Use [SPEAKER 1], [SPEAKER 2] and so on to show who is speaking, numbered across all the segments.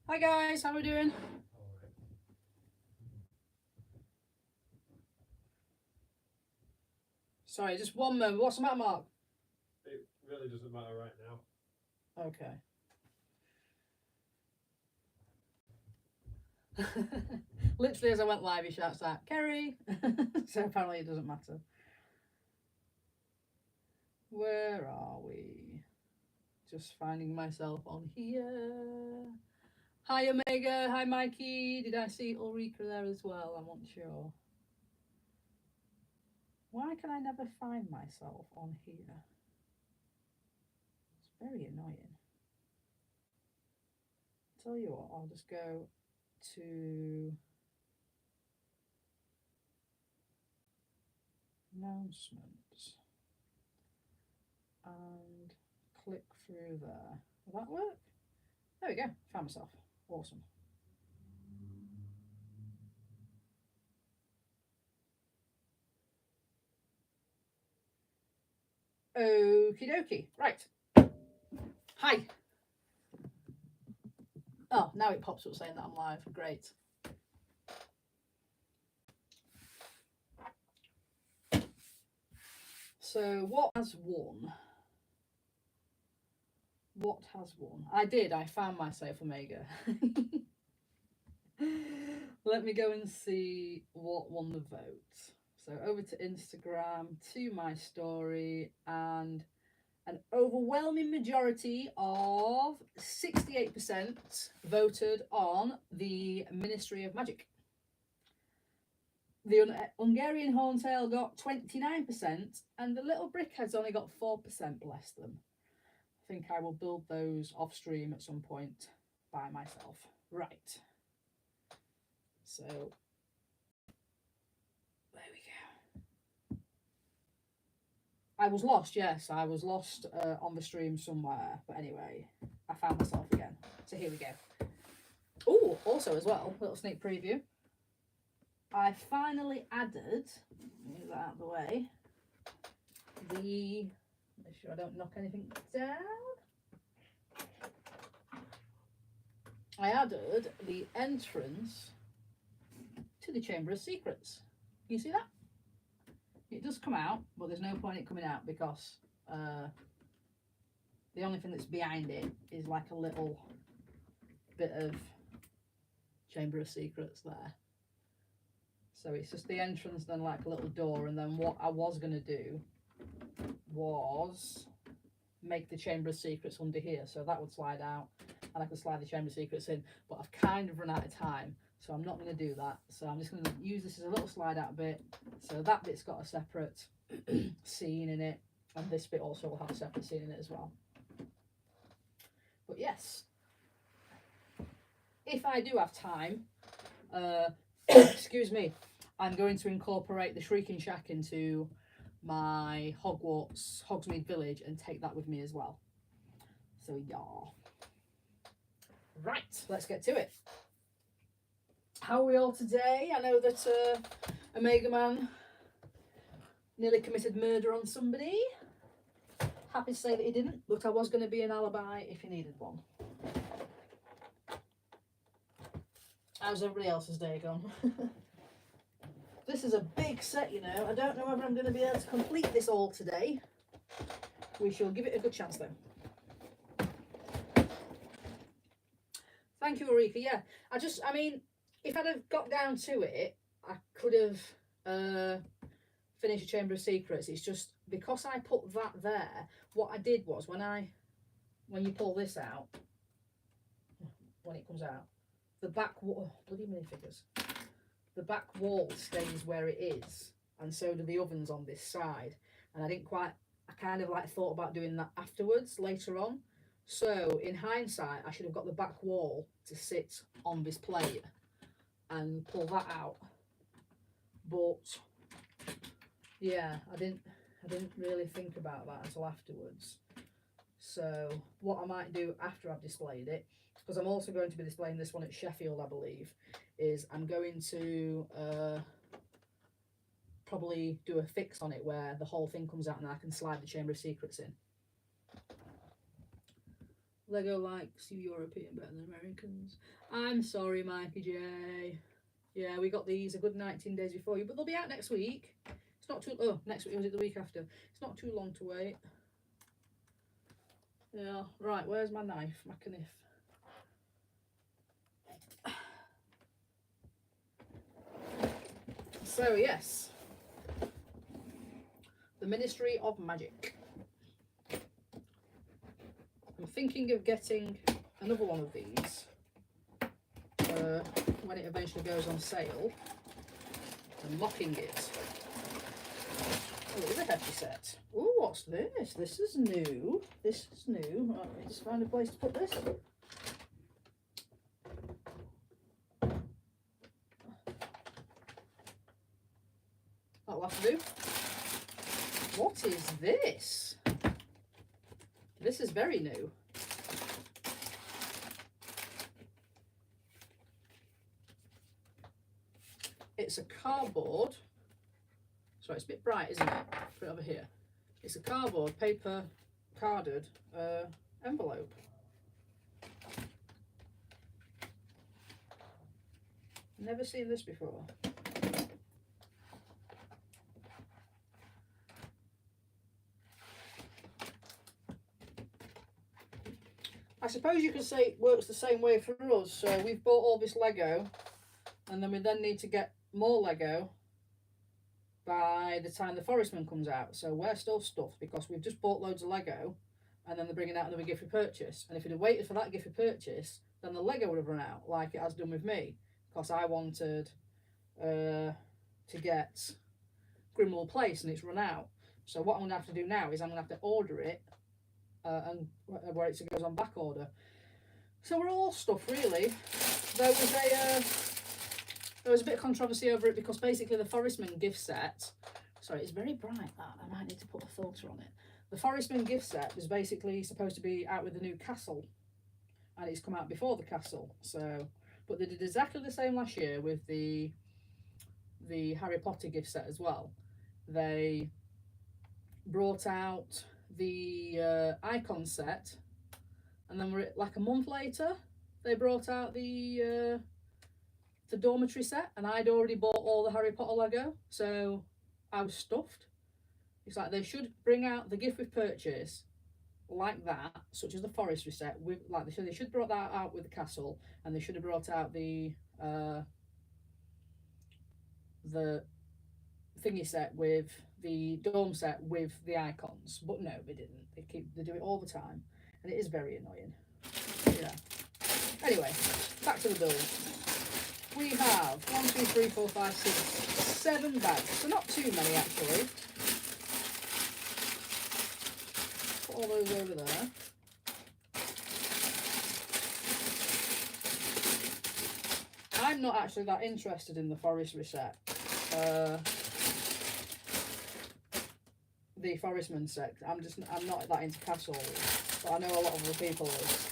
[SPEAKER 1] Hi guys, how are we doing? Sorry, just one moment. What's the matter, Mark?
[SPEAKER 2] It really doesn't matter right now.
[SPEAKER 1] Okay. Literally, as I went live, he shouts out, Kerry! So apparently it doesn't matter. Where are we? Just finding myself on here. Hi, Omega. Hi, Mikey. Did I see Ulrika there as well? I'm not sure. Why can I never find myself on here? It's very annoying. Tell you what, I'll just go to announcements and click through there. Will that work? There we go. Found myself. Awesome. Okie dokie. Right. Hi. Oh, now it pops up saying that I'm live. Great. So, what has won? What has won? I did. I found myself Omega. Let me go and see what won the vote. So, over to Instagram, to my story, and an overwhelming majority of 68% voted on the Ministry of Magic. The Hungarian Horntail got 29%, and the Little Brickhead's only got 4%, bless them. I think I will build those off stream at some point by myself. Right. So, there we go. I was lost, yes. I was lost on the stream somewhere. But anyway, I found myself again. So here we go. Oh, also as well, little sneak preview. I finally added, move that out of the way, make sure I don't knock anything down. I added the entrance to the Chamber of Secrets. Can you see that? It does come out, but there's no point in it coming out because the only thing that's behind it is like a little bit of Chamber of Secrets there. So it's just the entrance, then like a little door, and then what I was going to do was make the Chamber of Secrets under here, so that would slide out and I could slide the Chamber of Secrets in, but I've kind of run out of time, so I'm not going to do that. So I'm just going to use this as a little slide out bit, so that bit's got a separate scene in it, and this bit also will have a separate scene in it as well. But yes, if I do have time, excuse me, I'm going to incorporate the Shrieking Shack into my Hogsmeade Village and take that with me as well. So yeah. Right, let's get to it. How are we all today? I know that Omega Man nearly committed murder on somebody. Happy to say that he didn't, but I was going to be an alibi if he needed one. How's everybody else's day gone? This is a big set, you know. I don't know whether I'm going to be able to complete this all today. We shall give it a good chance, though. Thank you, Ulrika. Yeah, I mean, if I'd have got down to it, I could have finished a Chamber of Secrets. It's just because I put that there, what I did was when you pull this out, when it comes out, the back wall, bloody minifigures, the back wall stays where it is, and so do the ovens on this side. And I kind of like thought about doing that afterwards, later on. So in hindsight, I should have got the back wall to sit on this plate and pull that out. But yeah, I didn't really think about that until afterwards. So what I might do after I've displayed it, because I'm also going to be displaying this one at Sheffield, I believe, is I'm going to probably do a fix on it where the whole thing comes out and I can slide the Chamber of Secrets in. Lego likes you European better than Americans. I'm sorry, Mikey J. Yeah, we got these a good 19 days before you, but they'll be out next week. It's not too. Oh, next week, was it the week after? It's not too long to wait. Yeah, right. Where's my knife? My knife. So yes, the Ministry of Magic. I'm thinking of getting another one of these when it eventually goes on sale and mocking it. Oh, it is a hefty set. Oh, what's this? This is new. This is new. Right, let me just find a place to put this. That'll have to do. What is this? This is very new. It's a cardboard. Sorry, it's a bit bright, isn't it? Put it over here. It's a cardboard, paper, carded envelope. Never seen this before. I suppose you could say it works the same way for us. So we've bought all this Lego, and then we need to get more Lego by the time the Forestman comes out. So we're still stuffed because we've just bought loads of Lego, and then they're bringing out another gift for purchase. And if we'd have waited for that gift for purchase, then the Lego would have run out, like it has done with me, because I wanted to get Grimwall Place, and it's run out. So what I'm going to have to do now is I'm going to have to order it, and where it goes on back order. So we're all stuffed, really. There was a bit of controversy over it because basically the Forestman gift set, sorry, it's very bright that, I might need to put a filter on it. The Forestman gift set was basically supposed to be out with the new castle, and it's come out before the castle. So, but they did exactly the same last year with the Harry Potter gift set as well. They brought out the icon set, and then like a month later they brought out the dormitory set, and I'd already bought all the Harry Potter Lego, so I was stuffed. It's like they should bring out the gift with purchase like that, such as the forestry set, with like they should have brought that out with the castle, and they should have brought out the thingy set with the dome set with the icons. But no, they didn't. They do it all the time, and it is very annoying. Yeah. Anyway, back to the build. We have 1, 2, 3, 4, 5, 6, 7 bags. So not too many actually. Put all those over there. I'm not actually that interested in the forestry set. The Forestman set. I'm not that into castles, but I know a lot of other people is.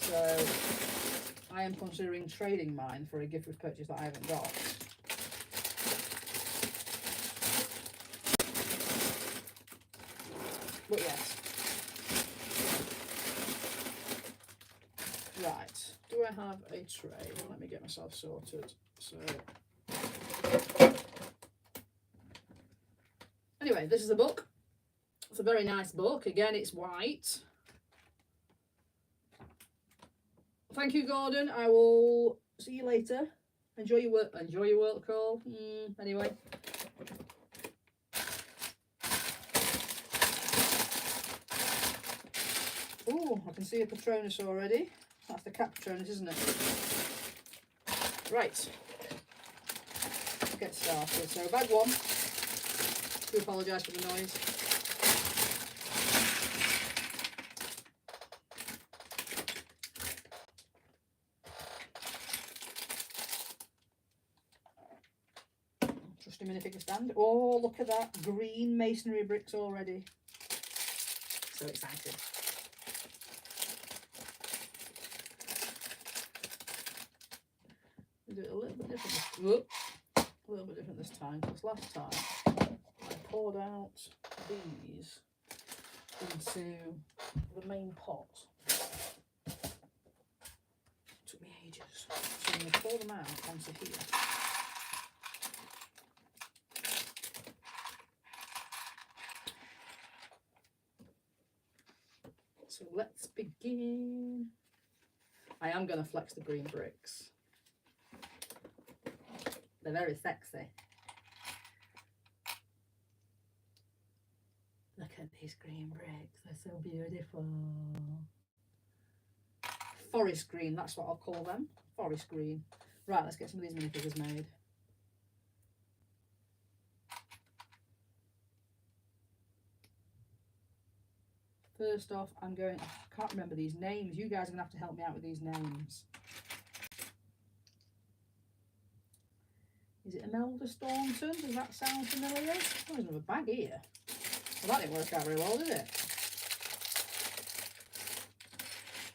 [SPEAKER 1] So I am considering trading mine for a gift with purchase that I haven't got. But yes. Right. Do I have a tray? Let me get myself sorted. So anyway, this is a book. It's a very nice book. Again, it's white. Thank you, Gordon. I will see you later. Enjoy your work. Enjoy your work call. Anyway. Oh, I can see a Patronus already. That's the cat Patronus, isn't it? Right. Let's get started. So, bag 1. I do apologise for the noise. Trust him in if he can stand. Oh, look at that. Green masonry bricks already. So excited. We do it a little bit different. A little bit different this time, because last time I poured out these into the main pot. So I'm going to pour them out onto here. So let's begin. I am going to flex the green bricks. They're very sexy. Look at these green bricks, they're so beautiful. Forest green, that's what I'll call them. Forest green. Right, let's get some of these minifigures made. First off, I'm going, I can't remember these names. You guys are going to have to help me out with these names. Is it Imelda Staunton? Does that sound familiar? Oh, there's another bag here. Well, that didn't work out very well, did it?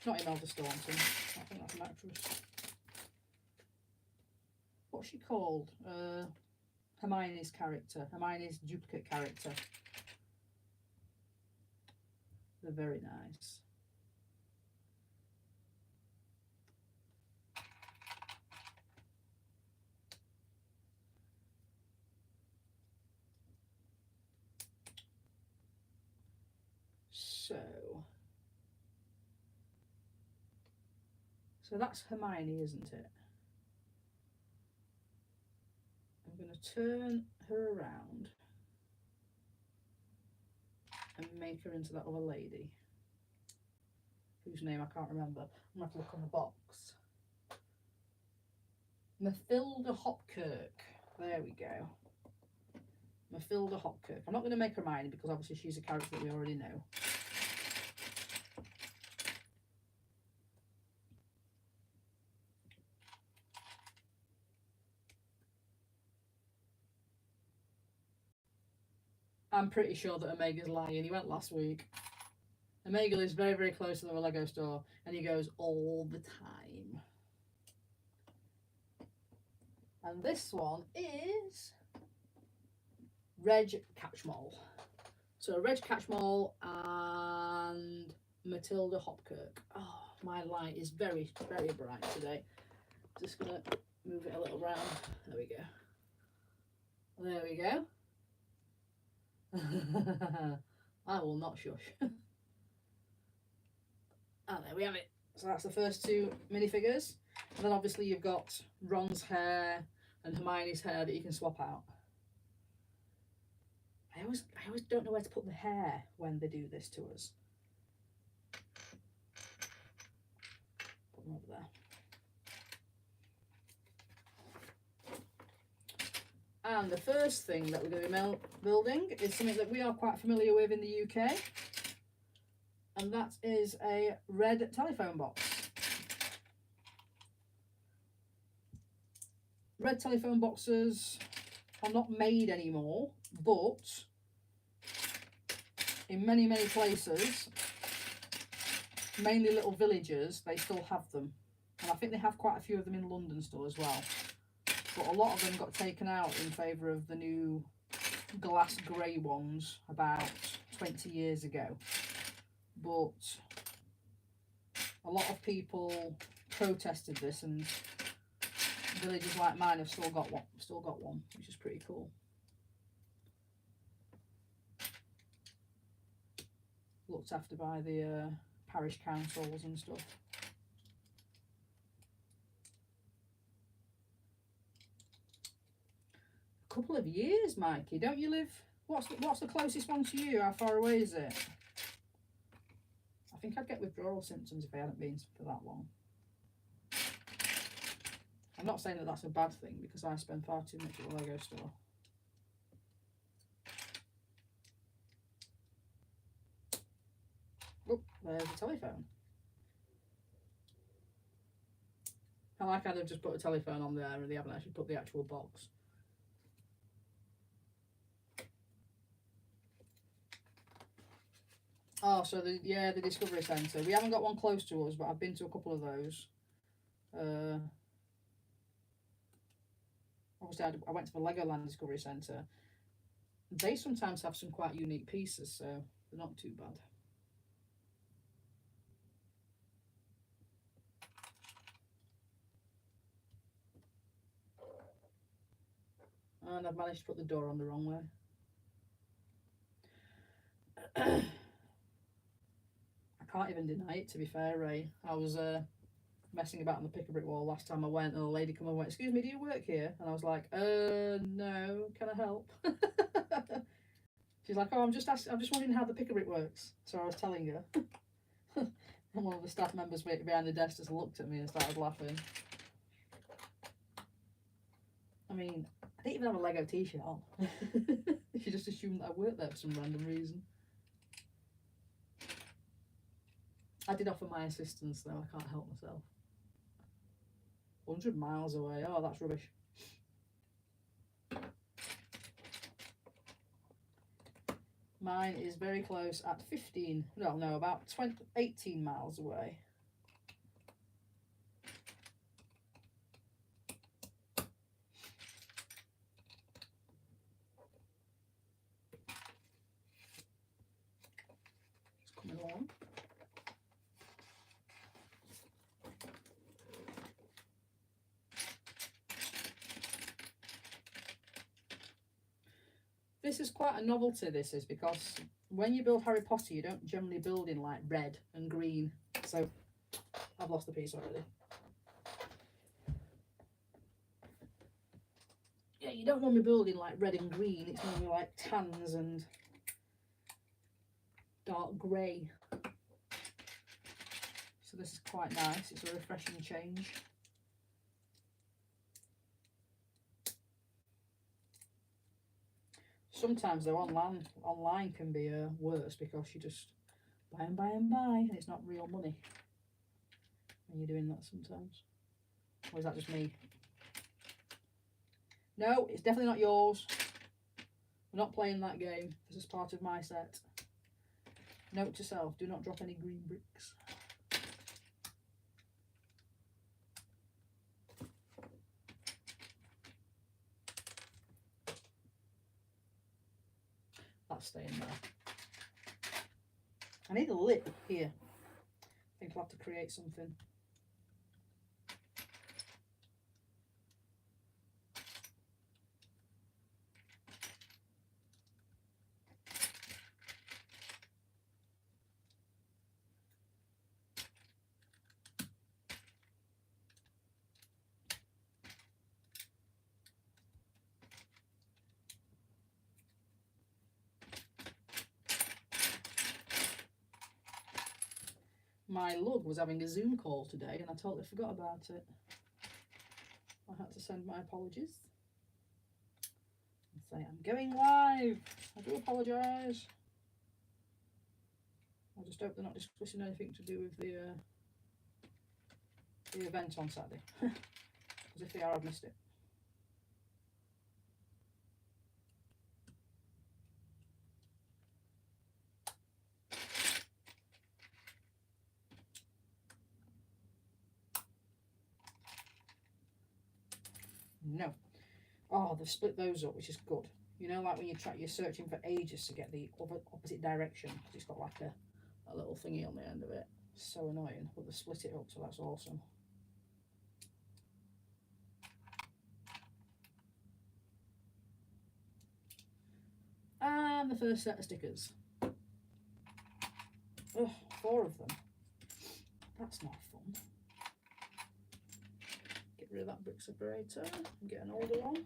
[SPEAKER 1] Not Imelda Staunton. I think that's an actress. What's she called? Hermione's character. Hermione's duplicate character. They're very nice. So that's Hermione, isn't it? I'm going to turn her around and make her into that other lady, whose name I can't remember. I'm going to have to look on the box. Mathilda Hopkirk. There we go. Mathilda Hopkirk. I'm not going to make Hermione because obviously she's a character that we already know. I'm pretty sure that Omega's lying. He went last week. Omega lives very, very close to the Lego store and he goes all the time. And this one is Reg Catchmole. So Reg Catchmole and Matilda Hopkirk. Oh, my light is very, very bright today. Just going to move it a little round. There we go. There we go. I will not shush. And there we have it. So that's the first two minifigures. And then obviously you've got Ron's hair and Hermione's hair that you can swap out. I always don't know where to put the hair when they do this to us. Put them over there. And the first thing that we're going to be building is something that we are quite familiar with in the UK. And that is a red telephone box. Red telephone boxes are not made anymore, but in many, many places, mainly little villages, they still have them. And I think they have quite a few of them in London still as well. But a lot of them got taken out in favour of the new glass grey ones about 20 years ago. But a lot of people protested this, and villages like mine have still got one, which is pretty cool. Looked after by the parish councils and stuff. A couple of years, Mikey. Don't you live? What's the closest one to you? How far away is it? I think I'd get withdrawal symptoms if I hadn't been for that long. I'm not saying that that's a bad thing because I spend far too much at the Lego store. Oh, there's a telephone. I like how they've just put a telephone on there and they haven't actually put the actual box. Oh, so the Discovery Centre. We haven't got one close to us, but I've been to a couple of those. Obviously, I went to the Legoland Discovery Centre. They sometimes have some quite unique pieces, so they're not too bad. And I've managed to put the door on the wrong way. I can't even deny it, to be fair, Ray. I was messing about on the pick-a-brick wall last time I went, and a lady come and went, "Excuse me, do you work here?" And I was like, no, can I help?" She's like, "Oh, I'm just wondering how the pick-a-brick works." So I was telling her. And one of the staff members behind the desk just looked at me and started laughing. I mean, I didn't even have a Lego t-shirt on. She just assumed that I worked there for some random reason. I did offer my assistance though, I can't help myself. 100 miles away, oh that's rubbish. Mine is very close at 15, no, about 18 miles away. It's coming along. This is quite a novelty, this is, because when you build Harry Potter, you don't generally build in like red and green. So I've lost the piece already. Yeah, you don't normally build in like red and green. It's normally like tans and dark grey. So this is quite nice. It's a refreshing change. Sometimes though online can be worse, because you just buy and buy and buy, and it's not real money when you're doing that sometimes. Or is that just me? No, it's definitely not yours. We're not playing that game. This is part of my set. Note to self, do not drop any green bricks. That's staying there. I need a lip here. I think I'll have to create something. My lug was having a Zoom call today and I totally forgot about it. I had to send my apologies and say I'm going live. I do apologise. I just hope they're not discussing anything to do with the event on Saturday. Because if they are, I've missed it. No. Oh, they've split those up, which is good. You know, like when you're searching for ages to get the opposite direction, because it's got like a little thingy on the end of it. So annoying, but they split it up, so that's awesome. And the first set of stickers. Oh, 4 of them. That's not fun. Get rid of that brick separator and get an older one.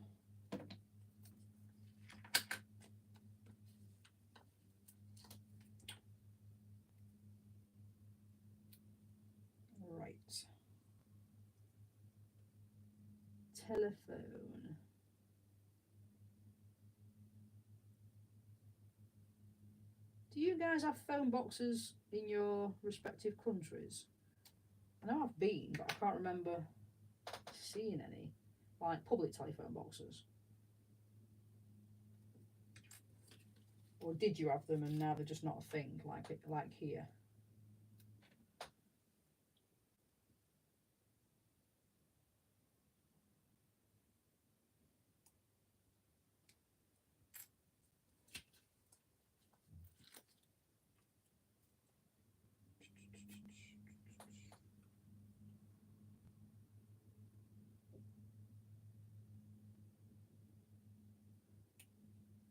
[SPEAKER 1] Right. Telephone. Do you guys have phone boxes in your respective countries? I know I've been, but I can't remember seeing any, like public telephone boxes. Or did you have them and now they're just not a thing, like here?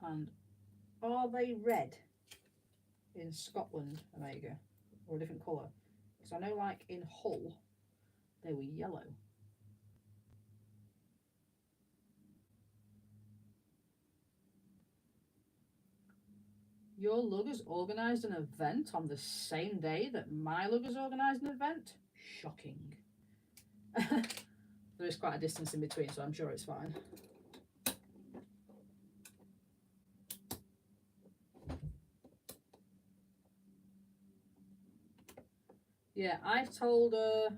[SPEAKER 1] And are they red in Scotland, Omega, or a different colour? Because I know, like in Hull, they were yellow. Your luggers organised an event on the same day that my luggers organised an event? Shocking. There is quite a distance in between, so I'm sure it's fine. Yeah, I've told the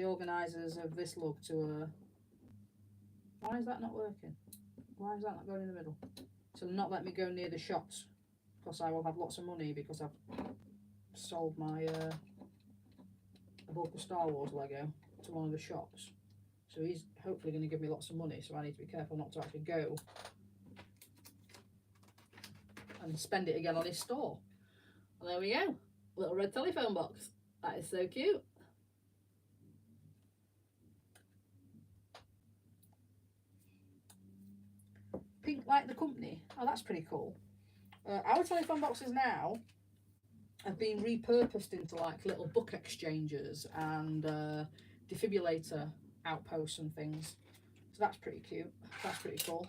[SPEAKER 1] organisers of this lug to why is that not working? Why is that not going in the middle? To not let me go near the shops, because I will have lots of money because I've sold my a bulk of Star Wars Lego to one of the shops. So he's hopefully going to give me lots of money, so I need to be careful not to actually go and spend it again on his store. And there we go. Little red telephone box. That is so cute. Pink like the company. Oh, that's pretty cool. Our telephone boxes now have been repurposed into like little book exchanges and defibrillator outposts and things. So that's pretty cute. That's pretty cool.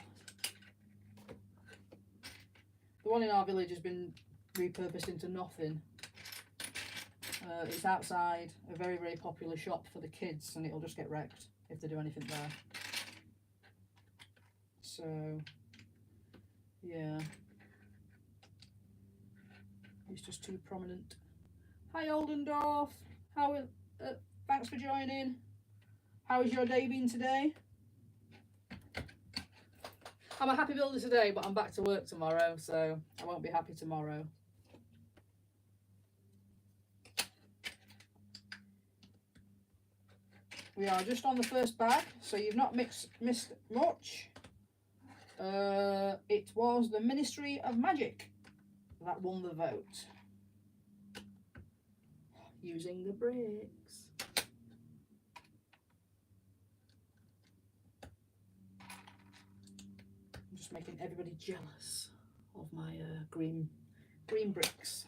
[SPEAKER 1] The one in our village has been repurposed into nothing. It's outside a very, very popular shop for the kids, and it'll just get wrecked if they do anything there. So, yeah. It's just too prominent. Hi, Oldendorf. Thanks for joining. How has your day been today? I'm a happy builder today, but I'm back to work tomorrow, so I won't be happy tomorrow. We are just on the first bag, so you've not missed much. It was the Ministry of Magic that won the vote. Using the bricks. I'm just making everybody jealous of my green bricks.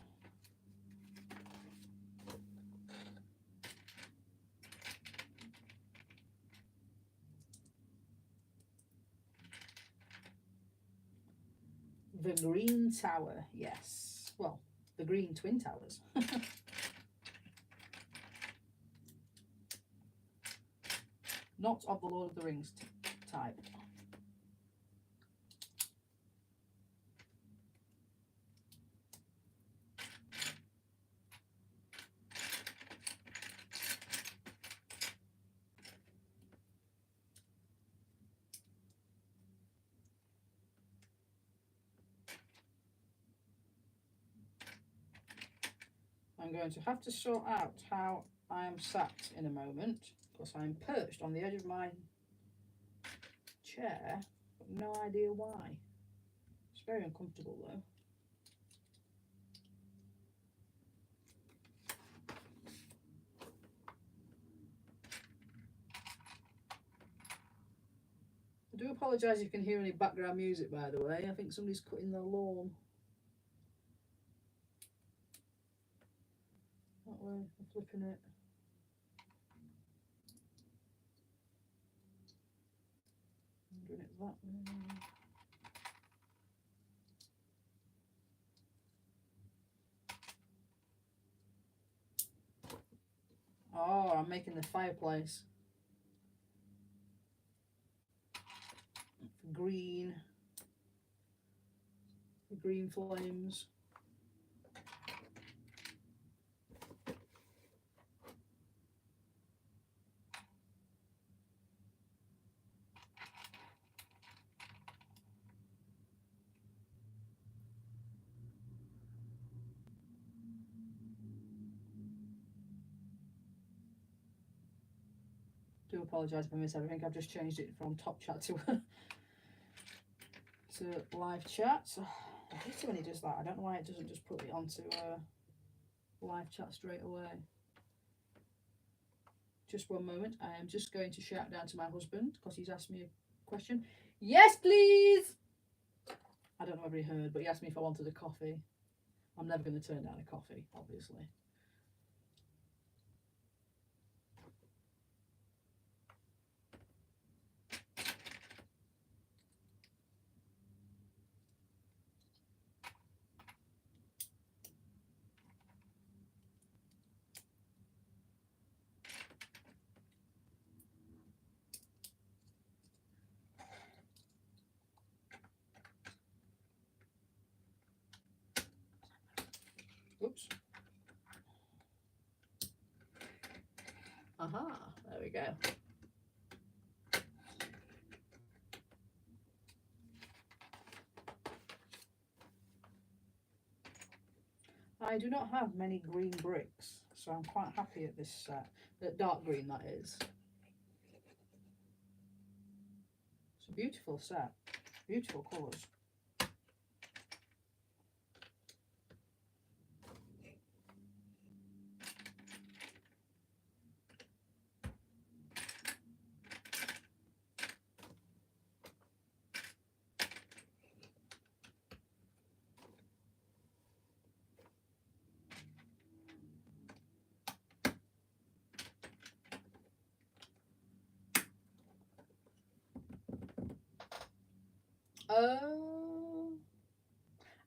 [SPEAKER 1] The Green Tower, yes. Well, the Green Twin Towers. Not of the Lord of the Rings type. I'm going to have to sort out how I am sat in a moment, because I'm perched on the edge of my chair, but no idea why. It's very uncomfortable though. I do apologise if you can hear any background music, by the way. I think somebody's cutting their lawn. That way, I'm flipping it. I'm doing it that way. Oh, I'm making the fireplace. Green. The green flames. Do apologise if I miss everything. I've just changed it from top chat to live chat. I hate it when it does that. I don't know why it doesn't just put it onto live chat straight away. Just one moment. I am just going to shout down to my husband because he's asked me a question. Yes, please. I don't know whether he heard, but he asked me if I wanted a coffee. I'm never going to turn down a coffee, obviously. Oops. Aha, there we go. I do not have many green bricks, so I'm quite happy at this set. Dark green, that is. It's a beautiful set, beautiful colours.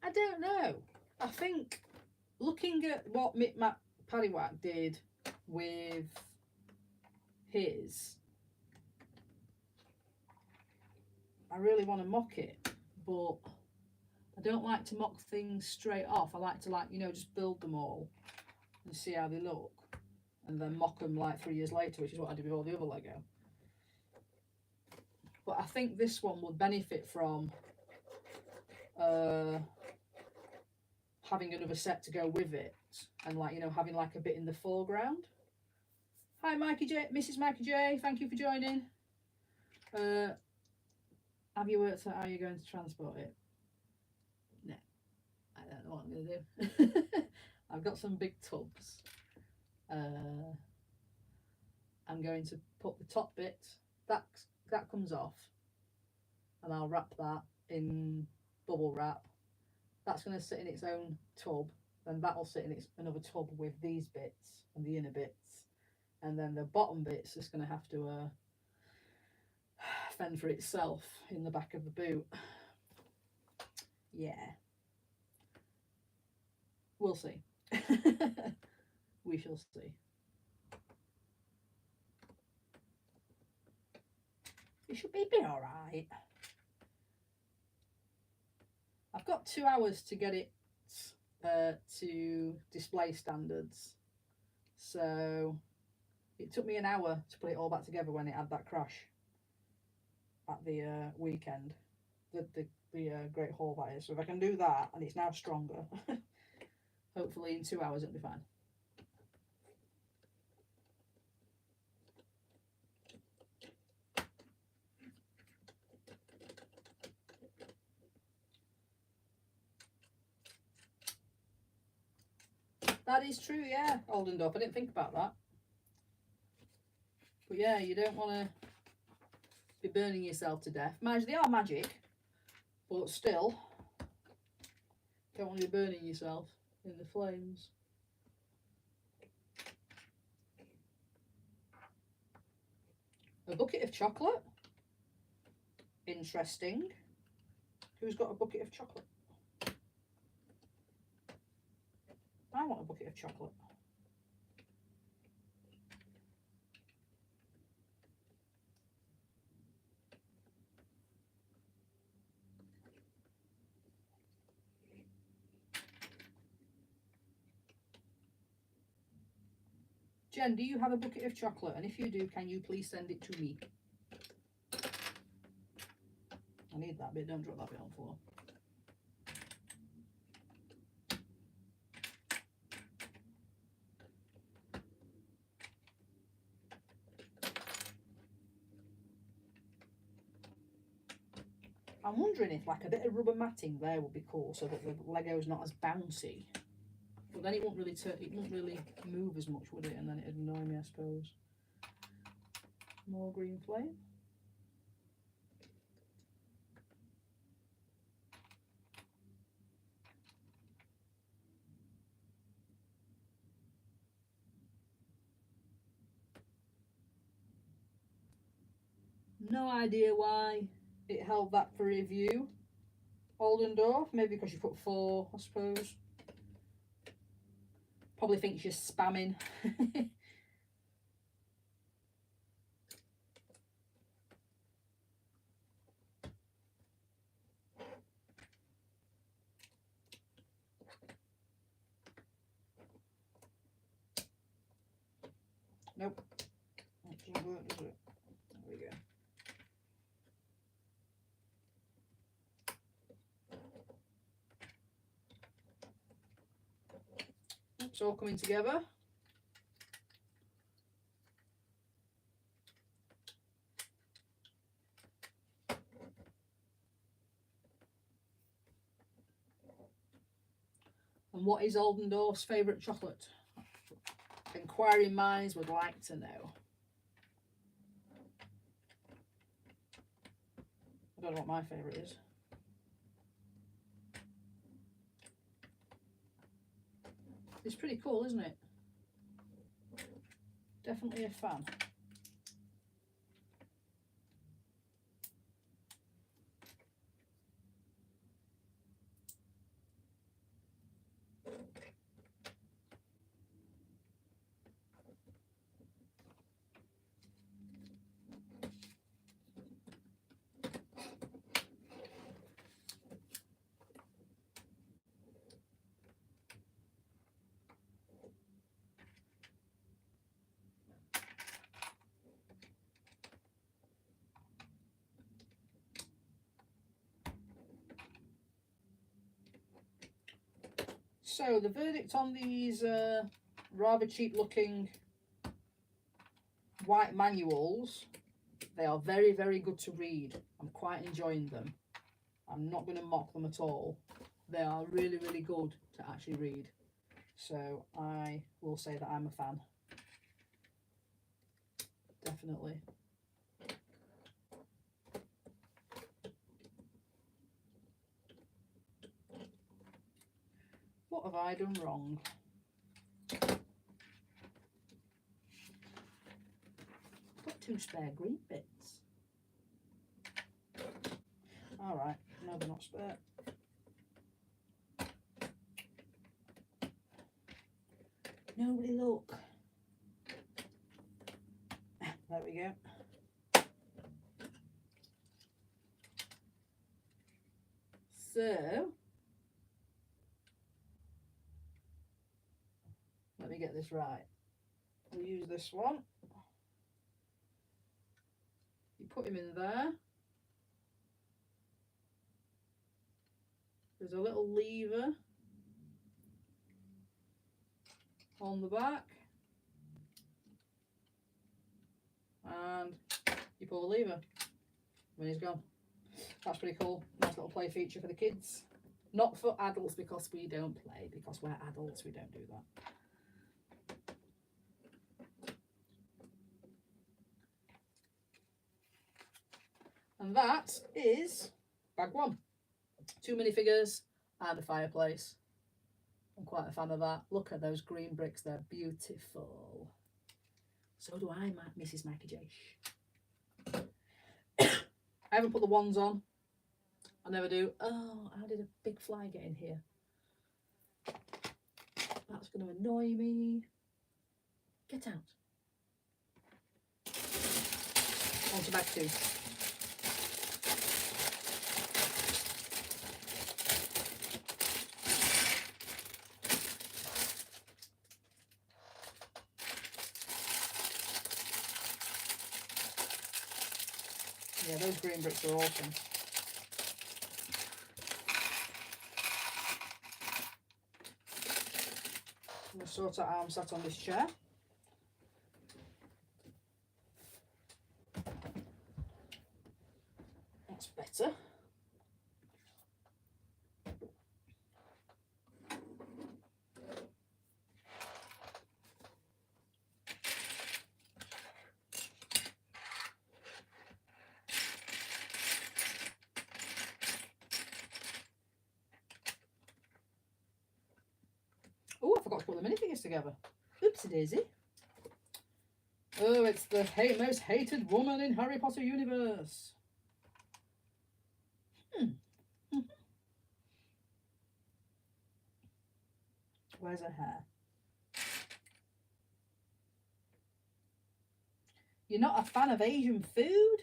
[SPEAKER 1] I don't know. I think looking at what Mick Mac Paddywhack did with his, I really want to mock it, but I don't like to mock things straight off. I like to, you know, just build them all and see how they look, and then mock them like 3 years later, which is what I did with all the other Lego. But I think this one would benefit from having another set to go with it, and, like, you know, having like a bit in the foreground. Hi Mikey J, Mrs. Mikey J, thank you for joining. Have you worked out how you're going to transport it? No, I don't know what I'm going to do. I've got some big tubs. I'm going to put the top bit, that comes off, and I'll wrap that in bubble wrap. That's going to sit in its own tub, then that'll sit in another tub with these bits and the inner bits, and then the bottom bit's just going to have to fend for itself in the back of the boot. Yeah, we'll see. We shall see. It should be all right. I've got 2 hours to get it to display standards, so it took me an hour to put it all back together when it had that crash at the weekend, the Great Hall, that is. So if I can do that and it's now stronger, hopefully in 2 hours it'll be fine. That is true, yeah, Oldendorf. I didn't think about that. But yeah, you don't want to be burning yourself to death. They are magic, but still, don't want to be burning yourself in the flames. A bucket of chocolate? Interesting. Who's got a bucket of chocolate? I want a bucket of chocolate. Jen, do you have a bucket of chocolate? And if you do, can you please send it to me? I need that bit. Don't drop that bit on the floor. I'm wondering if like a bit of rubber matting there would be cool, so that the Lego's not as bouncy. But then it won't really move as much, would it? And then it'd annoy me, I suppose. More green flame. No idea why it held that for review. Oldendorf, maybe because you put 4, I suppose. Probably thinks you're spamming. Nope. That doesn't work, does it? There we go. It's all coming together. And what is Oldendorf's favourite chocolate? Inquiring minds would like to know. I don't know what my favourite is. It's pretty cool, isn't it? Definitely a fan. So the verdict on these rather cheap looking white manuals, they are very, very good to read. I'm quite enjoying them. I'm not going to mock them at all. They are really, really good to actually read. So I will say that I'm a fan. Definitely. What have I done wrong? Got 2 spare green bits. Alright, no, they're not spare. Nobody look. There we go. So, let me get this right. We'll use this one. You put him in there. There's a little lever on the back. And you pull the lever when he's gone. That's pretty cool. Nice little play feature for the kids. Not for adults because we don't play. Because we're adults, we don't do that. And that is bag 1. 2 minifigures and a fireplace. I'm quite a fan of that. Look at those green bricks, they're beautiful. So do I, Mrs. Mikey J. I haven't put the ones on. I never do. Oh, how did a big fly get in here? That's going to annoy me. Get out. On to bag 2. Yeah, those green bricks are awesome. I'm going to sort out how I'm sat on this chair. That's better. Oh, I forgot to put the minifigures together. Oopsie daisy. Oh, it's the most hated woman in Harry Potter universe. Where's her hair? You're not a fan of Asian food?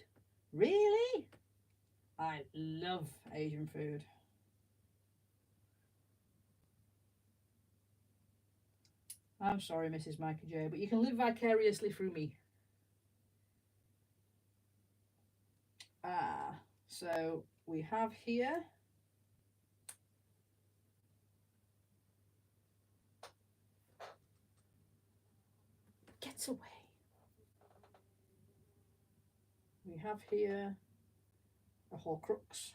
[SPEAKER 1] Really? I love Asian food. I'm sorry, Mrs. Micah J, but you can live vicariously through me. So we have here get away. We have here a Horcrux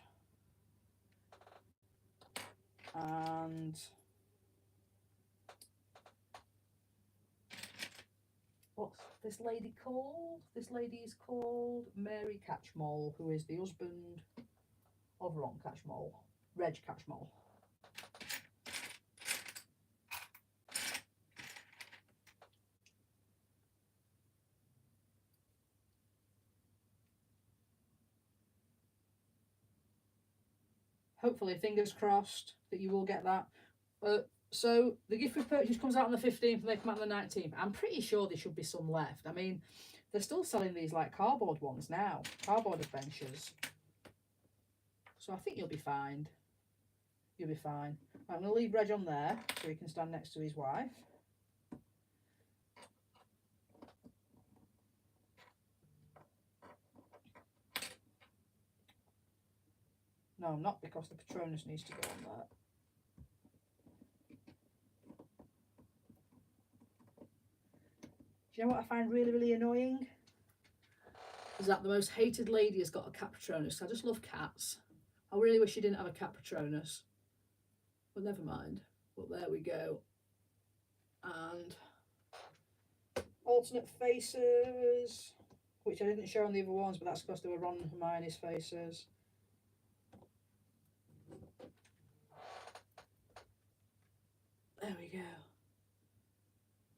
[SPEAKER 1] and what's this lady called? This lady is called Mary Catchmole, who is the husband of Ron Catchmole, Reg Catchmole. Hopefully, fingers crossed that you will get that. So the gift with purchase comes out on the 15th and they come out on the 19th. I'm pretty sure there should be some left. I mean, they're still selling these like cardboard ones now, cardboard adventures. So I think you'll be fine. You'll be fine. I'm going to leave Reg on there so he can stand next to his wife. No, not because the Patronus needs to go on there. Do you know what I find really, really annoying? Is that the most hated lady has got a cat Patronus. I just love cats. I really wish she didn't have a cat Patronus. But never mind. But there we go. And alternate faces, which I didn't show on the other ones, but that's because they were Ron and Hermione's faces. There we go.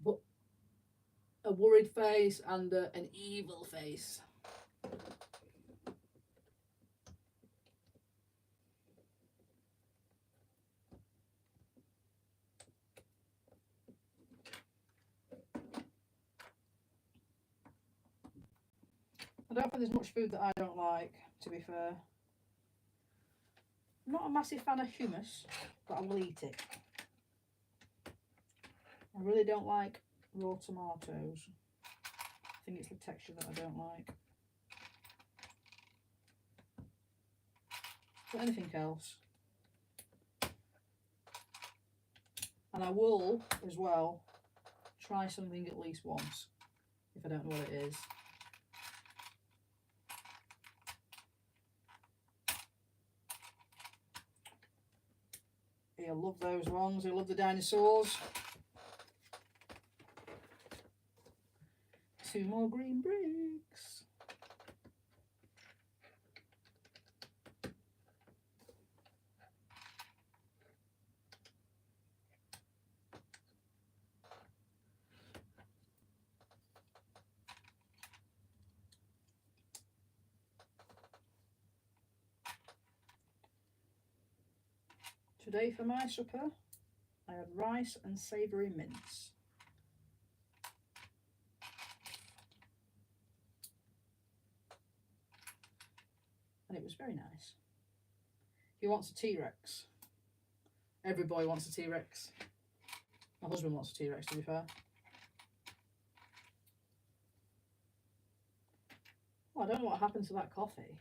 [SPEAKER 1] But a worried face and an evil face. I don't think there's much food that I don't like, to be fair. I'm not a massive fan of hummus, but I will eat it. I really don't like raw tomatoes. I think it's the texture that I don't like. But anything else. And I will, as well, try something at least once, if I don't know what it is. You'll love those ones. You'll love the dinosaurs. 2 more green bricks. Today for my supper, I had rice and savoury mince. And it was very nice. He wants a T-Rex. Every boy wants a T-Rex. My husband wants a T-Rex, to be fair. Oh, I don't know what happened to that coffee.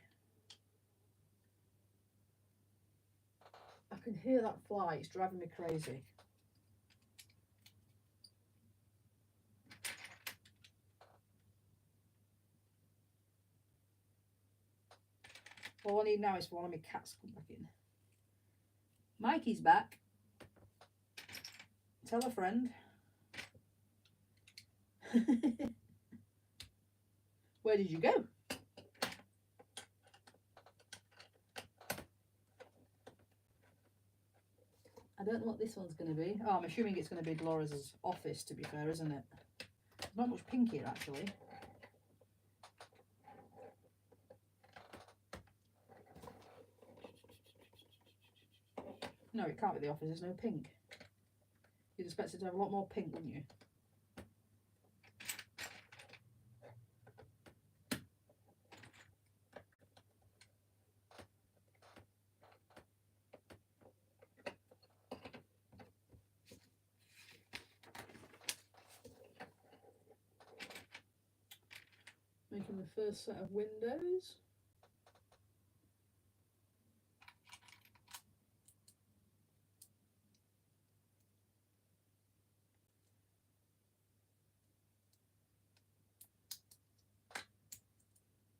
[SPEAKER 1] I can hear that fly. It's driving me crazy. All I need now is for one of my cats to come back in. Mikey's back. Tell a friend. Where did you go? I don't know what this one's going to be. Oh, I'm assuming it's going to be Dolores' office, to be fair, isn't it? Not much pink here, actually. No, it can't be the office. There's no pink. You'd expect it to have a lot more pink, wouldn't you? Making the first set of windows.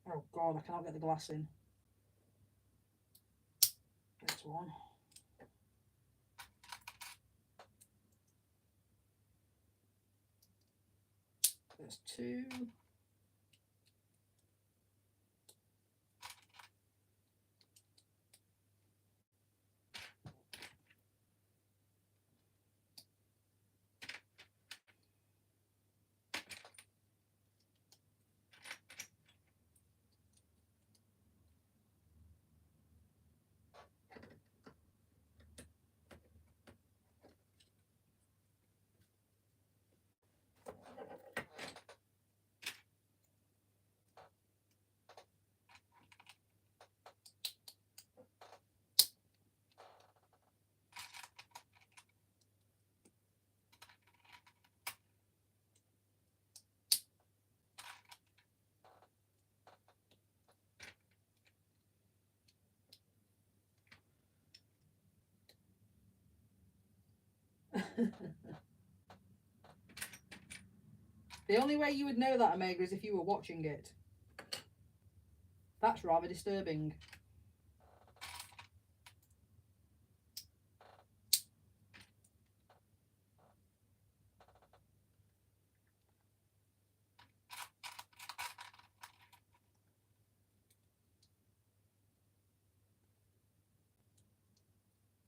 [SPEAKER 1] Oh God, I cannot get the glass in. That's one. There's two. The only way you would know that, Omega, is if you were watching it. That's rather disturbing.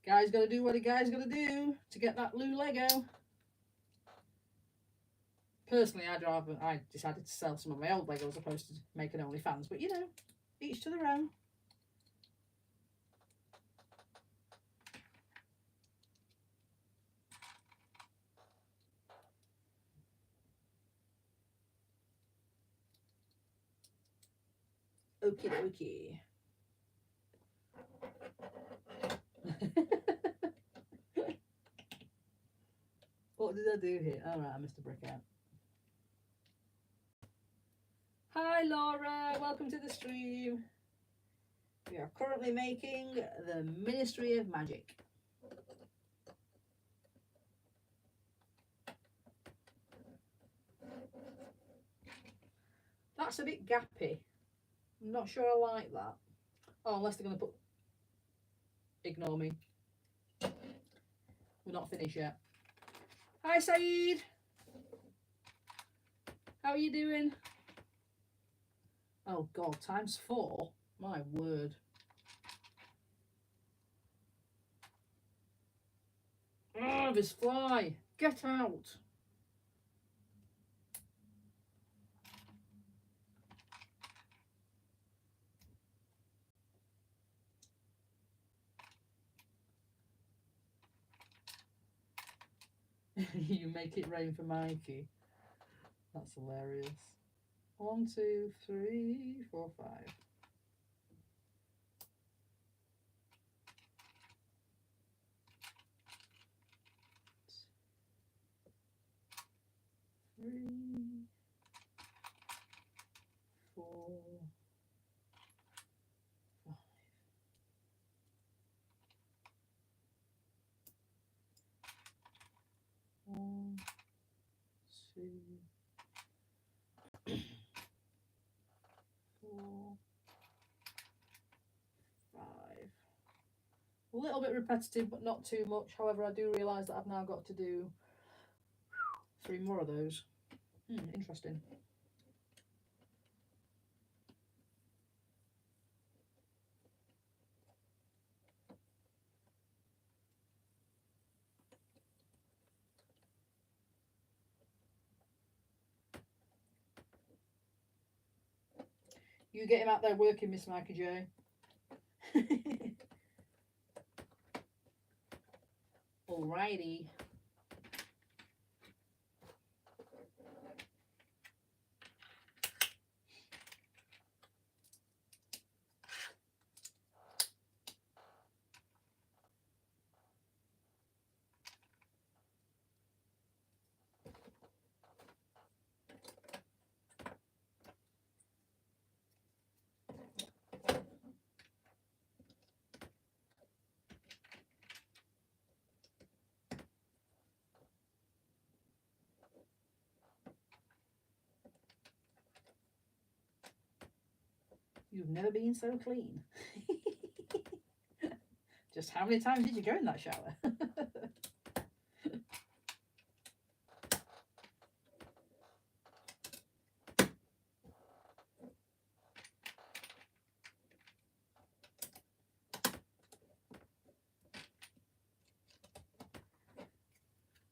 [SPEAKER 1] Guy's got to do what a guy's got to do to get that blue Lego. Personally, I decided to sell some of my old Lego as opposed to making OnlyFans, but you know, each to their own. Okie dokie. What did I do here? All right, I missed a brick out. Hi Laura, welcome to the stream. We are currently making the Ministry of Magic. That's a bit gappy. I'm not sure I like that. Oh, unless they're going to put... Ignore me. We're not finished yet. Hi Saeed. How are you doing? Oh God, ×4? My word. Oh, this fly. Get out. You make it rain for Mikey. That's hilarious. 1, 2, 3, 4, 5. Three, 4, 5. One, 2, 4, 5. A little bit repetitive, but not too much. However, I do realise that I've now got to do 3 more of those. Interesting. You get him out there working, Miss Mikey J. Alrighty. You've never been so clean. Just how many times did you go in that shower?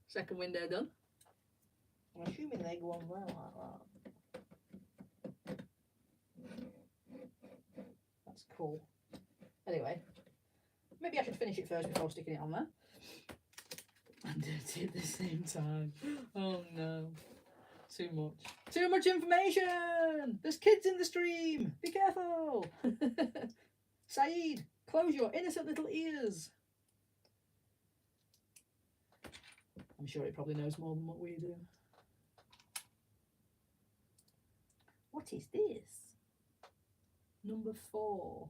[SPEAKER 1] Second window done. I'm assuming they go on well like that. That's cool. Anyway, maybe I should finish it first before sticking it on there. And do it at the same time. Oh no. Too much. Too much information! There's kids in the stream! Be careful! Saeed, close your innocent little ears! I'm sure it probably knows more than what we do. What is this? Number 4.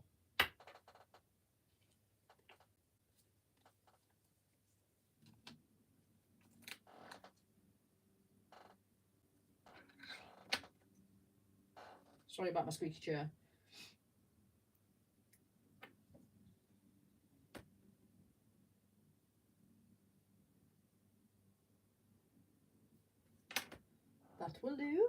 [SPEAKER 1] Sorry about my squeaky chair. That will do.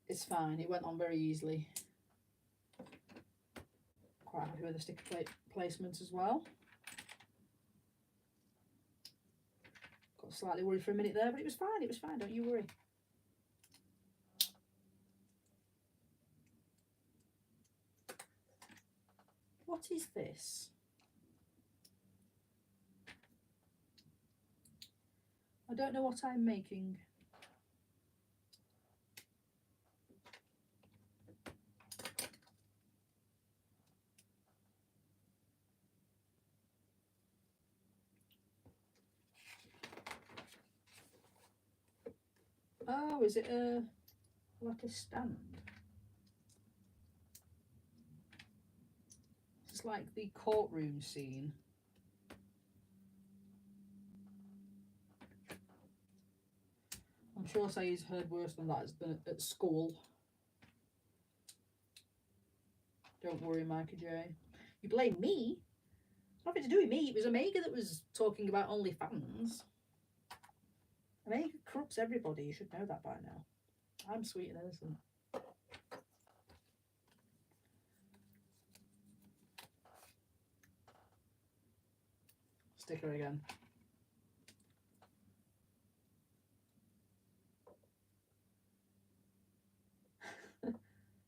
[SPEAKER 1] It's fine, it went on very easily. Quite happy with the sticker plate placement as well. Got slightly worried for a minute there, but it was fine, don't you worry. What is this? I don't know what I'm making. Oh, is it like a stand? It's like the courtroom scene. I'm sure Say's heard worse than that at school. Don't worry, Micah J. You blame me? It's nothing to do with me. It was Omega that was talking about OnlyFans. Omega corrupts everybody. You should know that by now. I'm sweet and innocent. Sticker again.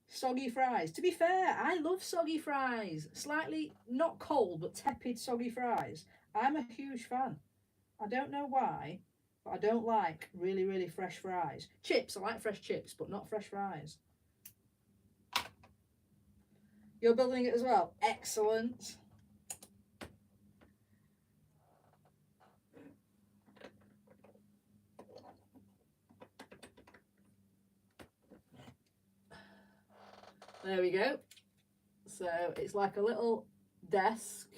[SPEAKER 1] Soggy fries. To be fair, I love soggy fries. Slightly, not cold, but tepid soggy fries. I'm a huge fan. I don't know why, but I don't like really, really fresh fries. Chips, I like fresh chips, but not fresh fries. You're building it as well? Excellent. There we go. So it's like a little desk,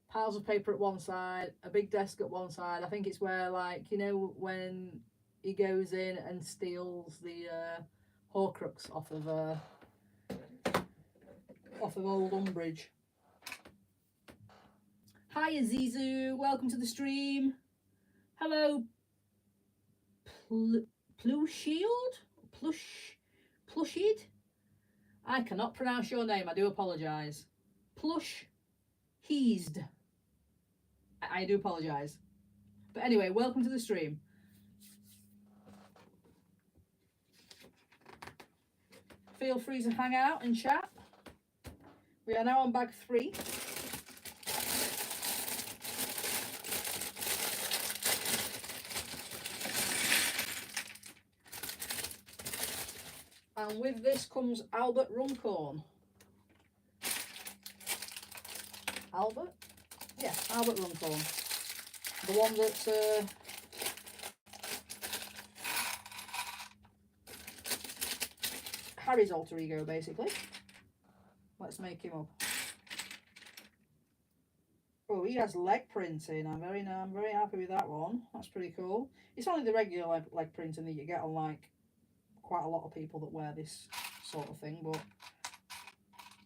[SPEAKER 1] piles of paper at one side, a big desk at one side. I think it's where, like, you know, when he goes in and steals the Horcrux off of old Umbridge. Hi Azizu, welcome to the stream. Hello, Plushid. I cannot pronounce your name. I do apologise. Plushheezed. I do apologise. But anyway, welcome to the stream. feel free to hang out and chat. We are now on bag 3. And with this comes Albert Runcorn. Albert? Yeah, Albert Runcorn. The one that's Harry's alter ego, basically. Let's make him up. Oh, he has leg printing. I'm very happy with that one. That's pretty cool. It's only the regular leg printing that you get on like quite a lot of people that wear this sort of thing, but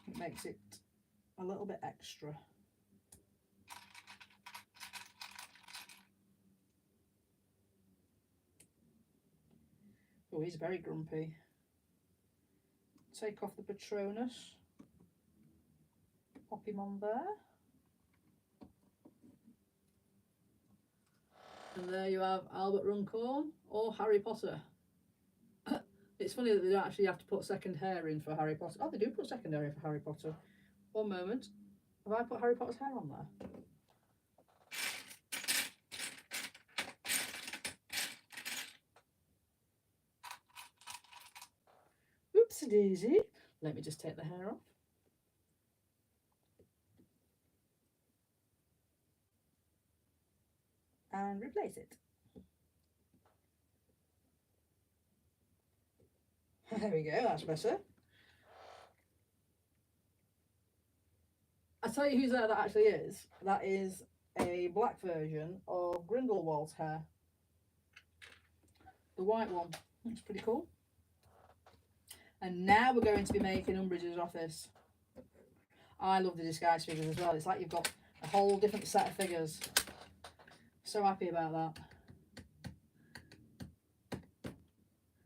[SPEAKER 1] it makes it a little bit extra. Oh, he's very grumpy. Take off the Patronus. Pop him on there. And there you have Albert Runcorn or Harry Potter. It's funny that they don't actually have to put second hair in for Harry Potter. Oh, they do put second hair in for Harry Potter. One moment. Have I put Harry Potter's hair on there? Oopsie daisy. Let me just take the hair off. And replace it. There we go, that's better. I tell you whose hair that actually is. That is a black version of Grindelwald's hair. The white one. That's pretty cool. And now we're going to be making Umbridge's office. I love the disguise figures as well. It's like you've got a whole different set of figures. So happy about that.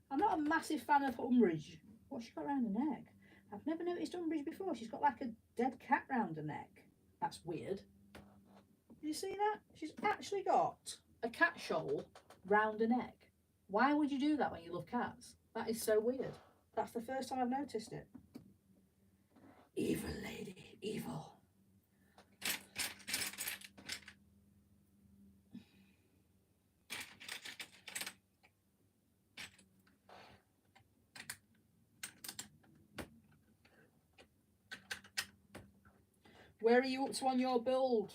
[SPEAKER 1] I'm not a massive fan of Umbridge. What's she got around her neck? I've never noticed Umbridge before. She's got like a dead cat round her neck. That's weird. Did you see that? She's actually got a cat shoal round her neck. Why would you do that when you love cats? That is so weird. That's the first time I've noticed it. Evil lady, evil. Where are you up to on your build,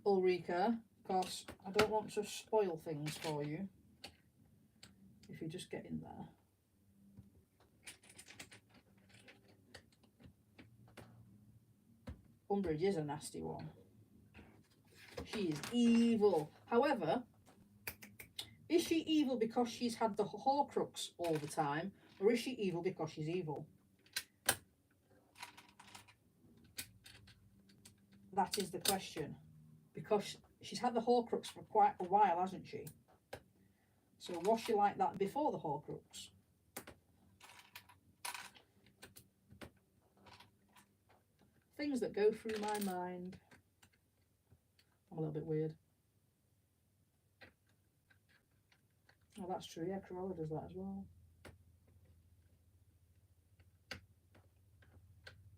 [SPEAKER 1] Ulrika? Because I don't want to spoil things for you. If you just get in there. Umbridge is a nasty one. She is evil. However, is she evil because she's had the Horcrux all the time, or is she evil because she's evil? That is the question. Because she's had the Horcrux for quite a while, hasn't she? So was she like that before the Horcrux? Things that go through my mind. I'm a little bit weird. Oh, that's true. Yeah, Corolla does that as well.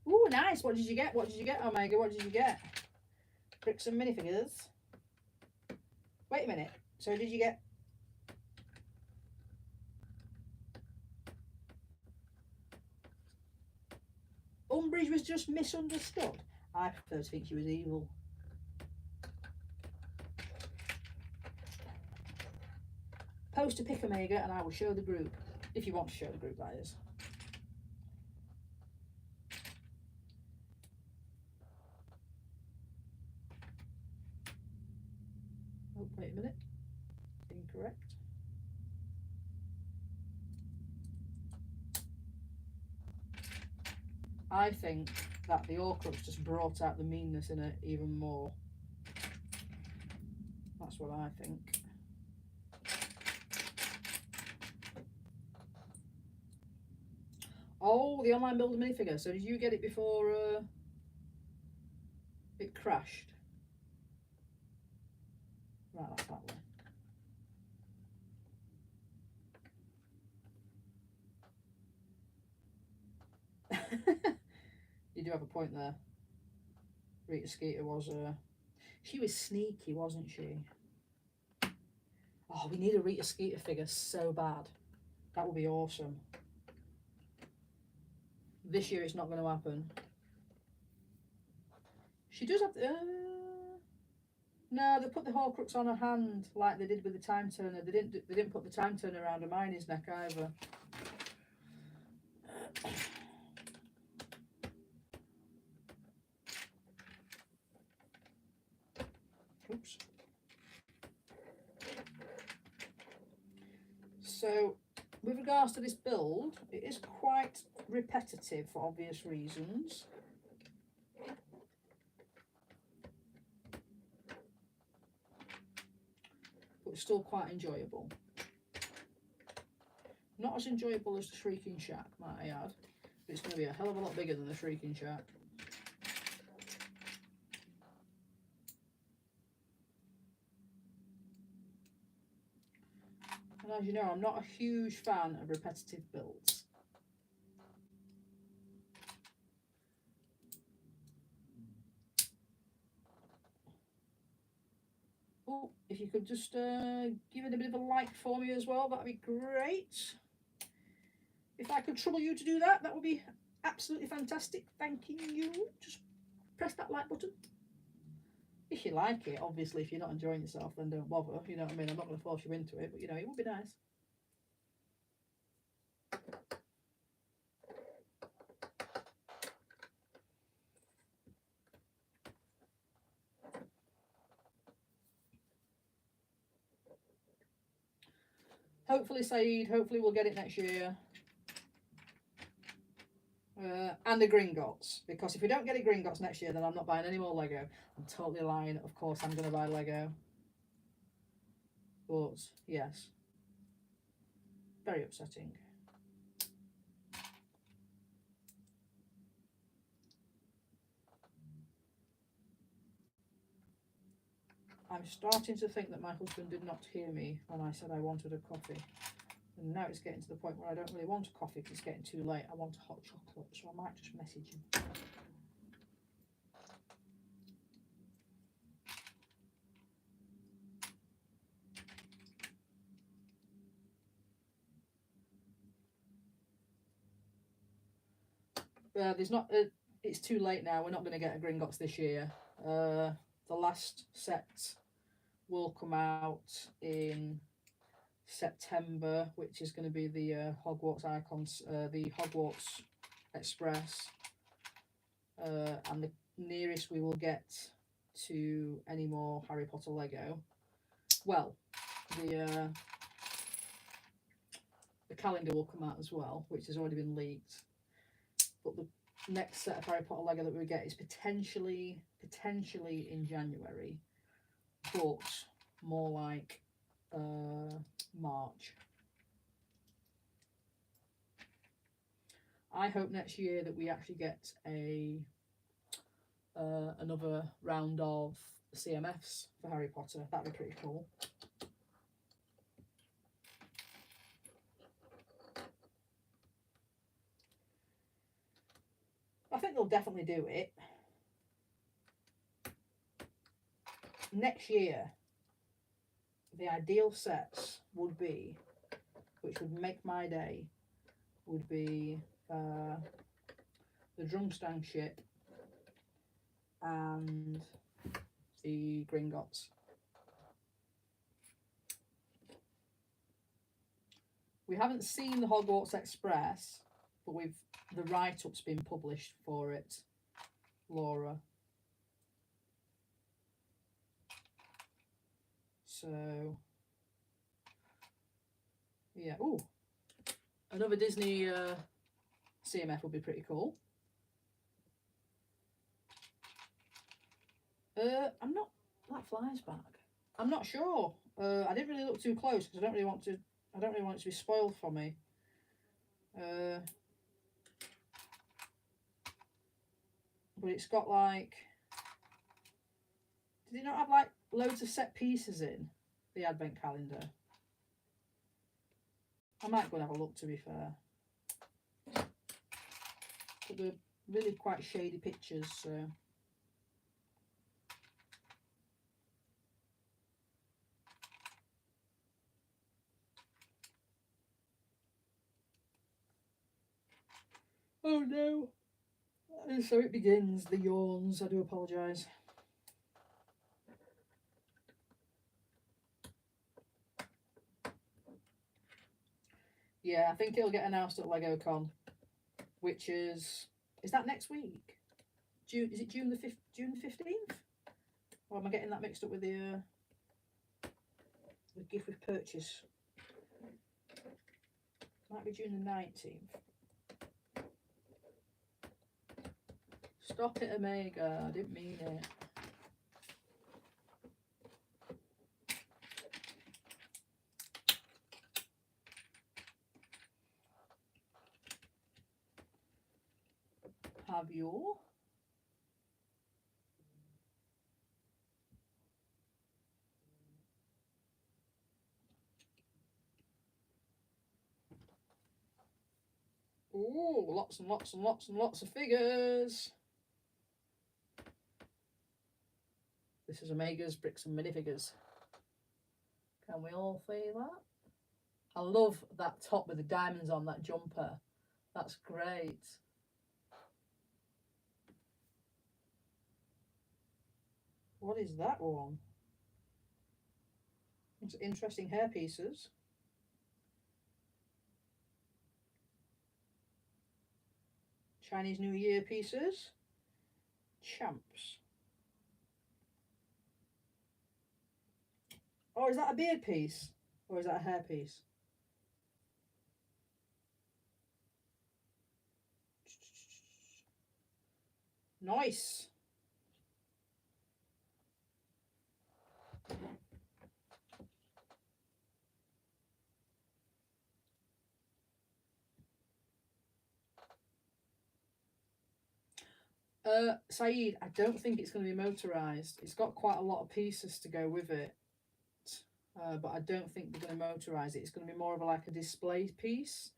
[SPEAKER 1] Ooh, nice. What did you get? What did you get, Omega? What did you get? Bricks and minifigures. Wait a minute. So did you get... Umbridge was just misunderstood. I prefer to think she was evil. Post a pic, Omega, and I will show the group. If you want to show the group, that is. Oh, wait a minute. Incorrect. I think that the Horcrux just brought out the meanness in it even more. That's what I think. Oh, the online builder minifigure. So did you get it before it crashed? Right, that's that way. You do have a point there. Rita Skeeter was she was sneaky, wasn't she? Oh, we need a Rita Skeeter figure so bad. That would be awesome. This year it's not going to happen. She does have no, they put the Horcrux on her hand like they did with the Time Turner. They didn't put the Time Turner around Hermione's neck either. Oops. So, with regards to this build, it is quite repetitive for obvious reasons. But it's still quite enjoyable. Not as enjoyable as the Shrieking Shack, might I add. But it's going to be a hell of a lot bigger than the Shrieking Shack. And as you know, I'm not a huge fan of repetitive builds. Oh, if you could just give it a bit of a like for me as well, that'd be great. If I could trouble you to do that, that would be absolutely fantastic. Thanking you. Just press that like button. If you like it, obviously, if you're not enjoying yourself, then don't bother. You know what I mean? I'm not going to force you into it, but you know, it would be nice. Hopefully, Saeed, hopefully we'll get it next year. And the Gringotts, because if we don't get a Gringotts next year, then I'm not buying any more Lego. I'm totally lying. Of course, I'm going to buy Lego. But, yes. Very upsetting. I'm starting to think that my husband did not hear me when I said I wanted a coffee. And now it's getting to the point where I don't really want a coffee because it's getting too late. I want a hot chocolate, so I might just message him. There's not. It's too late now. We're not going to get a Gringotts this year. The last set will come out in September, which is going to be the Hogwarts Icons, the Hogwarts Express, and the nearest we will get to any more Harry Potter Lego. Well, the calendar will come out as well, which has already been leaked. But the next set of Harry Potter Lego that we get is potentially in January, but more like March. I hope next year that we actually get another round of CMFs for Harry Potter. That'd be pretty cool. I think they'll definitely do it. Next year, the ideal sets would be, which would make my day, would be the Drumstang ship and the Gringotts. We haven't seen the Hogwarts Express, but the write-up's been published for it, Laura. So, yeah. Ooh, another Disney CMF would be pretty cool. I'm not. That flies back. I'm not sure. I didn't really look too close because I don't really want it to be spoiled for me. But it's got like. Did it not have like loads of set pieces in the advent calendar? I might go and have a look, to be fair. but they're really quite shady pictures, so. Oh no. And so it begins, the yawns. I do apologise. Yeah, I think it'll get announced at LegoCon, which is that next week? June? Is it June the 15th? Or am I getting that mixed up with the gift with purchase? Might be June the 19th. Stop it, Omega. I didn't mean it. Have you? Ooh, lots and lots and lots and lots of figures. This is Omega's Bricks and Minifigures. Can we all see that? I love that top with the diamonds on that jumper. That's great. What is that one? It's interesting hair pieces. Chinese New Year pieces. Champs. Oh, is that a beard piece? Or is that a hair piece? Nice. Saeed, I don't think it's going to be motorised. It's got quite a lot of pieces to go with it. But I don't think they're going to motorise it. It's going to be more of like a display piece.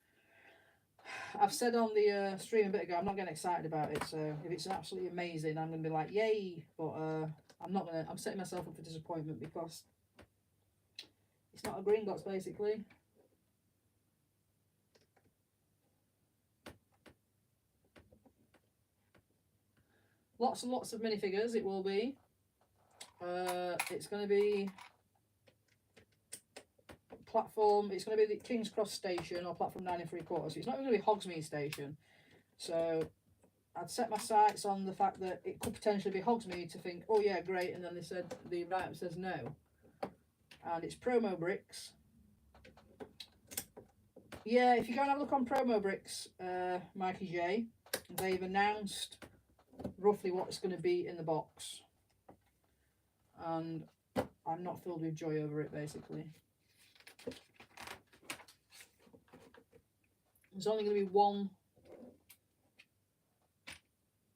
[SPEAKER 1] I've said on the stream a bit ago, I'm not getting excited about it. So if it's absolutely amazing, I'm going to be like, yay. But I'm not going to, I'm setting myself up for disappointment because it's not a Gringotts basically. Lots and lots of minifigures it will be. It's going to be platform, it's going to be the King's Cross station or platform 9 3/4. So it's not going to be Hogsmeade station. So I'd set my sights on the fact that it could potentially be Hogsmeade to think, oh yeah, great. And then they said, the write-up says no. And it's Promo Bricks. Yeah, if you go and have a look on Promo Bricks, Mikey J, they've announced roughly what's going to be in the box. And I'm not filled with joy over it, basically. There's only going to be one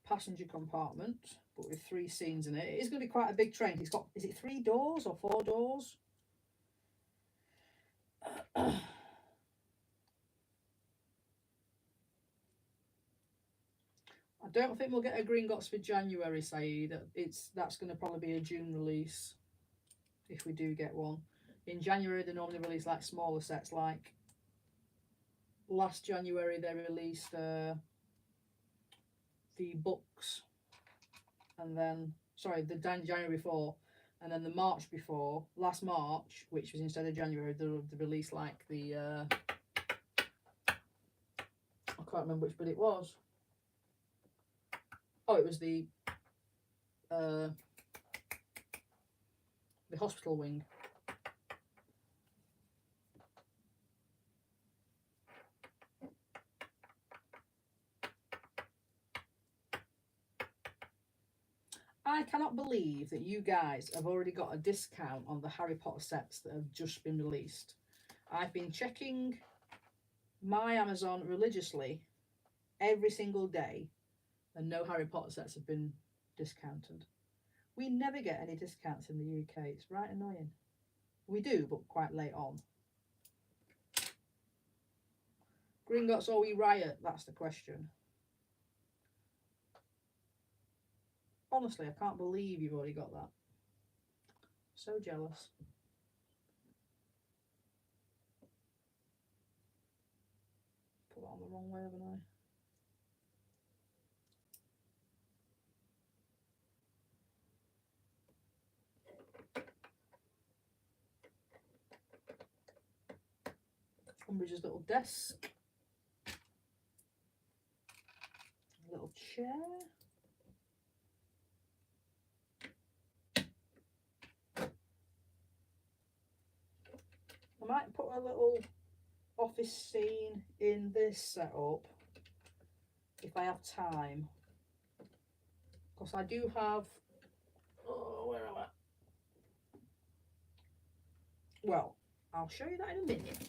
[SPEAKER 1] passenger compartment, but with 3 scenes in it. It is going to be quite a big train. It's got, is it 3 doors or 4 doors? I don't think we'll get a Gringotts for January, Saeed. That's going to probably be a June release, if we do get one. In January, they normally release like smaller sets. Like last January, they released the books, and then the January before, and then the March before, last March, which was instead of January, they released like the I can't remember which bit it was. Oh, it was the hospital wing. I cannot believe that you guys have already got a discount on the Harry Potter sets that have just been released. I've been checking my Amazon religiously every single day, and no Harry Potter sets have been discounted. We never get any discounts in the UK. It's right annoying. We do, but quite late on. Gringotts or we riot? That's the question. Honestly, I can't believe you've already got that. So jealous. Put that on the wrong way, haven't I? Umbridge's little desk. A little chair. I might put a little office scene in this setup if I have time. Because I do have... Oh, where am I? Well, I'll show you that in a minute.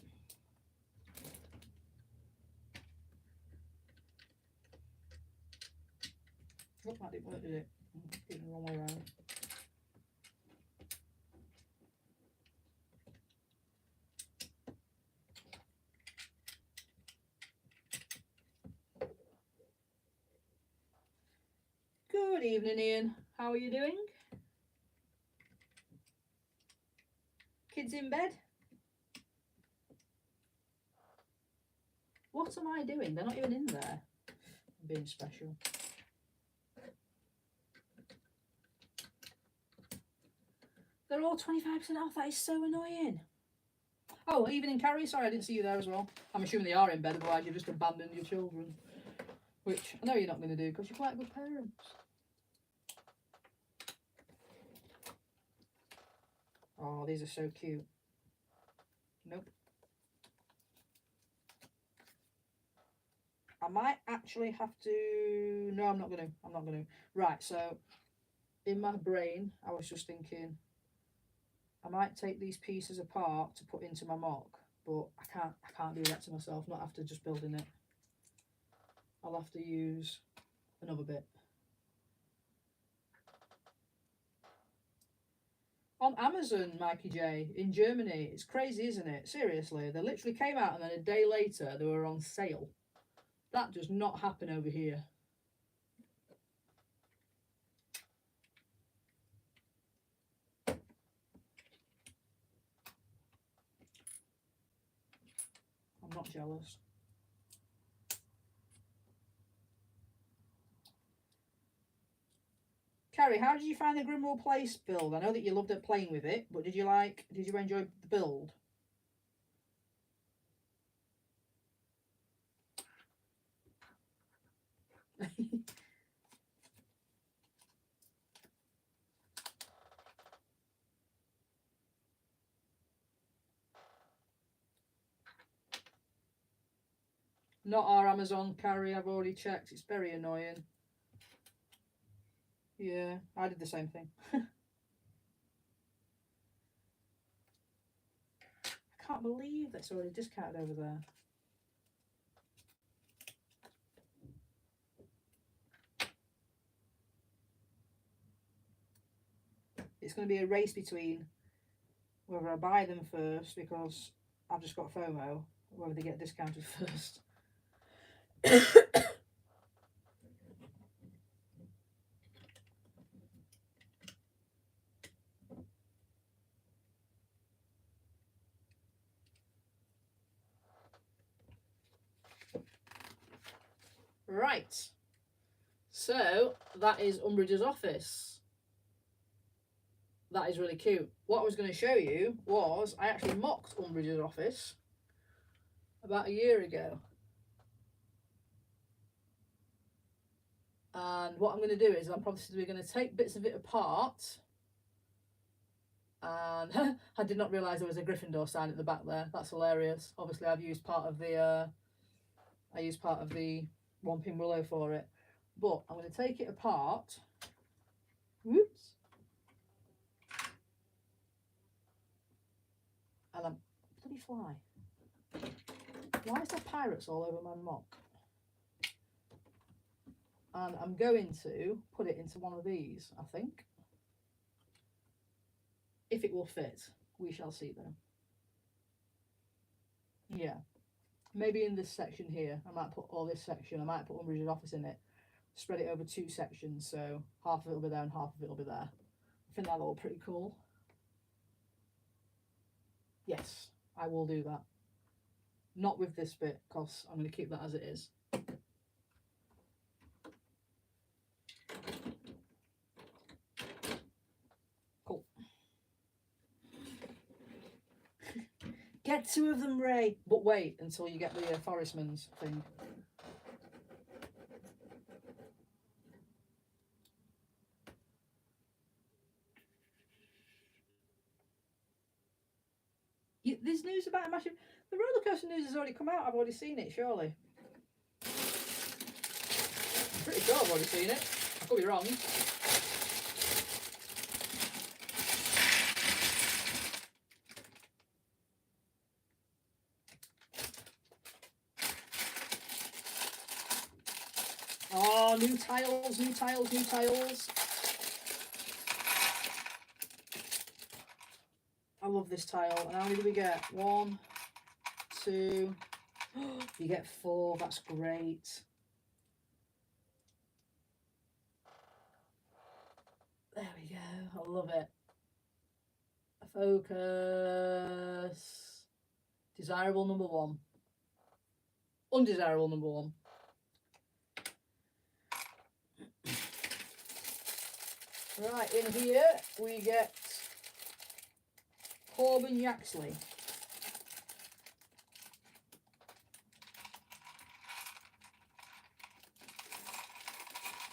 [SPEAKER 1] Oh, that didn't work, did it? Did it the wrong way around. Good evening, Ian. How are you doing? Kids in bed? What am I doing? They're not even in there. I'm being special. They're all 25% off. That is so annoying. Oh, evening, Carrie. Sorry, I didn't see you there as well. I'm assuming they are in bed, otherwise you've just abandoned your children. Which I know you're not going to do because you're quite good parents. Oh, these are so cute. Nope. I might actually have to... No, I'm not going to. I'm not going to. Right, so in my brain, I was just thinking I might take these pieces apart to put into my mock, but I can't do that to myself, not after just building it. I'll have to use another bit. On Amazon, Mikey J, in Germany, it's crazy, isn't it? Seriously, they literally came out and then a day later they were on sale. That does not happen over here. I'm not jealous. Carrie, how did you find the Grimwall Place build? I know that you loved it playing with it, but did you enjoy the build? Not our Amazon, Carrie, I've already checked. It's very annoying. Yeah, I did the same thing. I can't believe that's already discounted over there. It's going to be a race between whether I buy them first because I've just got FOMO, or whether they get discounted first. Right, so that is Umbridge's office. That is really cute. What I was going to show you was I actually mocked Umbridge's office about a year ago. And what I'm going to do is I'm probably going to take bits of it apart. And I did not realise there was a Gryffindor sign at the back there. That's hilarious. Obviously, I've used part of the Whomping Willow for it. But I'm going to take it apart. Whoops. And I'm bloody fly. Why is there pirates all over my mock? And I'm going to put it into one of these, I think. If it will fit, we shall see though. Yeah. Maybe in this section here, I might put this section, I might put Umbridge's office in it. spread it over 2 sections, so half of it will be there and half of it will be there. I think that'll look pretty cool. Yes, I will do that. Not with this bit, because I'm going to keep that as it is. Cool. Get 2 of them, Ray. But wait until you get the Forestman's thing. There's news about a massive... The roller coaster news has already come out. I've already seen it, surely. I'm pretty sure I've already seen it. I could be wrong. Oh, new tiles, new tiles, new tiles. I love this tile. And how many do we get? 1, 2. You get 4. That's great. There we go. I love it. Focus. Desirable number 1. Undesirable number 1. Right, in here we get Corbin Yaxley.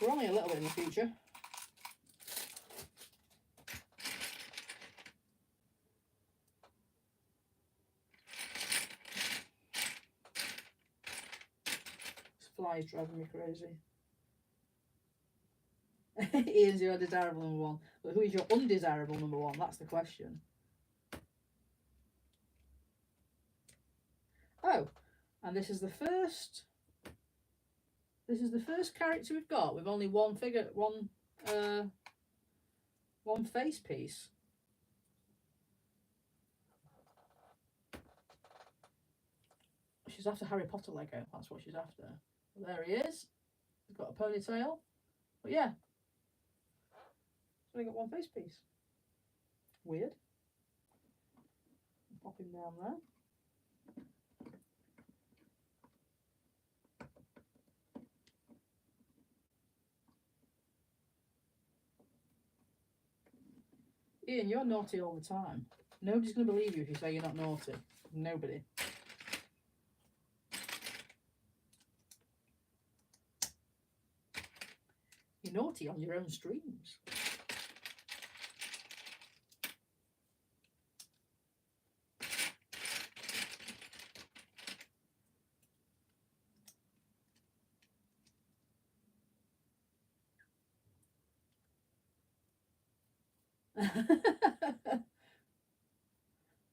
[SPEAKER 1] We're only a little bit in the future. This fly is driving me crazy. Ian's your desirable number 1. But who is your undesirable number 1? That's the question. Oh, and this is the first character we've got with only one figure, one face piece. She's after Harry Potter Lego. That's what she's after. There he is. He's got a ponytail. But yeah, he's only got one face piece. Weird. Pop him down there. Ian, you're naughty all the time. Nobody's going to believe you if you say you're not naughty. Nobody. You're naughty on your own streams.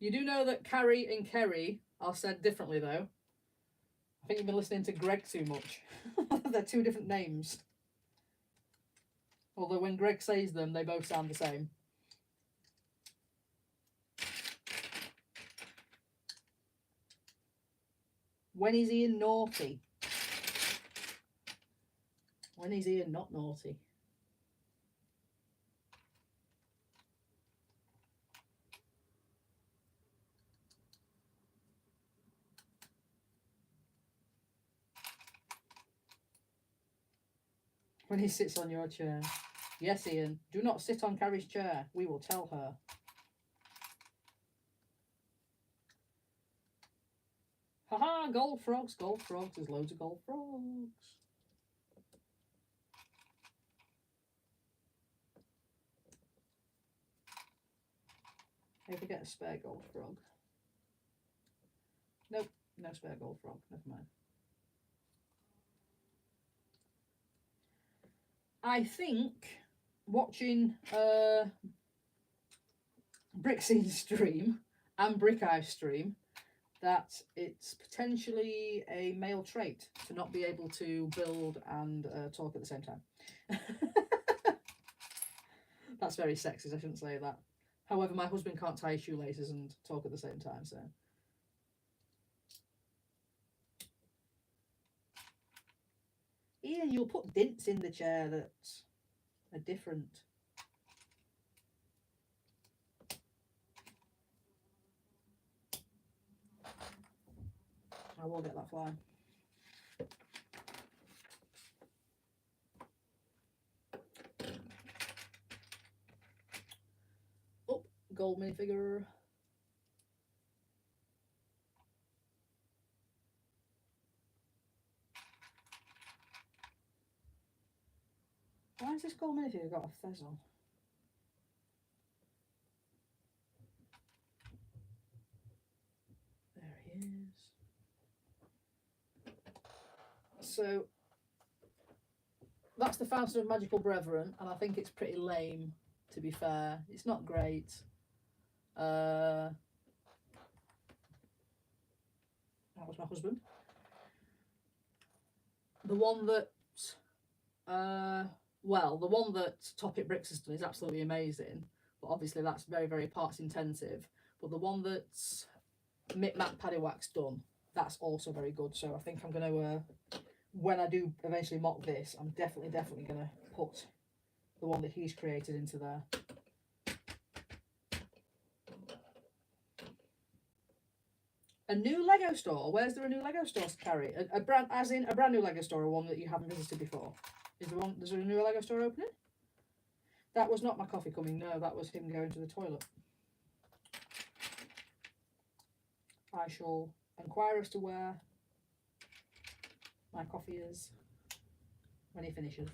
[SPEAKER 1] You do know that Carrie and Kerry are said differently, though. I think you've been listening to Greg too much. They're 2 different names. Although when Greg says them, they both sound the same. When is Ian naughty? When is Ian not naughty? When he sits on your chair. Yes, Ian, do not sit on Carrie's chair. We will tell her. Haha, gold frogs, gold frogs. There's loads of gold frogs. Maybe get a spare gold frog. Nope, no spare gold frog. Never mind. I think watching Brixie's stream and Brick Eye's stream that it's potentially a male trait to not be able to build and talk at the same time. That's very sexist, I shouldn't say that. However, my husband can't tie shoelaces and talk at the same time, so... Ian, you'll put dints in the chair that are different. I will get that fly. Oh, gold minifigure. Why has this gold minifigure got a fez on? There he is. So that's the Fountain of Magical Brethren, and I think it's pretty lame, to be fair. It's not great. That was my husband. The one that, well, the one that Topic Bricks has done is absolutely amazing, but obviously that's very, very parts intensive. But the one that Mick Mac Paddywhack's done, that's also very good. So I think I'm going to, when I do eventually mock this, I'm definitely going to put the one that he's created into there. A new Lego store? Where's there a new Lego store to carry? A brand, as in a brand new Lego store, or one that you haven't visited before? There's a new Lego store opening? That was not my coffee coming, no, that was him going to the toilet. I shall inquire as to where my coffee is when he finishes.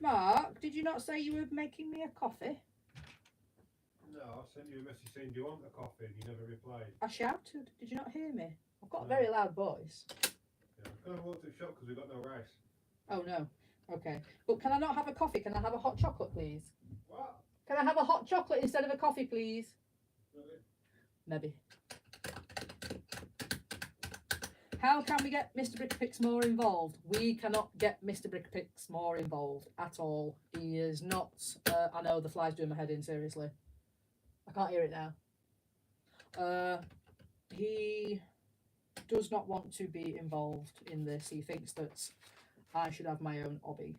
[SPEAKER 1] Mark, did you not say you were making me a coffee?
[SPEAKER 2] No, I sent you a message saying, do you want a coffee? And you never replied.
[SPEAKER 1] I shouted. Did you not hear me? I've got a very loud voice.
[SPEAKER 2] Yeah, I kind of walked to the shop because we've got no rice.
[SPEAKER 1] Oh no. Okay. But can I not have a coffee? Can I have a hot chocolate, please?
[SPEAKER 2] What?
[SPEAKER 1] Can I have a hot chocolate instead of a coffee, please?
[SPEAKER 2] Really?
[SPEAKER 1] Maybe. How can we get Mr. Brickpix more involved? We cannot get Mr. Brickpix more involved at all. He is not... I know, the fly's doing my head in, seriously. I can't hear it now. He does not want to be involved in this. He thinks that I should have my own hobby.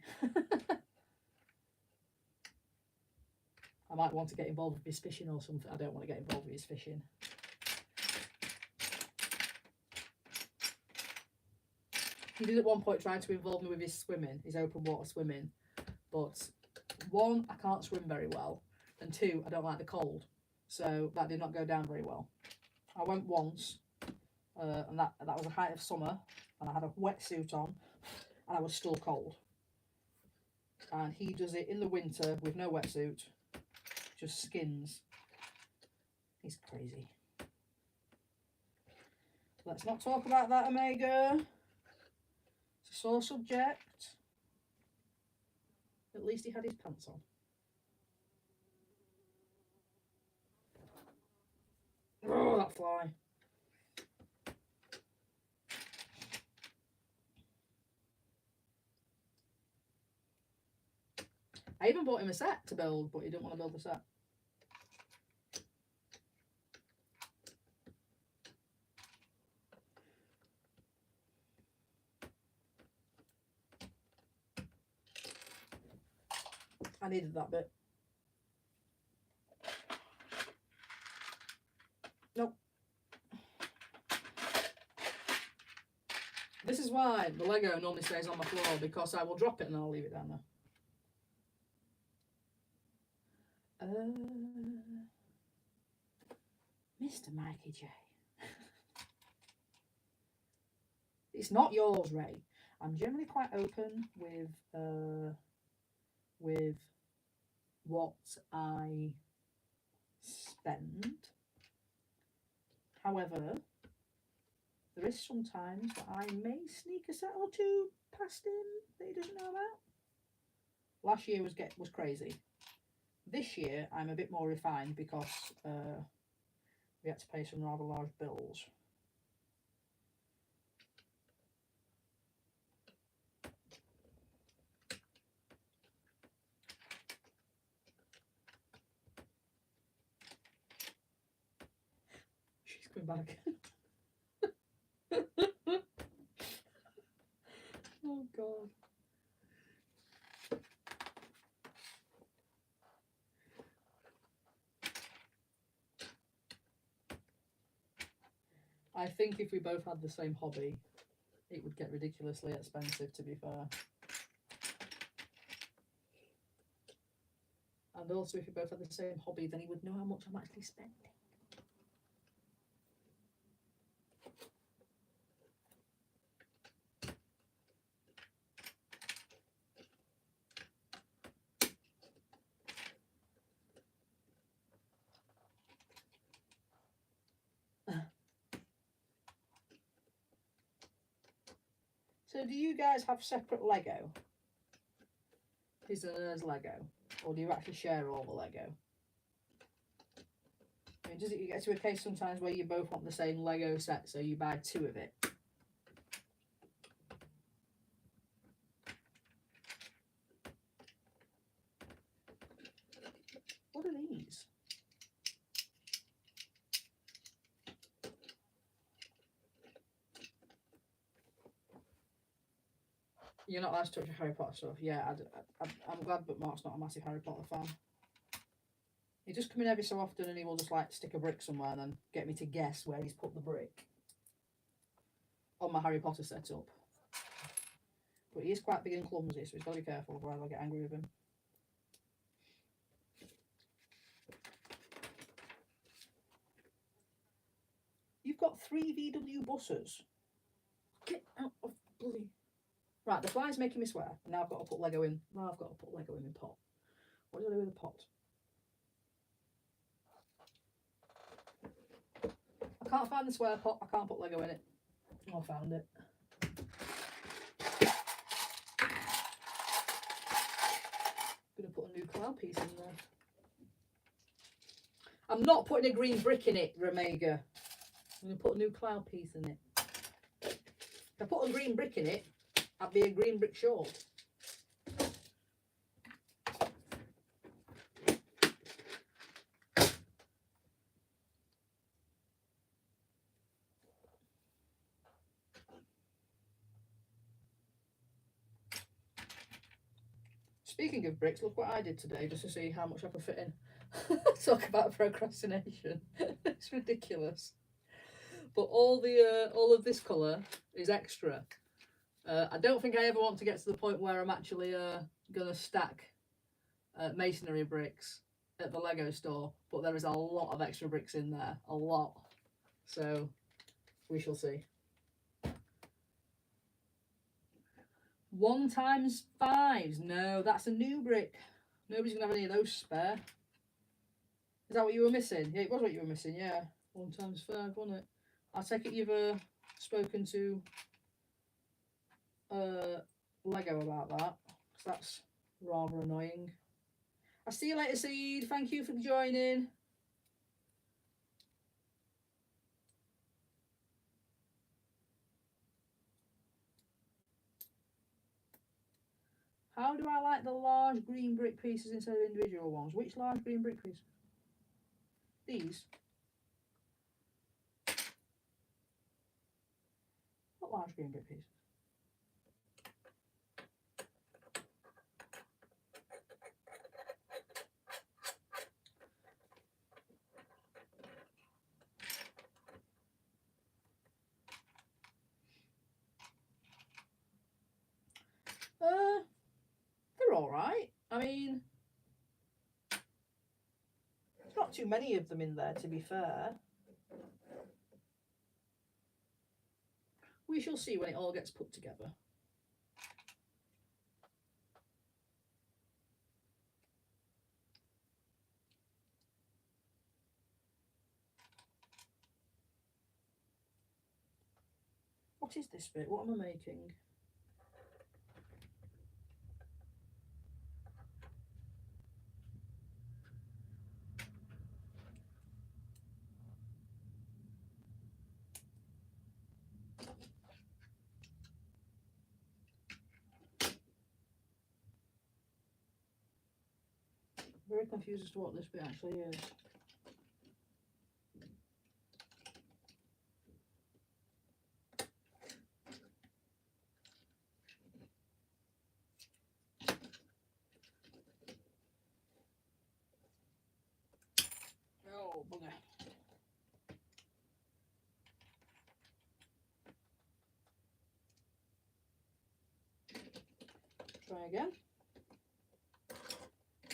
[SPEAKER 1] I might want to get involved with his fishing or something. I don't want to get involved with his fishing. He did at one point try to involve me with his swimming, his open water swimming. But one, I can't swim very well. And two, I don't like the cold. So that did not go down very well. I went once, and that was the height of summer, and I had a wetsuit on, and I was still cold. And he does it in the winter with no wetsuit, just skins. He's crazy. Let's not talk about that, Omega. It's a sore subject. At least he had his pants on. Oh, that fly. I even bought him a set to build, but he didn't want to build the set. I needed that bit. Nope. This is why the Lego normally stays on my floor, because I will drop it and I'll leave it down there. Mr. Mikey J. It's not yours, Ray. I'm generally quite open with what I spend. However, there is sometimes that I may sneak a set or two past him that he doesn't know about. Last year was crazy. This year I'm a bit more refined because we had to pay some rather large bills. She's coming back. I think if we both had the same hobby, it would get ridiculously expensive, to be fair. And also, if we both had the same hobby, then he would know how much I'm actually spending. So do you guys have separate Lego? His and hers Lego? Or do you actually share all the Lego? I mean, does it get to a case sometimes where you both want the same Lego set, so you buy 2 of it? What are these? You're not allowed to touch your Harry Potter stuff. Yeah, I'm glad, but Mark's not a massive Harry Potter fan. He just come in every so often and he will just like stick a brick somewhere and then get me to guess where he's put the brick on my Harry Potter setup. But he is quite big and clumsy, so he's got to be careful, otherwise I'll get angry with him. You've got 3 VW buses. Get out of bloody... Right, the fly's making me swear. And now I've got to put Lego in. Now I've got to put Lego in the pot. What do I do with the pot? I can't find the square pot. I can't put Lego in it. Oh, I found it. I'm going to put a new cloud piece in there. I'm not putting a green brick in it, Remega. I'm going to put a new cloud piece in it. If I put a green brick in it, I'd be a green brick short. Speaking of bricks, look what I did today just to see how much I could fit in. Talk about procrastination. It's ridiculous. But all of this colour is extra. I don't think I ever want to get to the point where I'm actually going to stack masonry bricks at the Lego store, but there is a lot of extra bricks in there, a lot. So we shall see. 1 times 5s. No, that's a new brick. Nobody's going to have any of those spare. Is that what you were missing? Yeah, it was what you were missing, yeah. 1 times 5, wasn't it? I take it you've spoken to Lego about that, because that's rather annoying. I'll see you later, Seed. Thank you for joining. How do I like the large green brick pieces instead of individual ones? Which large green brick pieces? These? What large green brick pieces? They're alright. I mean, there's not too many of them in there, to be fair. We shall see when it all gets put together. What is this bit? What am I making? Very confused as to what this bit actually is. Oh, bugger. again.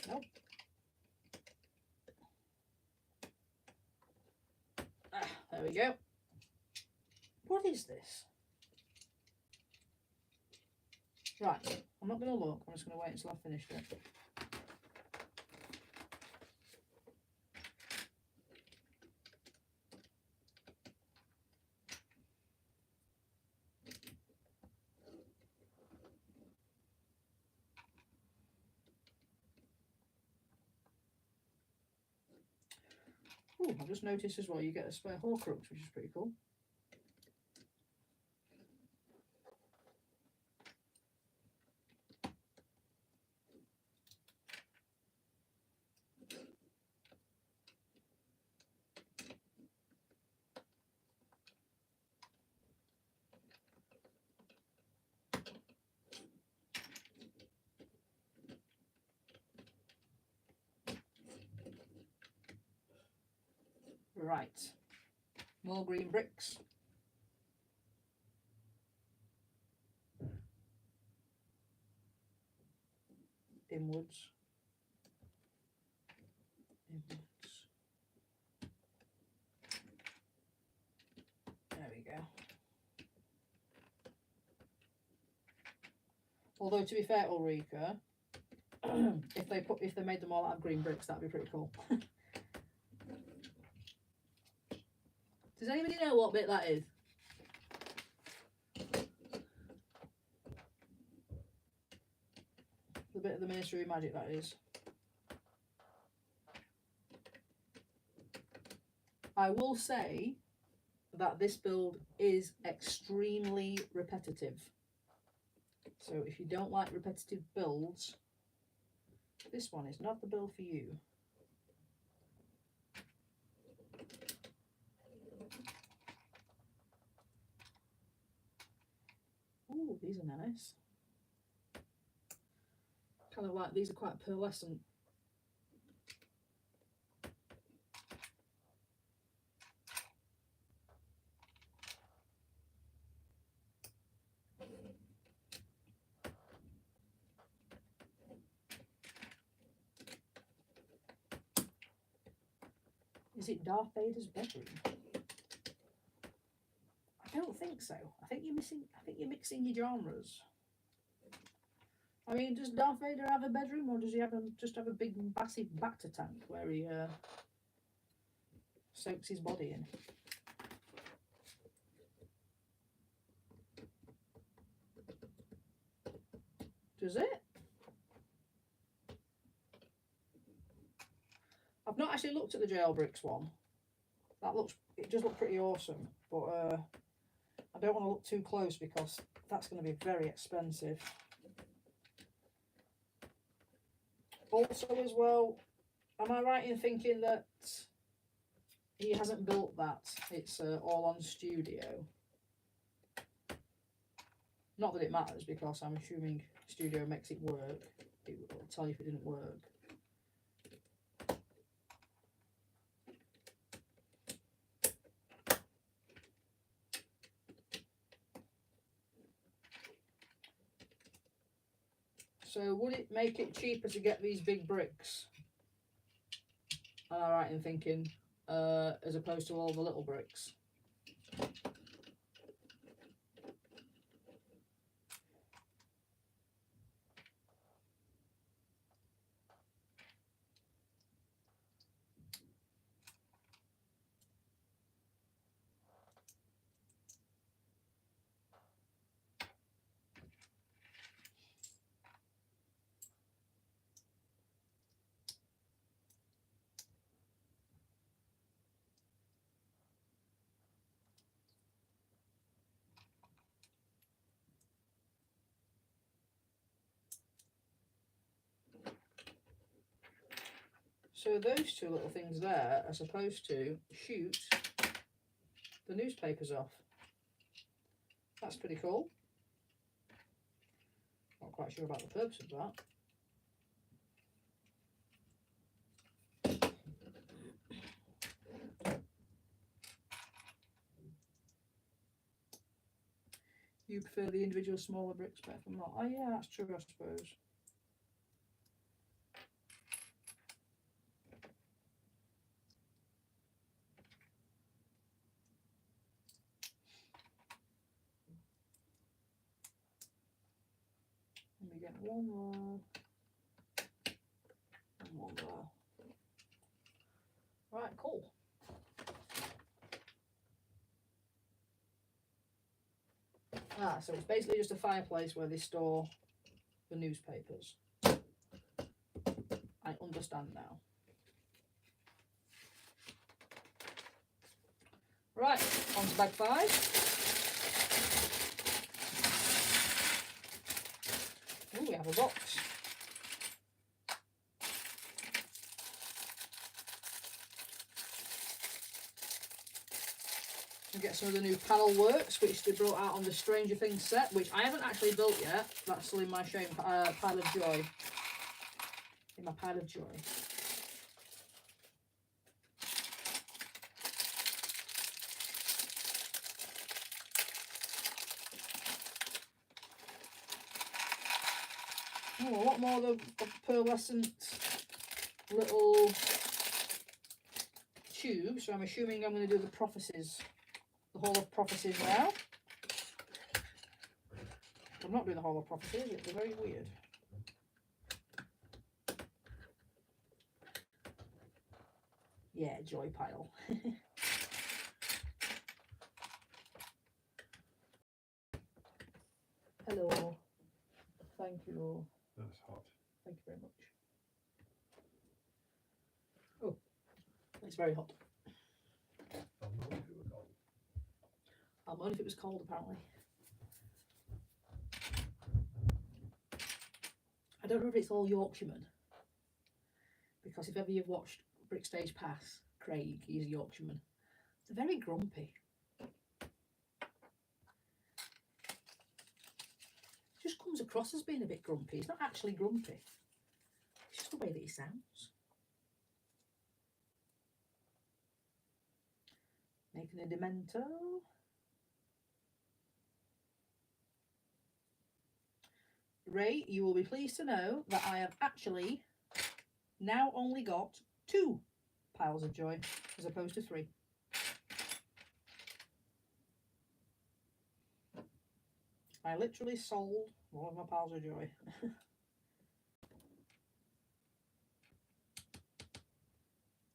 [SPEAKER 1] Nope. There we go. What is this? Right, I'm not going to look. I'm just going to wait until I've finished it. Ooh, I've just noticed as well you get a spare Horcrux, which is pretty cool. Right, more green bricks. Inwards. Inwards. There we go. Although to be fair, Ulrika, if they made them all out of green bricks, that'd be pretty cool. Does anybody know what bit that is? The bit of the Ministry of Magic that is. I will say that this build is extremely repetitive. So if you don't like repetitive builds, this one is not the build for you. Ooh, these are nice. Kind of like, these are quite pearlescent. Is it Darth Vader's bedroom? I don't think so. I think you're mixing your genres. I mean, does Darth Vader have a bedroom, or does he just have a big massive bacta tank where he soaks his body in? Does it? I've not actually looked at the Jail Bricks one. It does look pretty awesome, but I don't want to look too close because that's going to be very expensive. Also as well, am I right in thinking that he hasn't built that? It's all on Studio. Not that it matters, because I'm assuming Studio makes it work. It will tell you if it didn't work. So would it make it cheaper to get these big bricks? Am I right in thinking, as opposed to all the little bricks? So those two little things there are supposed to shoot the newspapers off. That's pretty cool. Not quite sure about the purpose of that. You prefer the individual smaller bricks, but if I'm not. Oh yeah, that's true, I suppose. And we get one more and one there. Right, cool. Ah, so it's basically just a fireplace where they store the newspapers. I understand now. Right, on to bag 5. Oh, we have a box. We get some of the new panel works which they brought out on the Stranger Things set, which I haven't actually built yet. That's still in my pile of joy. In my pile of joy. Oh, a lot more of the pearlescent little tubes. So I'm assuming I'm going to do the prophecies, the Hall of Prophecies now. I'm not doing the Hall of Prophecies, it's very weird. Yeah, joy pile. Hello. Thank you.
[SPEAKER 2] That's hot.
[SPEAKER 1] Thank you very much. Oh, it's very hot.
[SPEAKER 2] I'll know if it was cold.
[SPEAKER 1] I'll moan if it was cold, apparently. I don't know if it's all Yorkshiremen. Because if ever you've watched Brickstage Pass, Craig, he's a Yorkshireman. They're very grumpy. Just comes across as being a bit grumpy. He's not actually grumpy. It's just the way that he sounds. Making a Demento. Ray, you will be pleased to know that I have actually now only got 2 piles of joy as opposed to 3. I literally sold one of my piles of joy.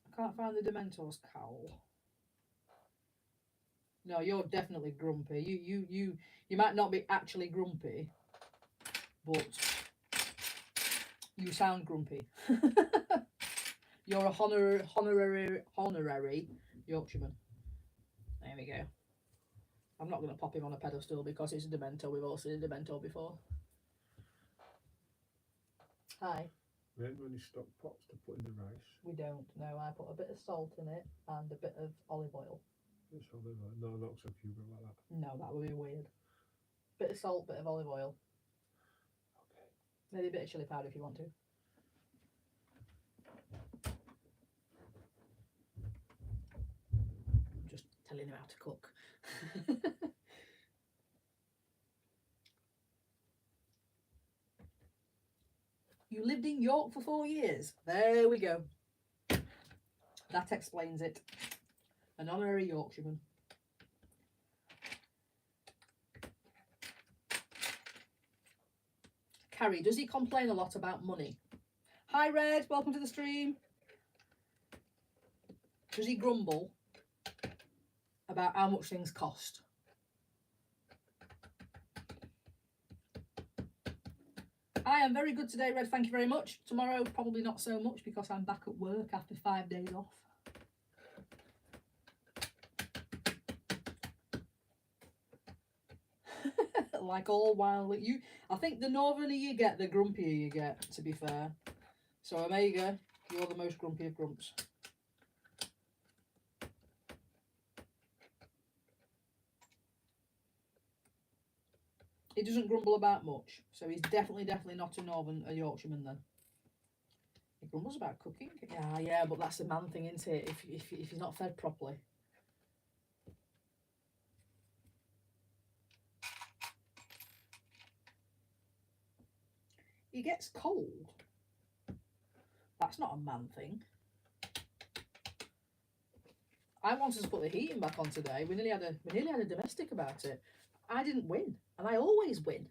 [SPEAKER 1] I can't find the Dementor's cowl. No, you're definitely grumpy. You might not be actually grumpy, but you sound grumpy. You're a honorary Yorkshireman. There we go. I'm not going to pop him on a pedestal because it's a Demento. We've all seen a Demento before. Hi.
[SPEAKER 2] We haven't really stock pots to put in the rice.
[SPEAKER 1] We don't. No, I put a bit of salt in it and a bit of olive oil.
[SPEAKER 2] It's olive oil. No, not so cuba like that.
[SPEAKER 1] No, that would be weird. Bit of salt, bit of olive oil.
[SPEAKER 2] Okay.
[SPEAKER 1] Maybe a bit of chili powder if you want to. I'm just telling him how to cook. You lived in York for 4 years. There we go. That explains it. An honorary Yorkshireman. Carrie, does he complain a lot about money? Hi Red, welcome to the stream. Does he grumble about how much things cost? I am very good today, Red, thank you very much. Tomorrow, probably not so much because I'm back at work after 5 days off. Like all wild, I think the northerner you get, the grumpier you get, to be fair. So Omega, you're the most grumpy of grumps. He doesn't grumble about much, so he's definitely not a Yorkshireman then. He grumbles about cooking. Yeah, but that's the man thing, isn't it? If he's not fed properly. he gets cold. That's not a man thing. I wanted to put the heating back on today. We nearly had a domestic about it. I didn't win, and I always win.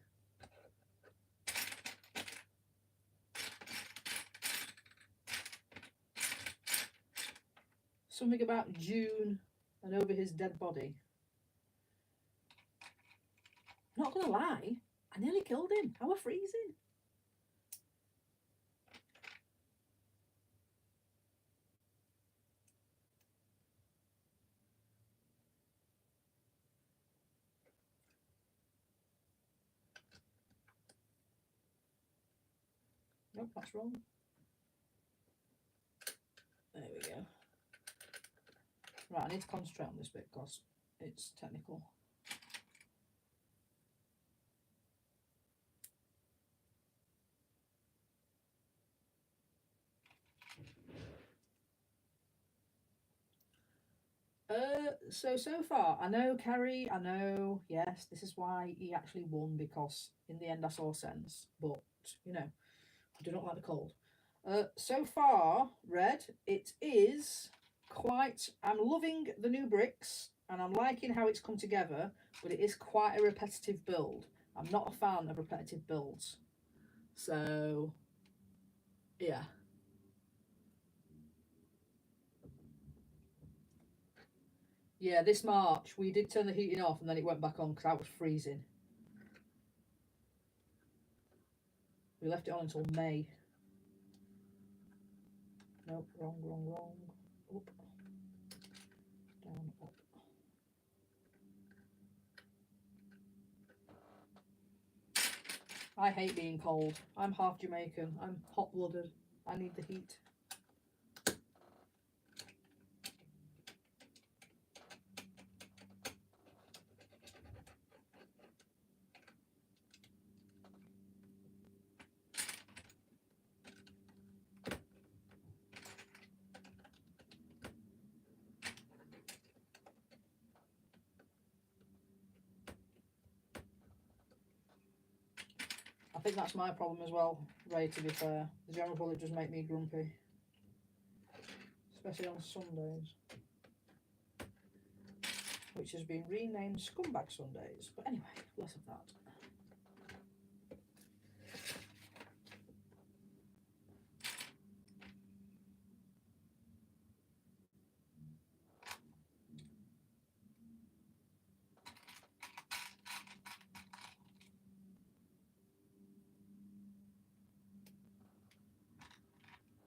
[SPEAKER 1] Something about June and over his dead body. Not gonna lie, I nearly killed him. I was freezing. Nope, that's wrong. There we go. Right, I need to concentrate on this bit because it's technical. So far, I know Kerry, I know, yes, this is why he actually won, because in the end I saw sense, but, you know, I do not like the cold. So far, Red, it is quite, I'm loving the new bricks, and I'm liking how it's come together, but it is quite a repetitive build. I'm not a fan of repetitive builds. So, yeah. Yeah, this March, we did turn the heating off, and then it went back on because I was freezing. We left it on until May. Nope, wrong. Up, down, up. I hate being cold. I'm half Jamaican. I'm hot-blooded. I need the heat. I think that's my problem as well, Ray, to be fair. The general public just make me grumpy. Especially on Sundays. Which has been renamed Scumbag Sundays. But anyway, less of that.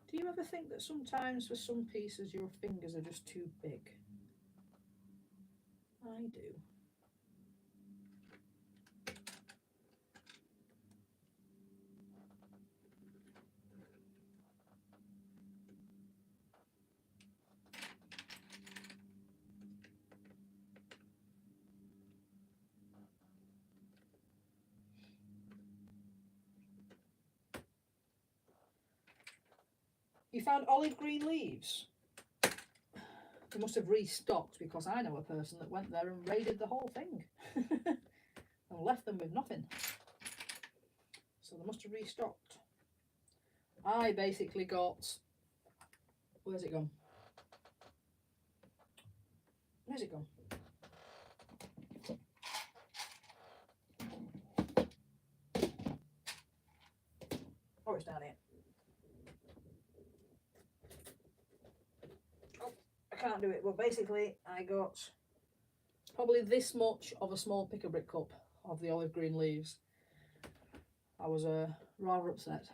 [SPEAKER 1] Do you ever think that sometimes for some pieces your fingers are just too big? I do. You found olive green leaves? They must have restocked, because I know a person that went there and raided the whole thing and left them with nothing. So they must have restocked. I basically got... Where's it gone? Where's it gone? Oh, it's down here. Oh, I can't do it. But basically, I got probably this much of a small pick-a-brick cup of the olive green leaves. I was rather upset.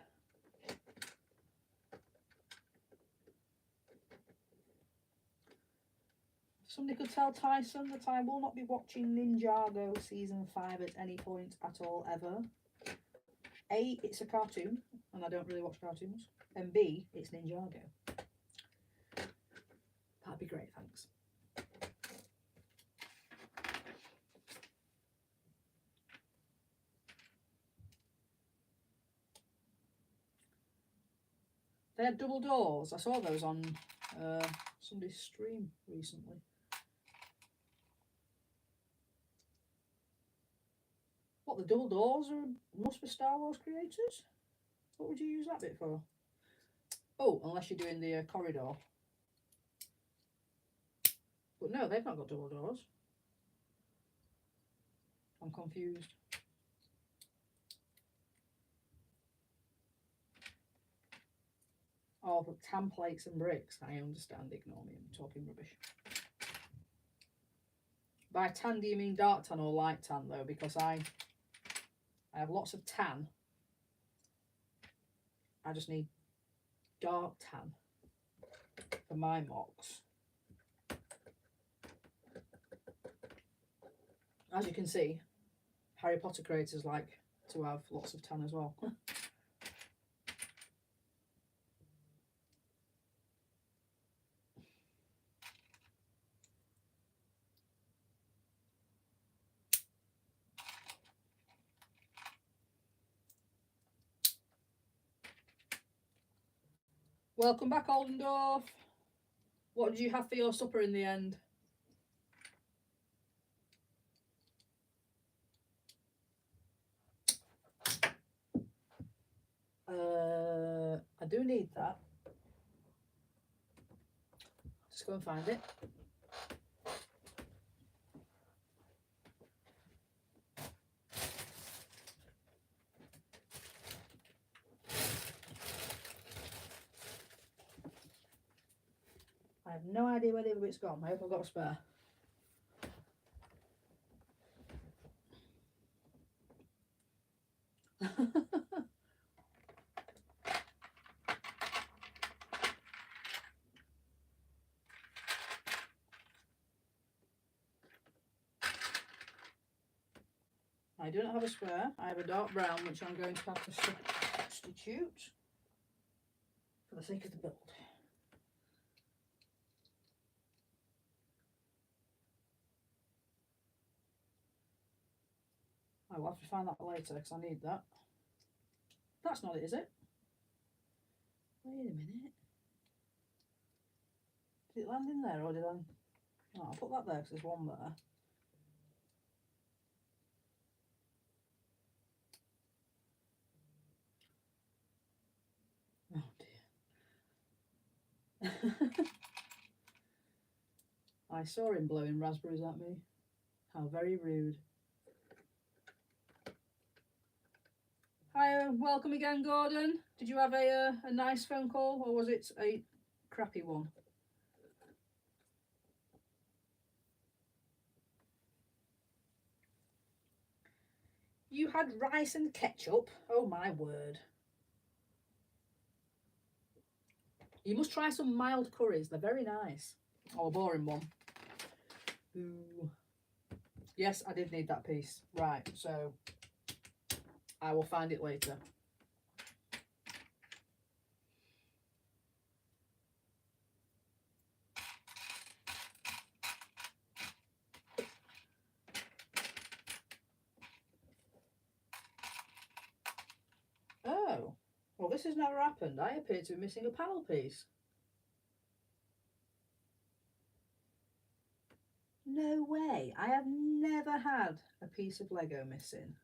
[SPEAKER 1] Somebody could tell Tyson that I will not be watching Ninjago season 5 at any point at all, ever. A, it's a cartoon, and I don't really watch cartoons. And B, it's Ninjago. That'd be great, thanks. They had double doors. I saw those on somebody's stream recently. What, the double doors must be Star Wars creators? What would you use that bit for? Oh, unless you're doing the corridor. But no, they've not got double doors. I'm confused. Oh, but tan plates and bricks. I understand. Ignore me. I'm talking rubbish. By tan, do you mean dark tan or light tan, though? Because I have lots of tan. I just need dark tan for my mocks. As you can see, Harry Potter creators like to have lots of tan as well. Welcome back, Oldendorf. What did you have for your supper in the end? I do need that. Just go and find it. I have no idea where the other bit's gone. I hope I've got a spare. I do not have a spare. I have a dark brown, which I'm going to have to substitute for the sake of the build. I will have to find that later because I need that. That's not it, is it? Wait a minute. Did it land in there or did I... Oh, I'll put that there because there's one there. Oh dear. I saw him blowing raspberries at me. How very rude. Hi, welcome again, Gordon. Did you have a nice phone call or was it a crappy one? You had rice and ketchup? Oh my word. You must try some mild curries. They're very nice. Oh, a boring one. Ooh. Yes, I did need that piece. Right, so I will find it later. Oh, well, this has never happened. I appear to be missing a panel piece. No way. I have never had a piece of Lego missing.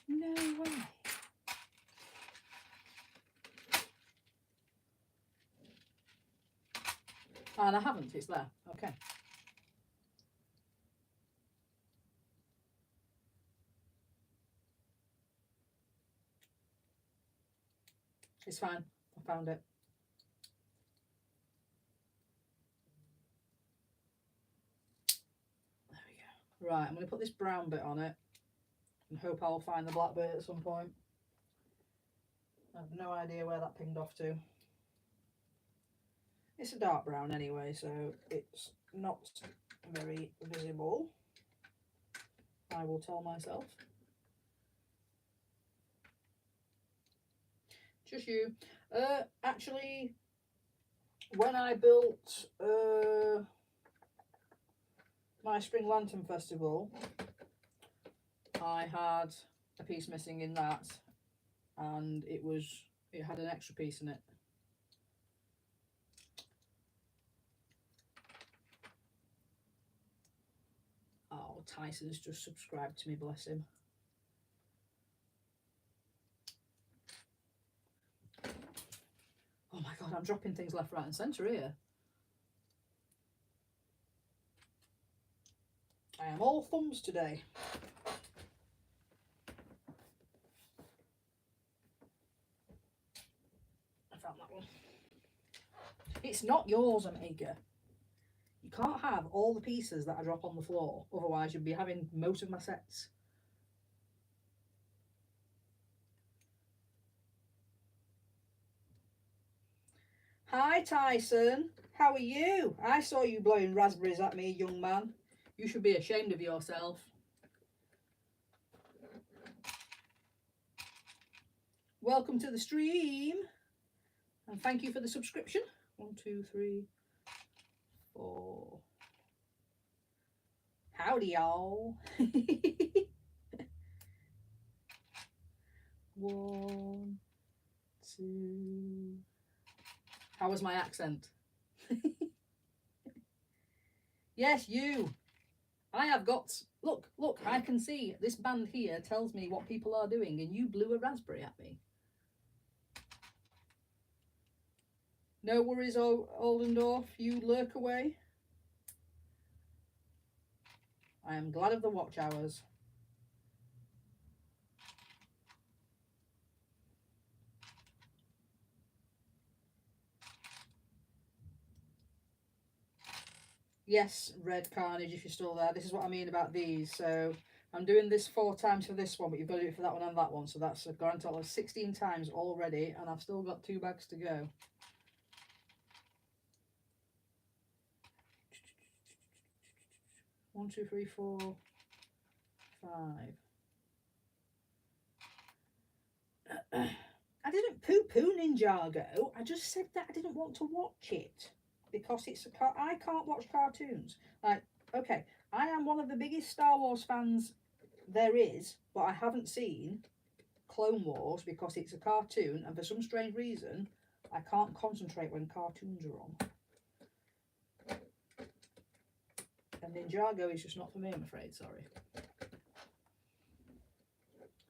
[SPEAKER 1] No way. And I haven't, it's there. Okay. It's fine. I found it. There we go. Right, I'm going to put this brown bit on it and hope I'll find the black bit at some point. I have no idea where that pinged off to. It's a dark brown anyway, so it's not very visible. I will tell myself. Just you. Actually, when I built my Spring Lantern Festival, I had a piece missing in that, and it had an extra piece in it. Tyson's just subscribed to me, bless him. Oh my God, I'm dropping things left, right and centre here. I am all thumbs today. I found that one. It's not yours, Omega. You can't have all the pieces that I drop on the floor, otherwise you'd be having most of my sets. Hi Tyson, how are you? I saw you blowing raspberries at me, young man. You should be ashamed of yourself. Welcome to the stream. And thank you for the subscription. 1, 2, 3, 4. Howdy, y'all. 1, 2. How was my accent? Yes, you. I have got... Look, I can see this band here tells me what people are doing, and you blew a raspberry at me. No worries, Oldendorf. You lurk away. I am glad of the watch hours. Yes, Red Carnage, if you're still there. This is what I mean about these. So I'm doing this 4 times for this one, but you've got to do it for that one and that one. So that's a grand total of 16 times already, and I've still got 2 bags to go. One, two, three, 4, 5. I didn't poo-poo Ninjago. I just said that I didn't want to watch it because it's I can't watch cartoons. Like, okay, I am one of the biggest Star Wars fans there is, but I haven't seen Clone Wars because it's a cartoon, and for some strange reason, I can't concentrate when cartoons are on. And Ninjago is just not for me, I'm afraid. Sorry.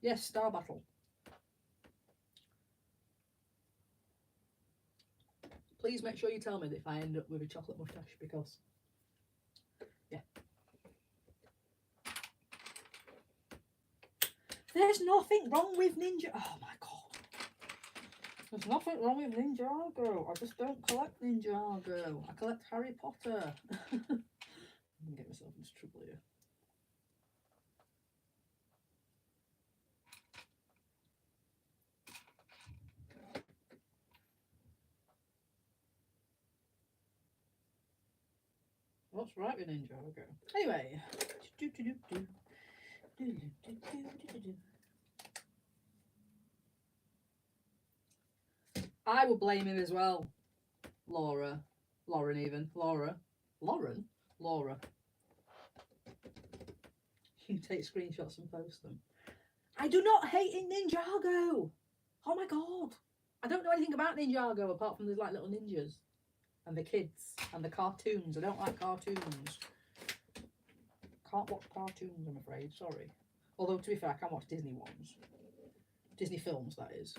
[SPEAKER 1] Yes, Star Battle. Please make sure you tell me that if I end up with a chocolate moustache, because, yeah. There's nothing wrong with Ninja... Oh my God. There's nothing wrong with Ninjago. I just don't collect Ninjago. I collect Harry Potter. I'm gonna get myself into trouble here. What's right with Ninjago? Anyway. I will blame him as well. Lauren even. Laura. You take screenshots and post them. I do not hate Ninjago. Oh my God. I don't know anything about Ninjago apart from there's like little ninjas. And the kids. And the cartoons. I don't like cartoons. Can't watch cartoons, I'm afraid. Sorry. Although, to be fair, I can watch Disney ones. Disney films, that is.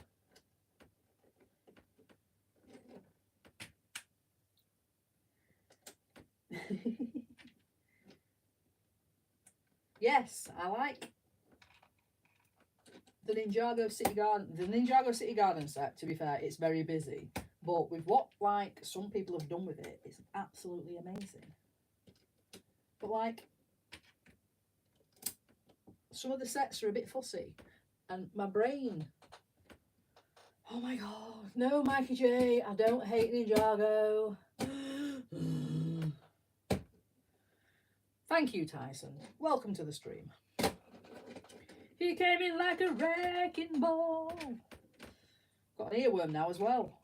[SPEAKER 1] Yes, I like the Ninjago City Garden set. To be fair, it's very busy, but with what like some people have done with it, it's absolutely amazing. But like some of the sets are a bit fussy, and my brain. Oh my God, no, Mikey J, I don't hate Ninjago. Thank you, Tyson. Welcome to the stream. He came in like a wrecking ball. Got an earworm now as well.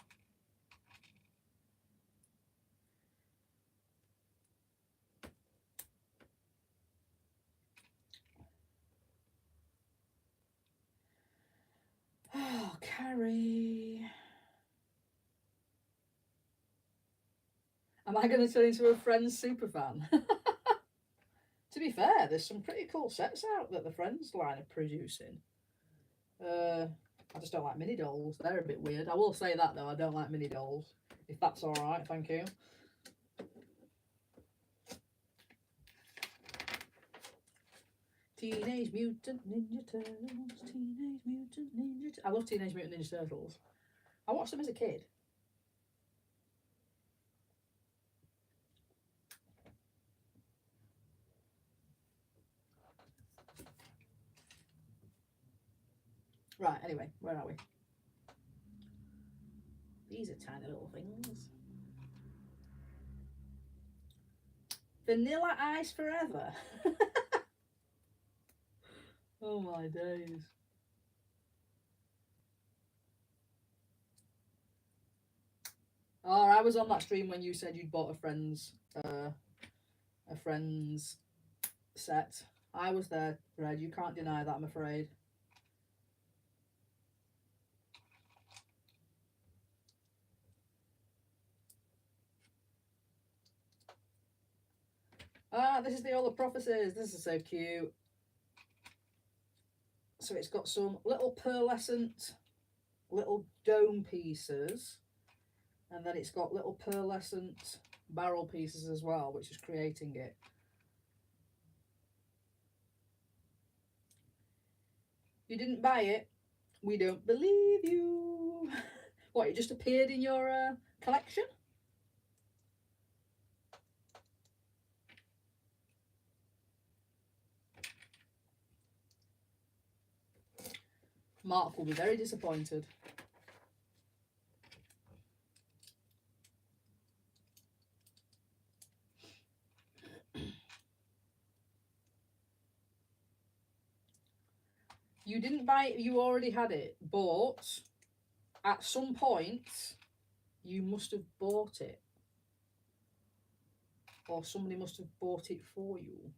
[SPEAKER 1] Oh, Carrie. Am I going to turn into a Friends superfan? To be fair, there's some pretty cool sets out that the Friends line are producing. I just don't like mini dolls. They're a bit weird. I will say that though, I don't like mini dolls. If that's alright, thank you. Teenage Mutant Ninja Turtles. Teenage Mutant Ninja I love Teenage Mutant Ninja Turtles. I watched them as a kid. Right, anyway, where are we? These are tiny little things. Vanilla Ice Forever. Oh my days. Oh, I was on that stream when you said you'd bought a friend's set. I was there, Red. You can't deny that, I'm afraid. Ah, this is the All the Prophecies. This is so cute. So it's got some little pearlescent little dome pieces, and then it's got little pearlescent barrel pieces as well, which is creating it. You didn't buy it? We don't believe you. What, it just appeared in your collection? Mark will be very disappointed. You didn't buy it, you already had it, but at some point you must have bought it. Or somebody must have bought it for you.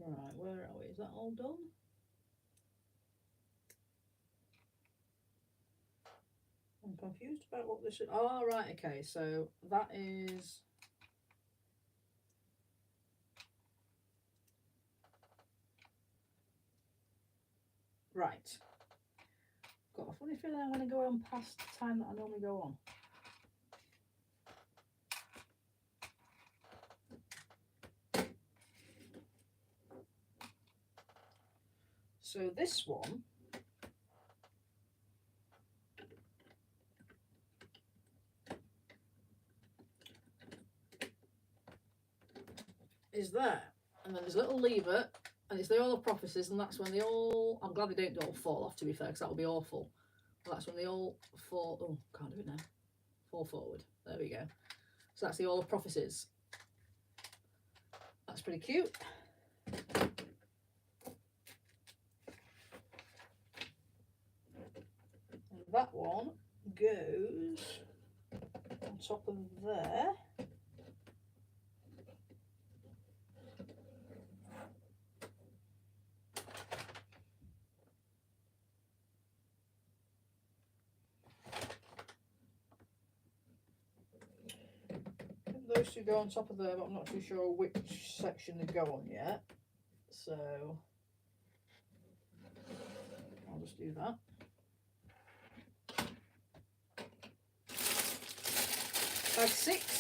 [SPEAKER 1] Right, where are we? Is that all done? I'm confused about what this is. Oh, right, okay, so that is... Right. Got a funny feeling I'm going to go on past the time that I normally go on. So this one is there, and then there's a little lever, and it's the All of Prophecies, and that's when they all... I'm glad they don't all fall off, to be fair, because that would be awful. Well, that's when they all fall... Oh, can't do it now. Fall forward. There we go. So that's the All of Prophecies. That's pretty cute. And that one goes on top of there. Those two go on top of there, but I'm not too sure which section they go on yet. So I'll just do that. Bag 6.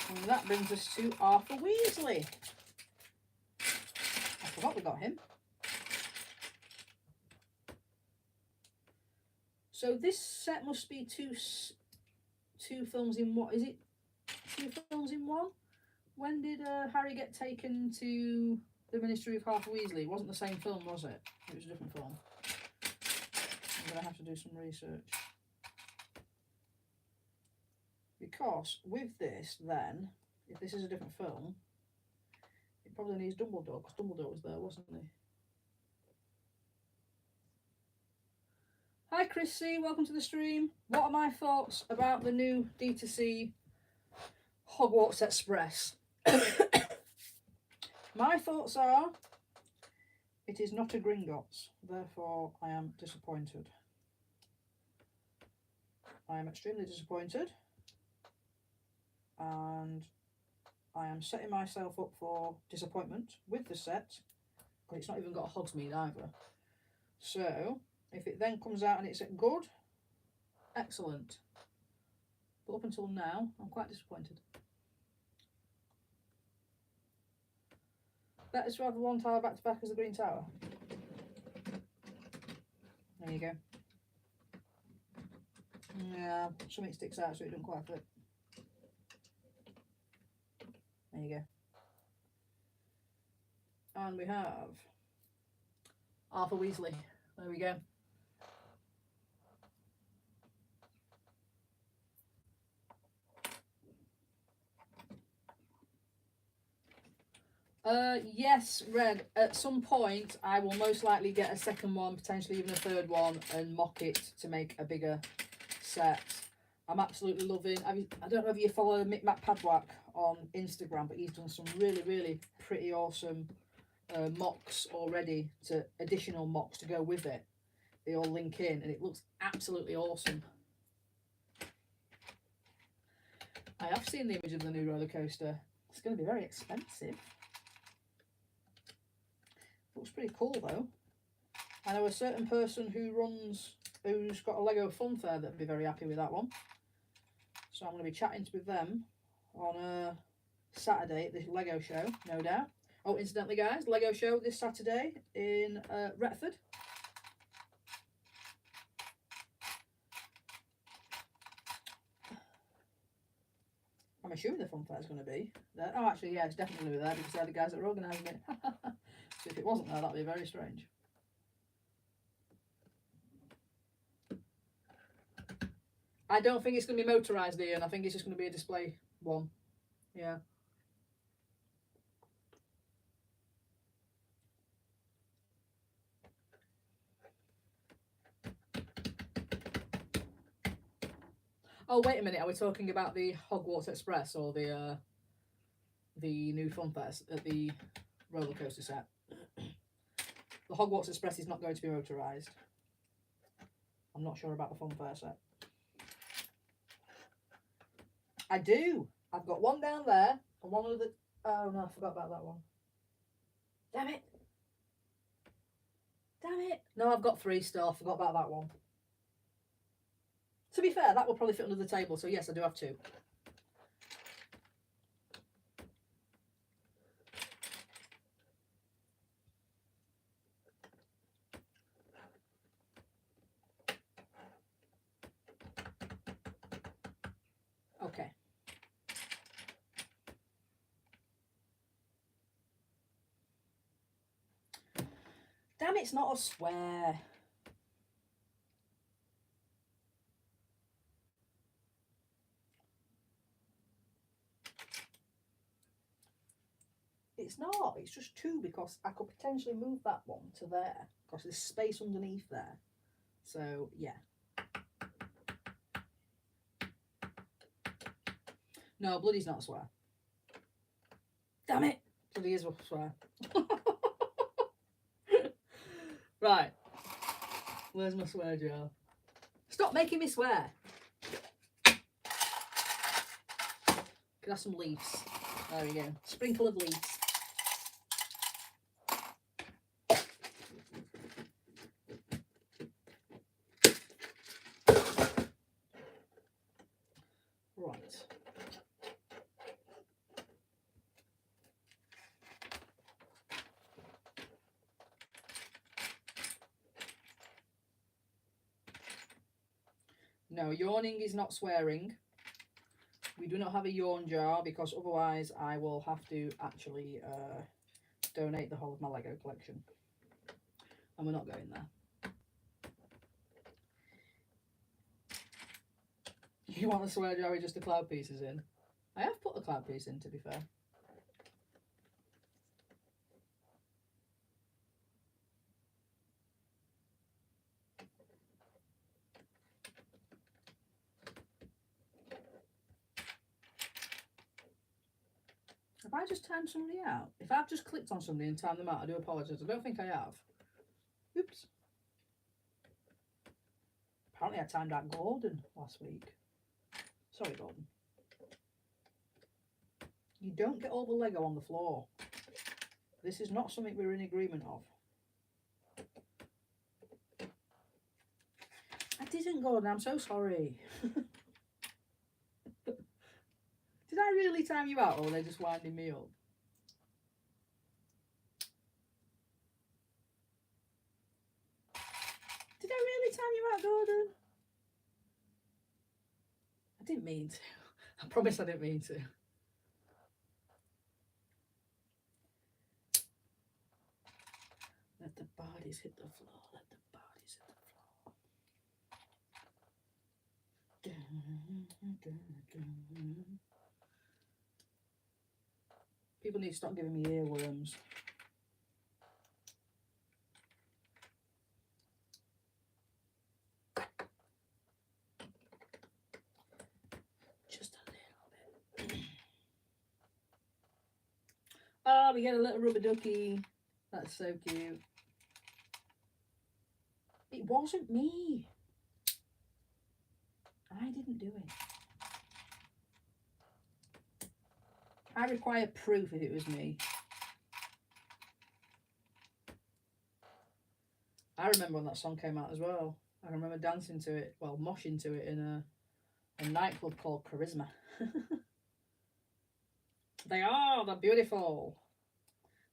[SPEAKER 1] And that brings us to Arthur Weasley. I forgot we got him. So this set must be two films in what? Is it 2 films in one? When did Harry get taken to The Ministry of Half Weasley. It wasn't the same film, was it? It was a different film. I'm going to have to do some research. Because with this, then, if this is a different film, it probably needs Dumbledore, because Dumbledore was there, wasn't he? Hi Chris C, welcome to the stream. What are my thoughts about the new D2C Hogwarts Express? My thoughts are, it is not a Gringotts, therefore I am disappointed. I am extremely disappointed, and I am setting myself up for disappointment with the set, because it's not even got a Hogsmeade either. So, if it then comes out and it's good, excellent. But up until now, I'm quite disappointed. Better to have the one tower back to back as the Green Tower. There you go. Yeah, something sticks out so it doesn't quite fit. There you go. And we have Arthur Weasley. There we go. Yes, Red. At some point, I will most likely get a second one, potentially even a third one, and mock it to make a bigger set. I'm absolutely loving. I don't know if you follow Mick Padwack on Instagram, but he's done some really, really pretty awesome mocks already, to additional mocks to go with it. They all link in, and it looks absolutely awesome. I have seen the image of the new roller coaster. It's going to be very expensive. Looks pretty cool though. I know a certain person who's got a Lego Fun Fair that'd be very happy with that one. So I'm going to be chatting with them on Saturday at this Lego show, no doubt. Oh, incidentally guys, Lego show this Saturday in Retford. I'm assuming the Fun Fair is going to be there. Oh, actually, yeah, it's definitely going to be there because they're the guys that are organising it. So if it wasn't there, that'd be very strange. I don't think it's going to be motorised, Ian. I think it's just going to be a display one. Yeah. Oh, wait a minute. Are we talking about the Hogwarts Express or the new Fun Fest at the roller coaster set? The Hogwarts Express is not going to be motorised. I'm not sure about the Fun Fair set. I do. I've got one down there and one of the... Oh, no, I forgot about that one. Damn it. Damn it. No, I've got 3 still. I forgot about that one. To be fair, that will probably fit under the table. So, yes, I do have 2. Okay. Damn, it's not a swear. It's not. It's just 2 because I could potentially move that one to there because there's space underneath there. So, yeah. No, bloody's not a swear. Damn it. Bloody is a swear. Right. Where's my swear jar? Stop making me swear. Could have some leaves. There we go. Sprinkle of leaves. Right. No, yawning is not swearing. We do not have a yawn jar because otherwise I will have to actually donate the whole of my Lego collection. And we're not going there. You want to swear Joey just the cloud pieces in? I have put a cloud piece in, to be fair. Have I just timed somebody out? If I've just clicked on somebody and timed them out, I do apologise. I don't think I have. Oops. Apparently I timed out Gordon last week. Sorry, Gordon. You don't get all the Lego on the floor. This is not something we're in agreement of. I didn't, Gordon. I'm so sorry. Did I really time you out, or were they just winding me up? Did I really time you out, Gordon? I didn't mean to. I promise I didn't mean to. Let the bodies hit the floor. Let the bodies hit the floor. People need to stop giving me earworms. Just a little bit. Oh, we get a little rubber ducky. That's so cute. It wasn't me. I didn't do it. I require proof if it was me. I remember when that song came out as well. I remember dancing to it, well, moshing to it in a nightclub called Charisma. They're beautiful.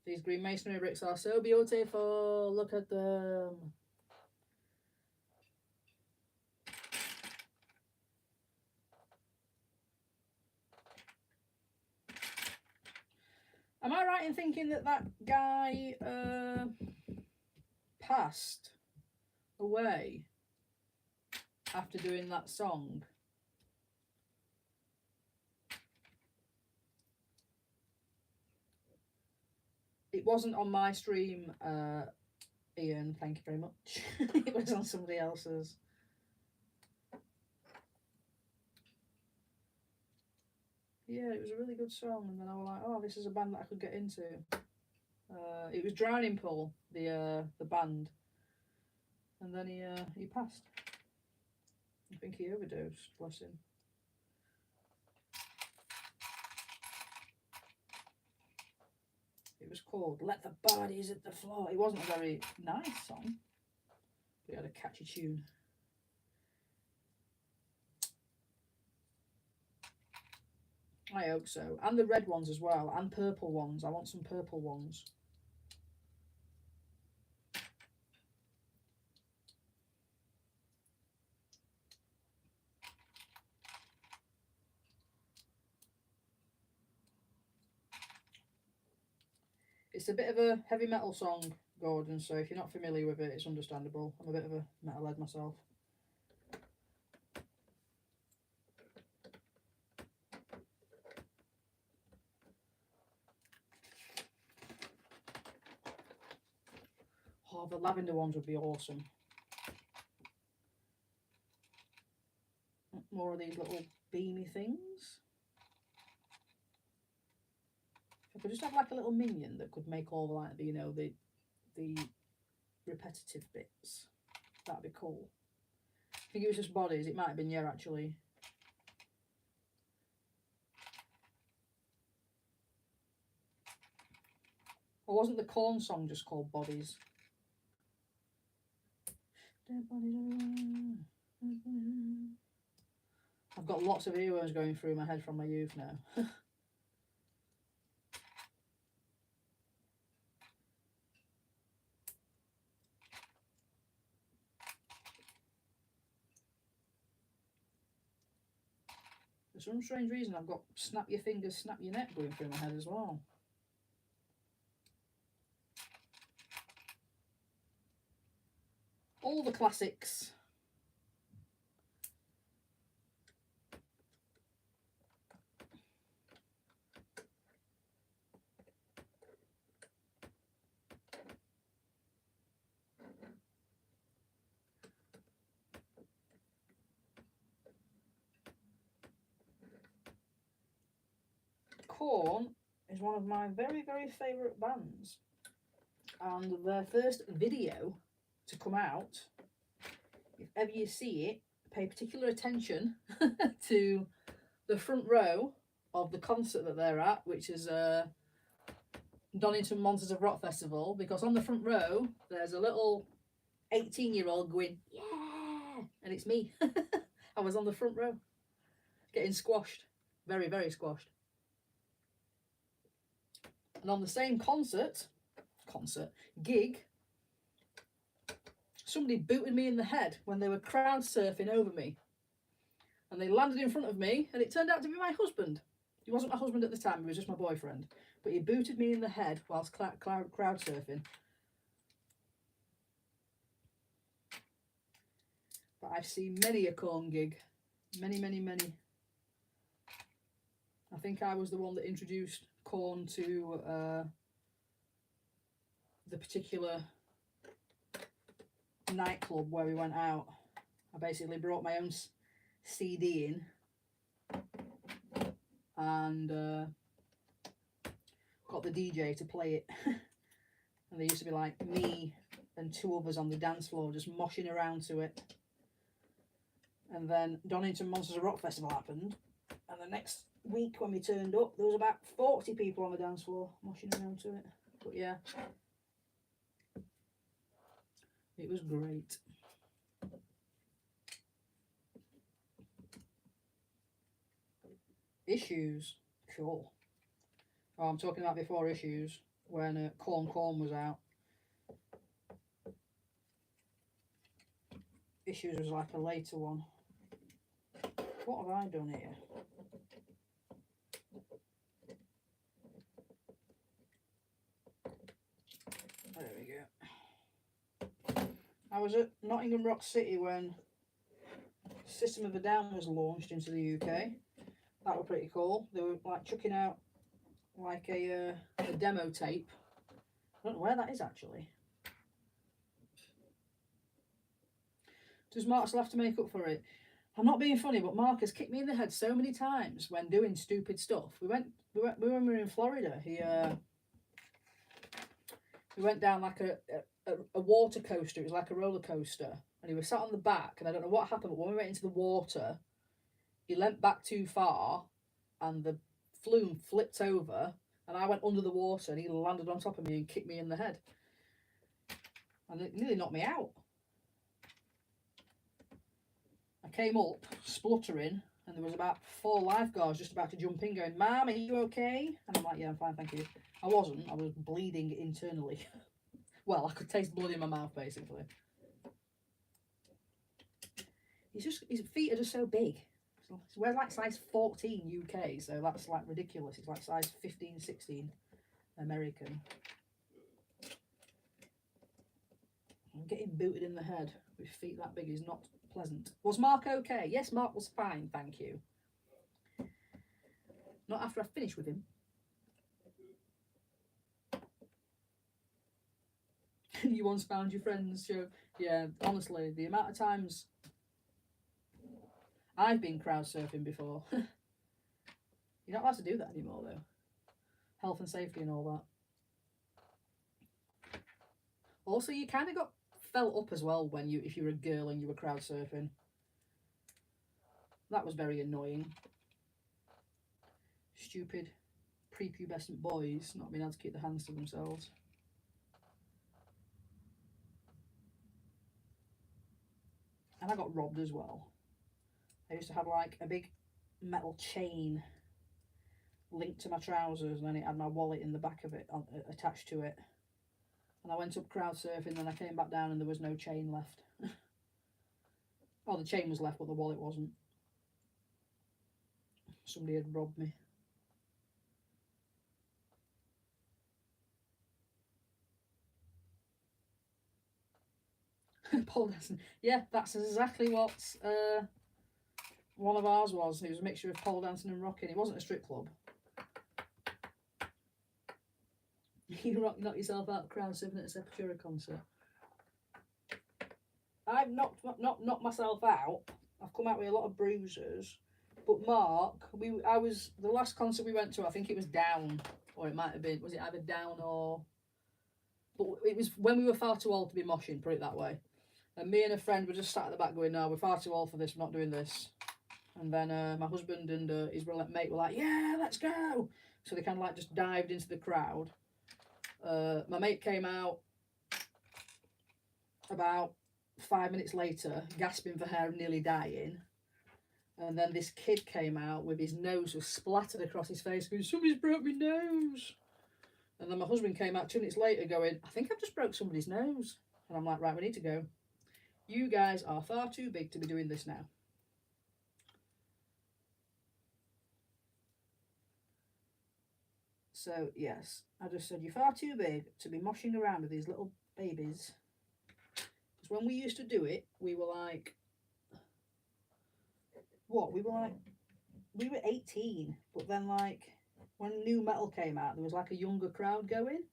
[SPEAKER 1] These green masonry bricks are so beautiful. Look at them. Am I right in thinking that that guy passed away after doing that song? It wasn't on my stream, Ian, thank you very much. It was on somebody else's. Yeah, it was a really good song, and then I was like, oh, this is a band that I could get into. It was Drowning Pool, the band, and then he passed. I think he overdosed, bless him. It was called Let the Bodies Hit the Floor. It wasn't a very nice song, but it had a catchy tune. I hope so. And the red ones as well, and purple ones. I want some purple ones. It's a bit of a heavy metal song, Gordon, so if you're not familiar with it, it's understandable. I'm a bit of a metalhead myself. Oh, the lavender ones would be awesome. More of these little beamy things. If I could just have like a little minion that could make all like the repetitive bits, that'd be cool. I think it was just bodies. It might have been, yeah, actually. Or wasn't the Corn song just called Bodies? I've got lots of earworms going through my head from my youth now. For some strange reason, I've got snap your fingers, snap your neck going through my head as well. all the classics. Korn is one of my very, very favourite bands, and their first video to come out, if ever you see it, pay particular attention to the front row of the concert that they're at, which is Donington Monsters of Rock Festival, because on the front row there's a little 18-year-old going, yeah, and it's me. I was on the front row getting squashed, very, very squashed. And on the same gig, somebody booted me in the head when they were crowd surfing over me, and they landed in front of me, and it turned out to be my husband. He wasn't my husband at the time, he was just my boyfriend, but he booted me in the head whilst crowd surfing. But I've seen many a Korn gig, many. I think I was the one that introduced Korn to the particular nightclub where we went out. I basically brought my own CD in and got the DJ to play it. And there used to be like me and two others on the dance floor just moshing around to it. And then Donington Monsters of Rock Festival happened, and the next week when we turned up, there was about 40 people on the dance floor moshing around to it. But yeah, it was great. Issues, cool. Oh, I'm talking about before Issues, when Korn was out. Issues was like a later one. What have I done here? There we go. I was at Nottingham Rock City when System of a Down was launched into the UK. That was pretty cool. They were like chucking out like a demo tape. I don't know where that is actually. Does Mark still have to make up for it? I'm not being funny, but Mark has kicked me in the head so many times when doing stupid stuff. When we were in Florida, we went down like a water coaster. It was like a roller coaster, and he was sat on the back, and I don't know what happened, but when we went into the water, he leant back too far, and the flume flipped over, and I went under the water, and he landed on top of me and kicked me in the head, and it nearly knocked me out. I came up spluttering, and there was about 4 lifeguards just about to jump in going, "Ma'am, are you okay?" And I'm like, "Yeah, I'm fine, thank you." I wasn't. I was bleeding internally. Well, I could taste blood in my mouth, basically. His feet are just so big. So we're like size 14 UK, so that's like ridiculous. It's like size 15, 16 American. Getting booted in the head with feet that big is not pleasant. Was Mark okay? Yes, Mark was fine, thank you. Not after I finished with him. You once found your friends show. Yeah, honestly, the amount of times I've been crowd surfing before. You're not allowed to do that anymore though. Health and safety and all that. Also, you kind of got felt up as well when if you were a girl and you were crowd surfing. That was very annoying. Stupid prepubescent boys not being able to keep their hands to themselves. And I got robbed as well. I used to have like a big metal chain linked to my trousers, and then it had my wallet in the back of it attached to it. And I went up crowd surfing, and I came back down and there was no chain left. Oh, the chain was left, but the wallet wasn't. Somebody had robbed me. Pole dancing. Yeah, that's exactly what one of ours was. It was a mixture of pole dancing and rocking. It wasn't a strip club. You knock yourself out crowd surfing at a Sepultura concert. I've knocked myself out. I've come out with a lot of bruises. But Mark, I was the last concert we went to. I think it was Down, or it might have been. Was it either Down or? But it was when we were far too old to be moshing. Put it that way. And me and a friend were just sat at the back going, "No, we're far too old for this. We're not doing this." And then my husband and his mate were like, "Yeah, let's go." So they kind of like just dived into the crowd. My mate came out about 5 minutes later, gasping for air and nearly dying. And then this kid came out with his nose was splattered across his face, going, "Somebody's broke my nose." And then my husband came out 2 minutes later going, "I think I've just broke somebody's nose." And I'm like, "Right, we need to go. You guys are far too big to be doing this now." So, yes, I just said, "You're far too big to be moshing around with these little babies." Because when we used to do it, we were like, what? We were 18, but then like when new metal came out, there was like a younger crowd going,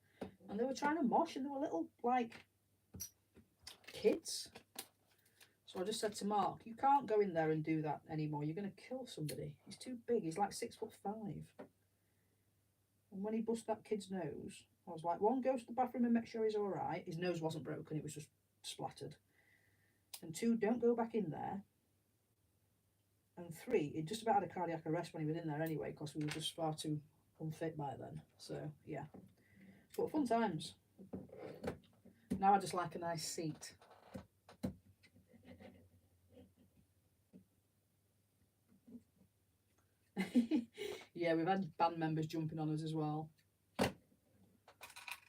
[SPEAKER 1] and they were trying to mosh, and they were little like kids. So I just said to Mark, "You can't go in there and do that anymore. You're going to kill somebody. He's too big. He's like 6'5". And when he bust that kid's nose, I was like, one, go to the bathroom and make sure he's all right. His nose wasn't broken. It was just splattered. And two, don't go back in there. And three, he just about had a cardiac arrest when he was in there anyway, because we were just far too unfit by then. So, yeah. But fun times. Now I just like a nice seat. Yeah, we've had band members jumping on us as well. That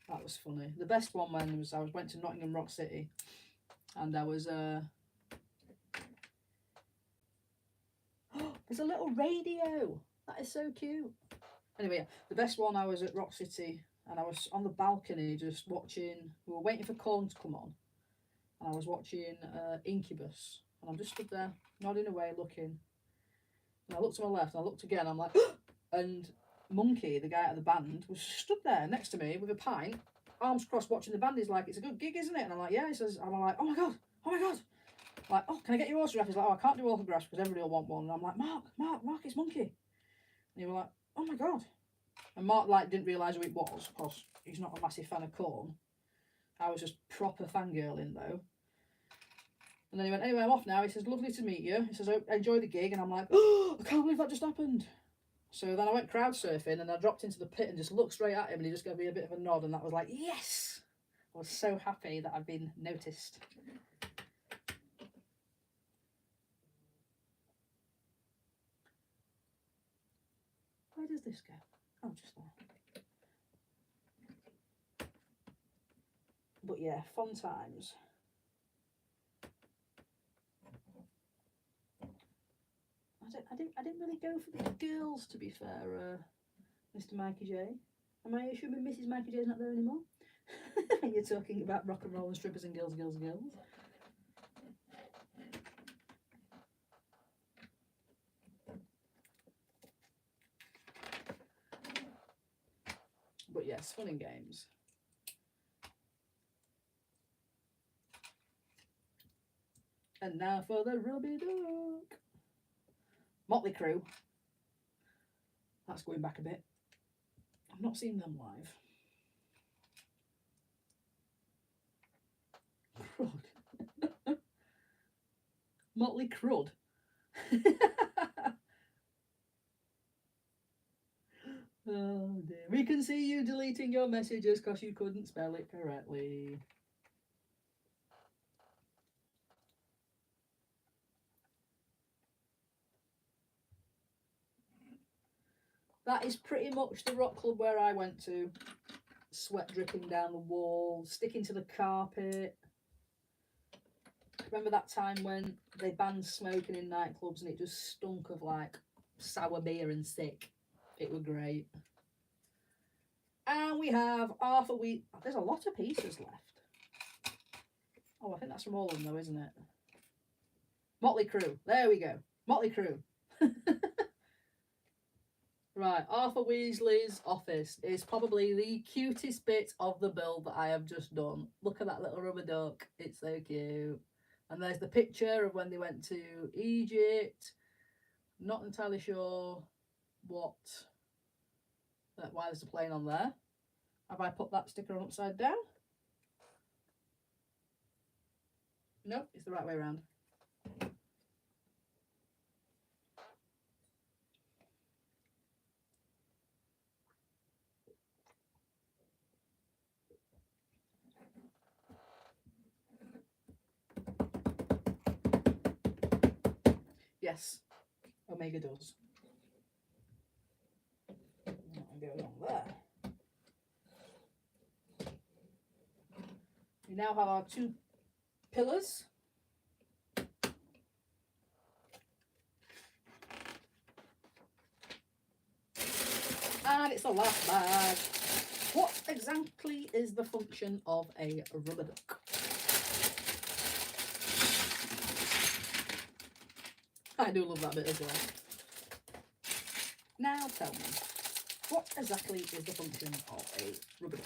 [SPEAKER 1] was funny. The best one when was I went to Nottingham Rock City, and I was there's a little radio. That is so cute. Anyway, the best one, I was at Rock City and I was on the balcony just watching. We were waiting for Corn to come on, and I was watching Incubus, and I'm just stood there nodding away, looking. And I looked to my left, and I looked again. I'm like, and Monkey, the guy at the band, was stood there next to me with a pint, arms crossed, watching the band. He's like, "It's a good gig, isn't it?" And I'm like, "Yeah." He says, I'm like, "Oh my god, oh my god." Like, "Oh, can I get your autograph?" He's like, "Oh, I can't do autographs because everybody will want one." And I'm like, Mark, it's Monkey." And he was like, "Oh my god." And Mark like didn't realise who it was because he's not a massive fan of Corn. I was just proper fangirling though. And then he went, "Anyway, I'm off now." He says, "Lovely to meet you." He says, "Enjoy the gig." And I'm like, "Oh, I can't believe that just happened." So then I went crowd surfing and I dropped into the pit and just looked straight at him, and he just gave me a bit of a nod, and that was like, yes! I was so happy that I'd been noticed. Where does this go? Oh, just there. But yeah, fun times. I didn't really go for the girls, to be fair, Mr. Mikey J. Am I assuming Mrs. Mikey J is not there anymore? You're talking about rock and roll and strippers and girls. But yes, fun and games. And now for the Rubby Duck. Motley Crue. That's going back a bit. I've not seen them live. Crud. Motley Crud. Oh dear. We can see you deleting your messages because you couldn't spell it correctly. That is pretty much the rock club where I went to. Sweat dripping down the wall, sticking to the carpet. Remember that time when they banned smoking in nightclubs and it just stunk of like sour beer and sick? It was great. And we have half a week. There's a lot of pieces left. Oh, I think that's from all of them though, isn't it? Motley Crue. There we go. Motley Crue. Right, Arthur Weasley's office is probably the cutest bit of the build that I have just done. Look at that little rubber duck. It's so cute. And there's the picture of when they went to Egypt. Not entirely sure why there's a plane on there. Have I put that sticker on upside down? Nope, it's the right way around. Yes, Omega does. That goes on there. We now have our two pillars. And it's the last bag. What exactly is the function of a rubber duck? I do love that bit as well. Now tell me, what exactly is the function of a rubber duck?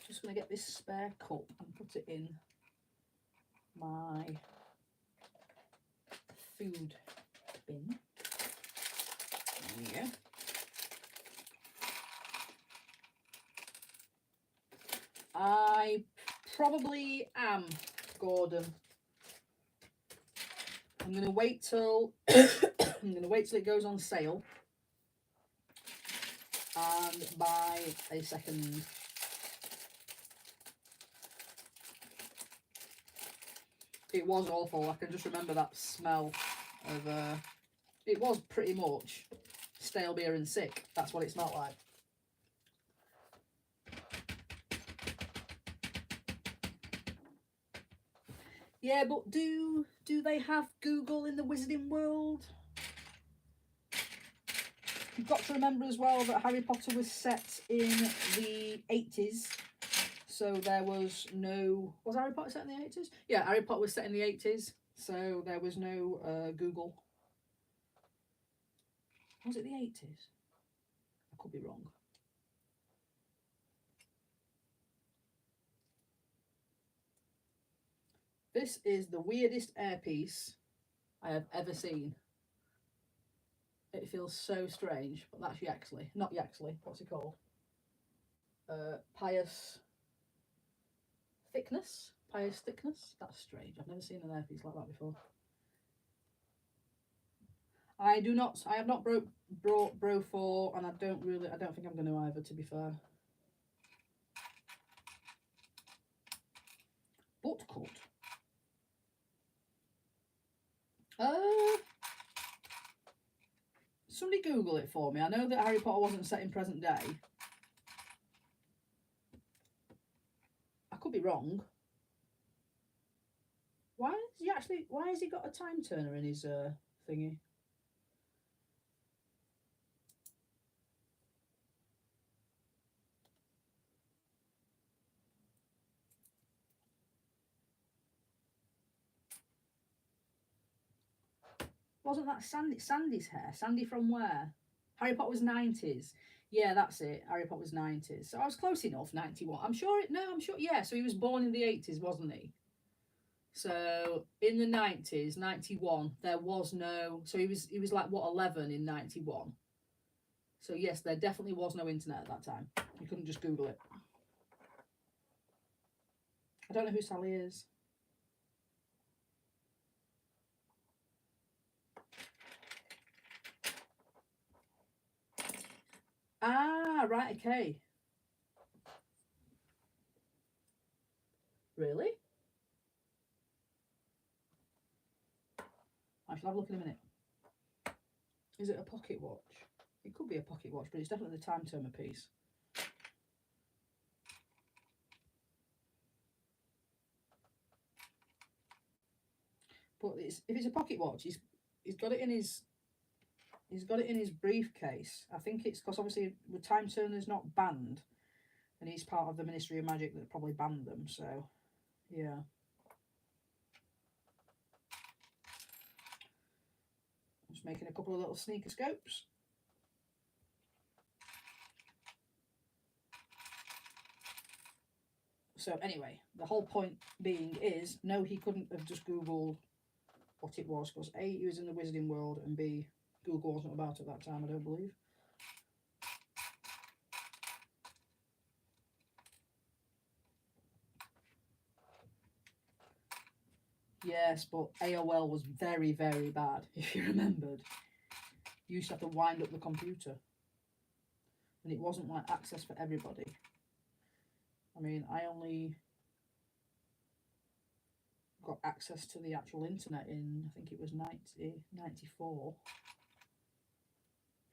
[SPEAKER 1] Just going to get this spare cup and put it in my food bin. There we go. I probably am, Gordon. I'm going to wait till it goes on sale and buy a second. It was awful. I can just remember that smell of it was pretty much stale beer and sick. That's what it smelled like. Yeah, but do they have Google in the wizarding world? You've got to remember as well that Harry Potter was set in the 80s. So there was no... Was Harry Potter set in the 80s? Yeah, Harry Potter was set in the 80s. So there was no Google. Was it the 80s? I could be wrong. This is the weirdest earpiece I have ever seen. It feels so strange, but that's Yaxley. Not Yaxley, what's it called? Pious thickness? Pious thickness? That's strange. I've never seen an earpiece like that before. I have not brought Bro 4, and I don't think I'm going to either, to be fair. But could. Somebody Google it for me. I know that Harry Potter wasn't set in present day. I could be wrong. Why has he got a time turner in his thingy? Wasn't that Sandy's hair? Sandy from where? Harry Potter was 90s. Yeah, that's it. Harry Potter was 90s. So I was close enough, 91. I'm sure, yeah. So he was born in the 80s, wasn't he? So in the 90s, 91, there was no... So he was like, what, 11 in 91? So yes, there definitely was no internet at that time. You couldn't just Google it. I don't know who Sally is. Ah, right, okay. Really? I shall have a look in a minute. Is it a pocket watch? It could be a pocket watch, but it's definitely the time turner piece. But if it's a pocket watch, he's got it in his briefcase. I think it's because obviously the time turner's not banned. And he's part of the Ministry of Magic that probably banned them, so yeah. Just making a couple of little sneaker scopes. So anyway, the whole point being is, no, he couldn't have just Googled what it was, because A, he was in the wizarding world, and B, Google wasn't about at that time, I don't believe. Yes, but AOL was very, very bad, if you remembered. You used to have to wind up the computer. And it wasn't like access for everybody. I mean, I only got access to the actual internet in, I think it was 1994.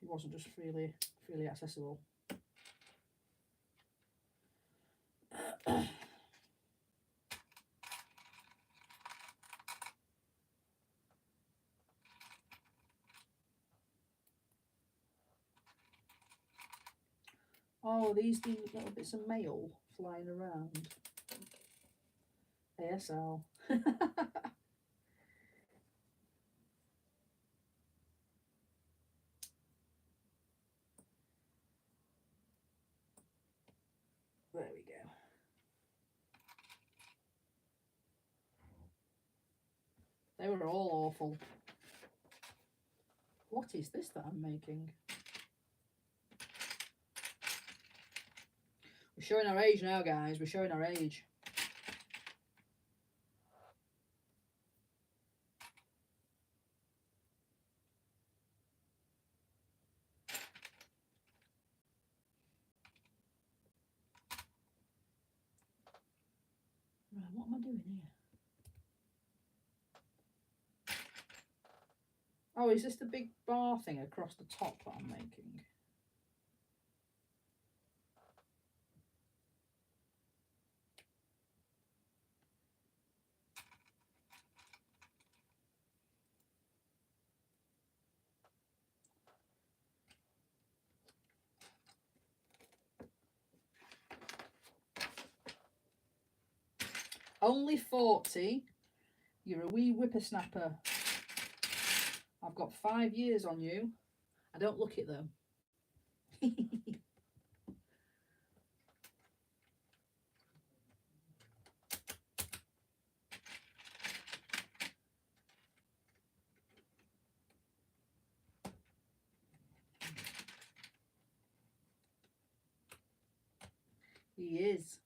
[SPEAKER 1] It wasn't just freely accessible. Oh, these little bits of mail flying around. ASL. There we go. They were all awful. What is this that I'm making? We're showing our age now, guys. We're showing our age. Right, what am I doing here? Oh, is this the big bar thing across the top that I'm making? Only 40. You're a wee whippersnapper. I've got 5 years on you. I don't look it though. He is.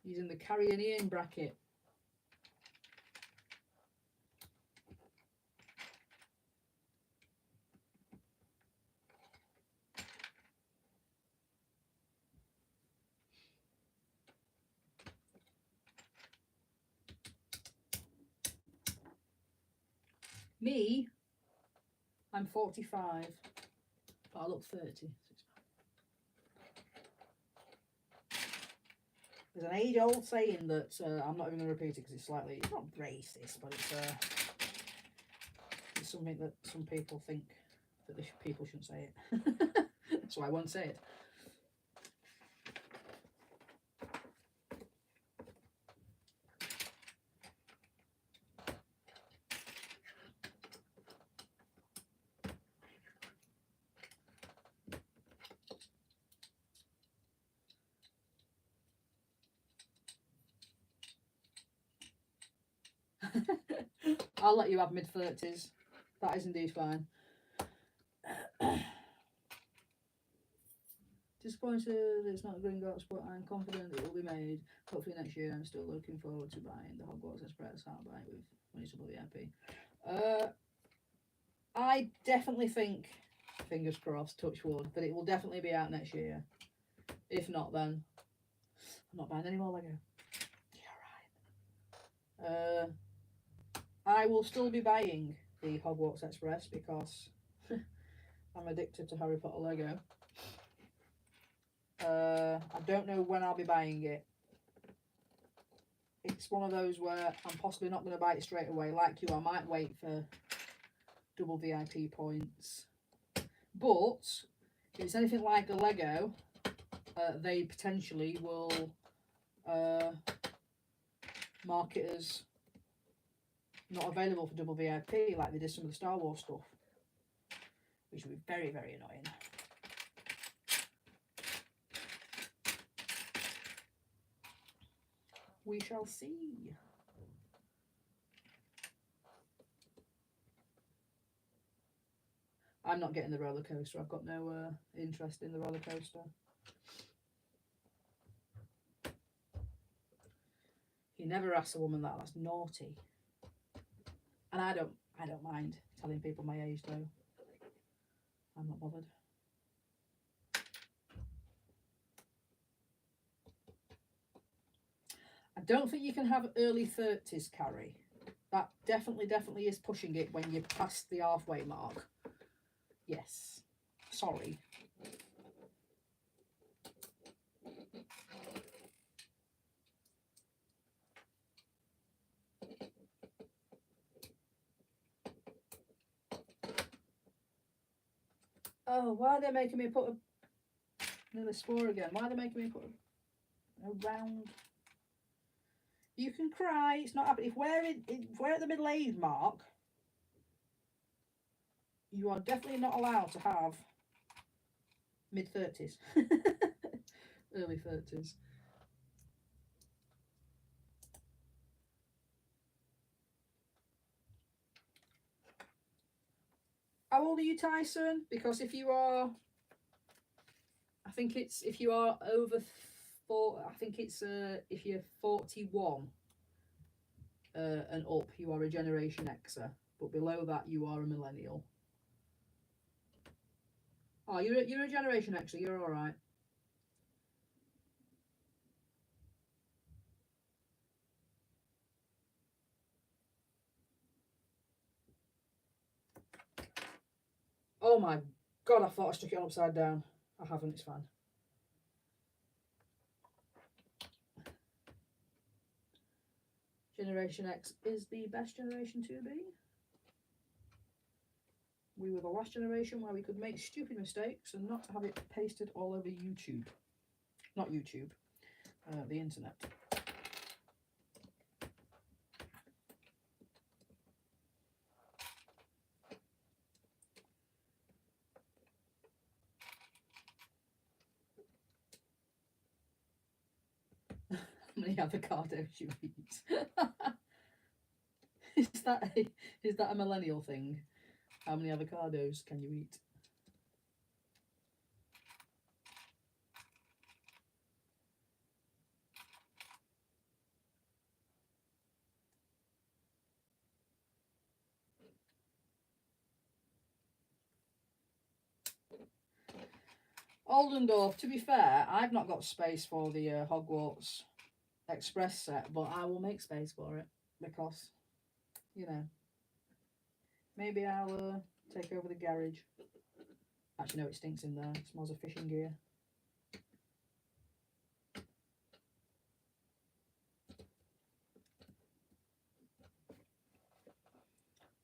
[SPEAKER 1] He's in the Carrying bracket. Me, I'm 45, but I look 30. There's an age-old saying that I'm not even going to repeat it because it's not racist, but it's something that some people think that people shouldn't say it. So I won't say it. I'll let you have mid-30s. That is indeed fine. Disappointed it's not Gringotts, but I'm confident it will be made. Hopefully next year. I'm still looking forward to buying the Hogwarts Express hardback with Municipal VIP. I definitely think, fingers crossed, touch wood, that it will definitely be out next year. If not, then I'm not buying any more Lego. Yeah, right. I will still be buying the Hogwarts Express because I'm addicted to Harry Potter Lego. I don't know when I'll be buying it. It's one of those where I'm possibly not going to buy it straight away. Like you, I might wait for double VIP points. But if it's anything like a Lego, they potentially will mark it as not available for double VIP, like they did some of the Star Wars stuff, which would be very, very annoying. We shall see. I'm not getting the roller coaster. I've got no interest in the roller coaster. You never ask a woman that. That's naughty. And I don't mind telling people my age though. I'm not bothered. I don't think you can have early 30s, Carrie. That definitely is pushing it when you're past the halfway mark. Yes. Sorry. Oh, why are they making me put a nearly swore again? Why are they making me put a round? You can cry. It's not happening. If we're at the middle age mark, you are definitely not allowed to have mid-30s. Early 30s. How old are you, Tyson? Because if you are, I think it's if you are over I think it's if you're 41 and up, you are a Generation Xer. But below that, you are a millennial. Oh, you're a Generation Xer. You're all right. Oh my God! I thought I stuck it upside down. I haven't. It's fine. Generation X is the best generation to be. We were the last generation where we could make stupid mistakes and not have it pasted all over YouTube. Not YouTube, the internet. How many avocados you eat? Is that a millennial thing? How many avocados can you eat? Oldendorf, to be fair, I've not got space for the Hogwarts Express set, but I will make space for it because, you know, maybe I'll take over the garage. Actually, no, it stinks in there. It smells of fishing gear.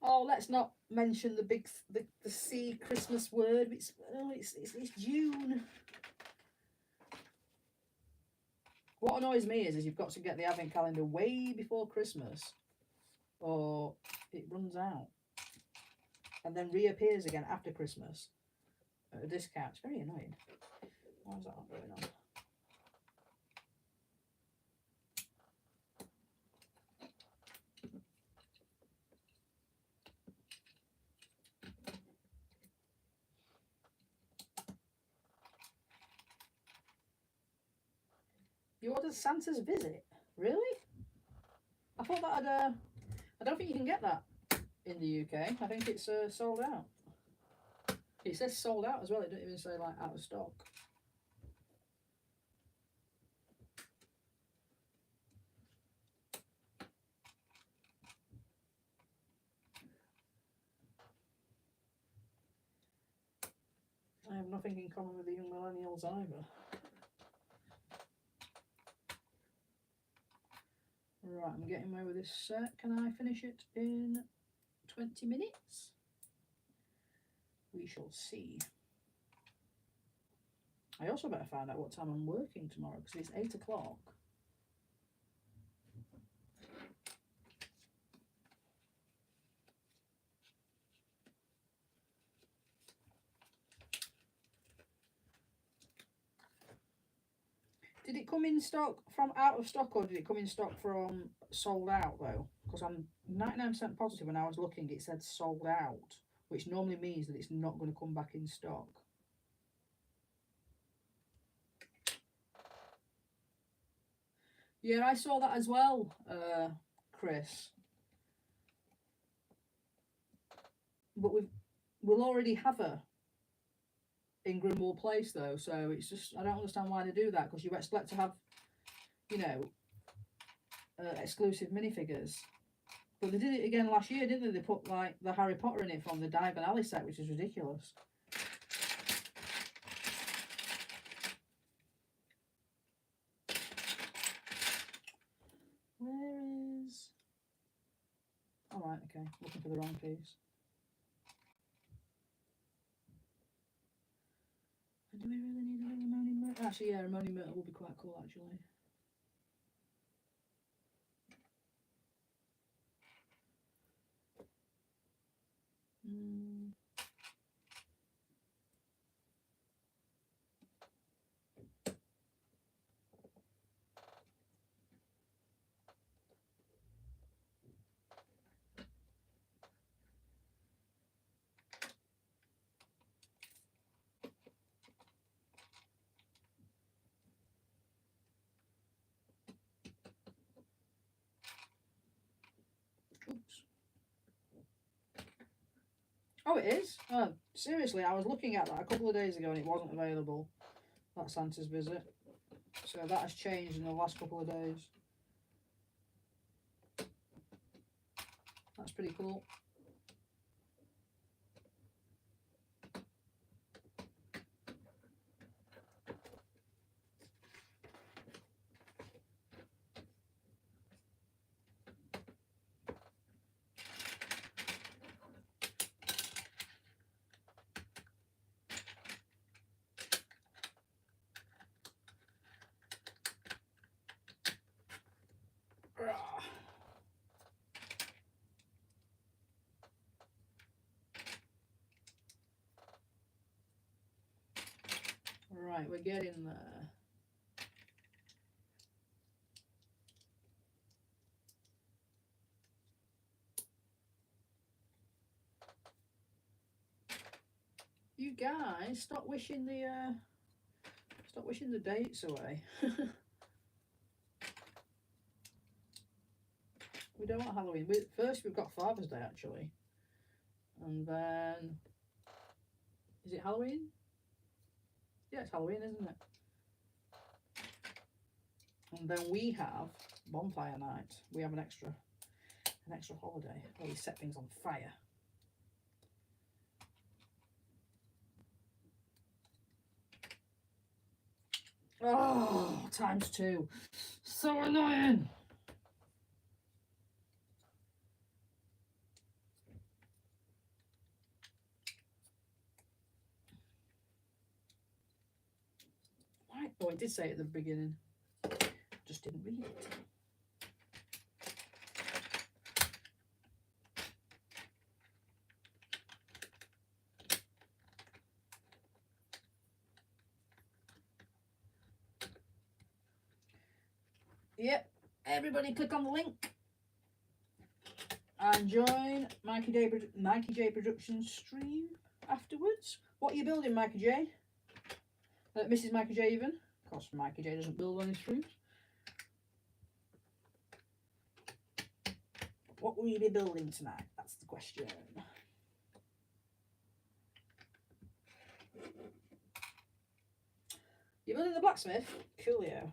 [SPEAKER 1] Oh, let's not mention the C Christmas word. It's June. What annoys me is you've got to get the advent calendar way before Christmas, or it runs out and then reappears again after Christmas at a discount. It's very annoying. Why is that not going on? You ordered Santa's Visit? Really? I thought that had I don't think you can get that in the UK. I think it's sold out. It says sold out as well. It doesn't even say like out of stock. I have nothing in common with the young millennials either. Right, I'm getting away with this set. Can I finish it in 20 minutes? We shall see. I also better find out what time I'm working tomorrow because it's 8 o'clock. Did it come in stock from out of stock or did it come in stock from sold out though? Because I'm 99% positive when I was looking it said sold out, which normally means that it's not going to come back in stock. Yeah, I saw that as well, Chris. But we'll already have her in Grimwall Place though, so it's just I don't understand why they do that because you expect to have, you know, exclusive minifigures. But they did it again last year, didn't they? They put like the Harry Potter in it from the Diagon Alley set, which is ridiculous. Where is? All right, okay, looking for the wrong piece. Do we really need a Ramoni Myrtle? Actually, yeah, Ramoni Myrtle will be quite cool, actually. Oops. Oh, it is? Oh, seriously, I was looking at that a couple of days ago and it wasn't available. That Santa's visit. So that has changed in the last couple of days. That's pretty cool. Right, we're getting there. You guys, stop wishing the dates away. We don't want Halloween. First, we've got Father's Day actually, and then is it Halloween? Yeah, it's Halloween, isn't it? And then we have Bonfire Night. We have an extra holiday where we set things on fire. Oh, ×2. So annoying. Right. Oh, it did say it at the beginning. Just didn't read it. Yep. Everybody click on the link and join Mikey J Productions stream afterwards. What are you building, Mikey J? Mrs. Mikey J even? Of course, Mikey J doesn't build on his streams. What will you be building tonight? That's the question. You're building the blacksmith? Coolio.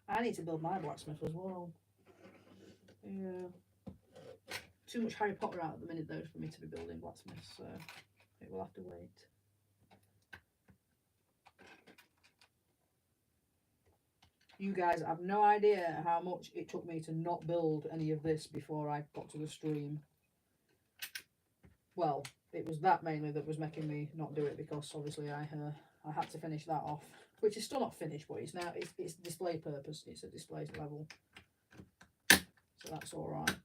[SPEAKER 1] I need to build my blacksmith as well. Yeah. Too much Harry Potter out at the minute though for me to be building blacksmiths, so it will have to wait. You guys have no idea how much it took me to not build any of this before I got to the stream. Well, it was that mainly that was making me not do it because obviously I I had to finish that off, which is still not finished, but it's now it's display purpose. It's at display level, so that's all right.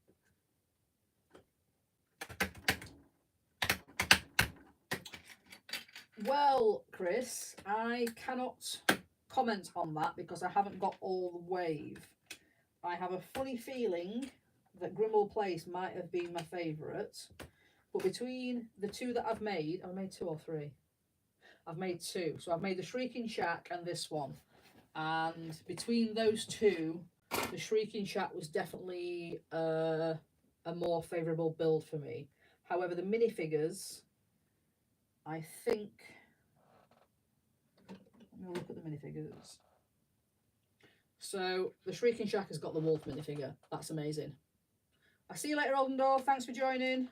[SPEAKER 1] Well, Chris, I cannot comment on that because I haven't got all the wave. I have a funny feeling that Grimwald Place might have been my favourite, but between the two that I've made 2 or 3. I've made 2, so I've made the Shrieking Shack and this one, and between those two, the Shrieking Shack was definitely a more favourable build for me. However, the minifigures, I think, let me look at the minifigures. So the Shrieking Shack has got the wolf minifigure. That's amazing. I see you later, Oldendor. Thanks for joining.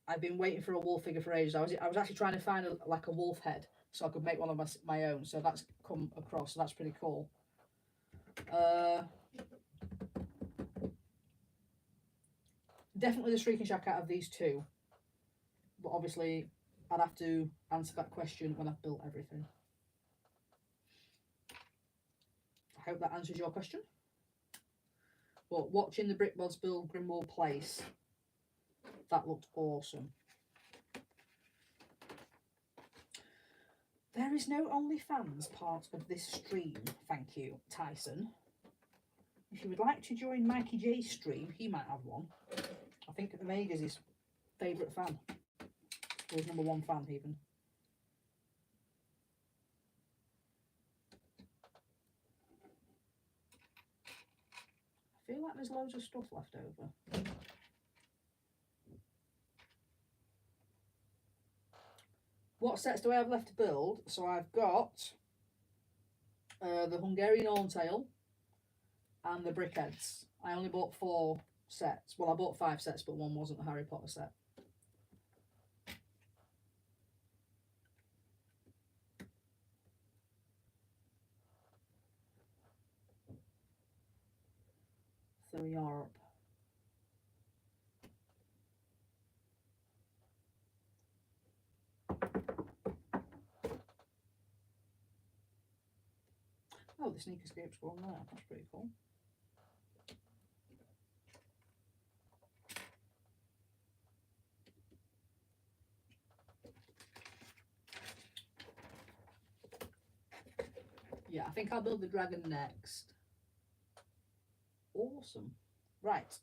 [SPEAKER 1] I've been waiting for a wolf figure for ages. I was actually trying to find a wolf head so I could make one of my own. So that's come across. So that's pretty cool. Definitely the Shrieking Shack out of these two. But obviously, I'd have to answer that question when I've built everything. I hope that answers your question. But watching the Brick Mods build Grimwald Place, that looked awesome. There is no OnlyFans part of this stream, thank you, Tyson. If you would like to join Mikey J's stream, he might have one. I think Omega's his favourite fan. Or his #1 fan, even. I feel like there's loads of stuff left over. What sets do I have left to build? So I've got the Hungarian Horntail and the Brickheads. I only bought 4 sets. Well, I bought 5 sets, but one wasn't a Harry Potter set. So Europe. Oh, the sneak escapes go on there. That's pretty cool. Yeah, I think I'll build the dragon next. Awesome. Right.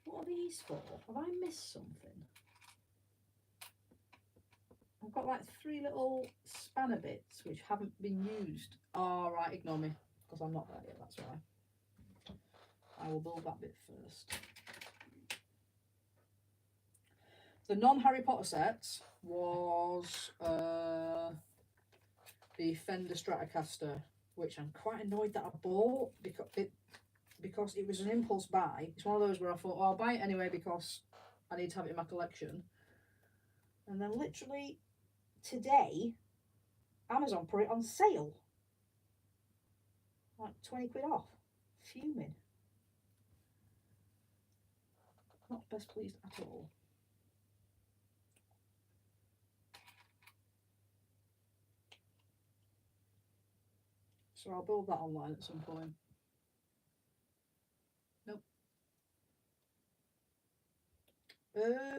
[SPEAKER 1] What are these for? Have I missed something? I've got like 3 little spanner bits which haven't been used. Oh, right, ignore me, because I'm not there yet, that's why. I will build that bit first. The non-Harry Potter set was the Fender Stratocaster, which I'm quite annoyed that I bought because it was an impulse buy. It's one of those where I thought, oh, I'll buy it anyway because I need to have it in my collection. And then literally today, Amazon put it on sale. Like 20 quid off. Fuming. Not best pleased at all. So I'll build that online at some point. Nope.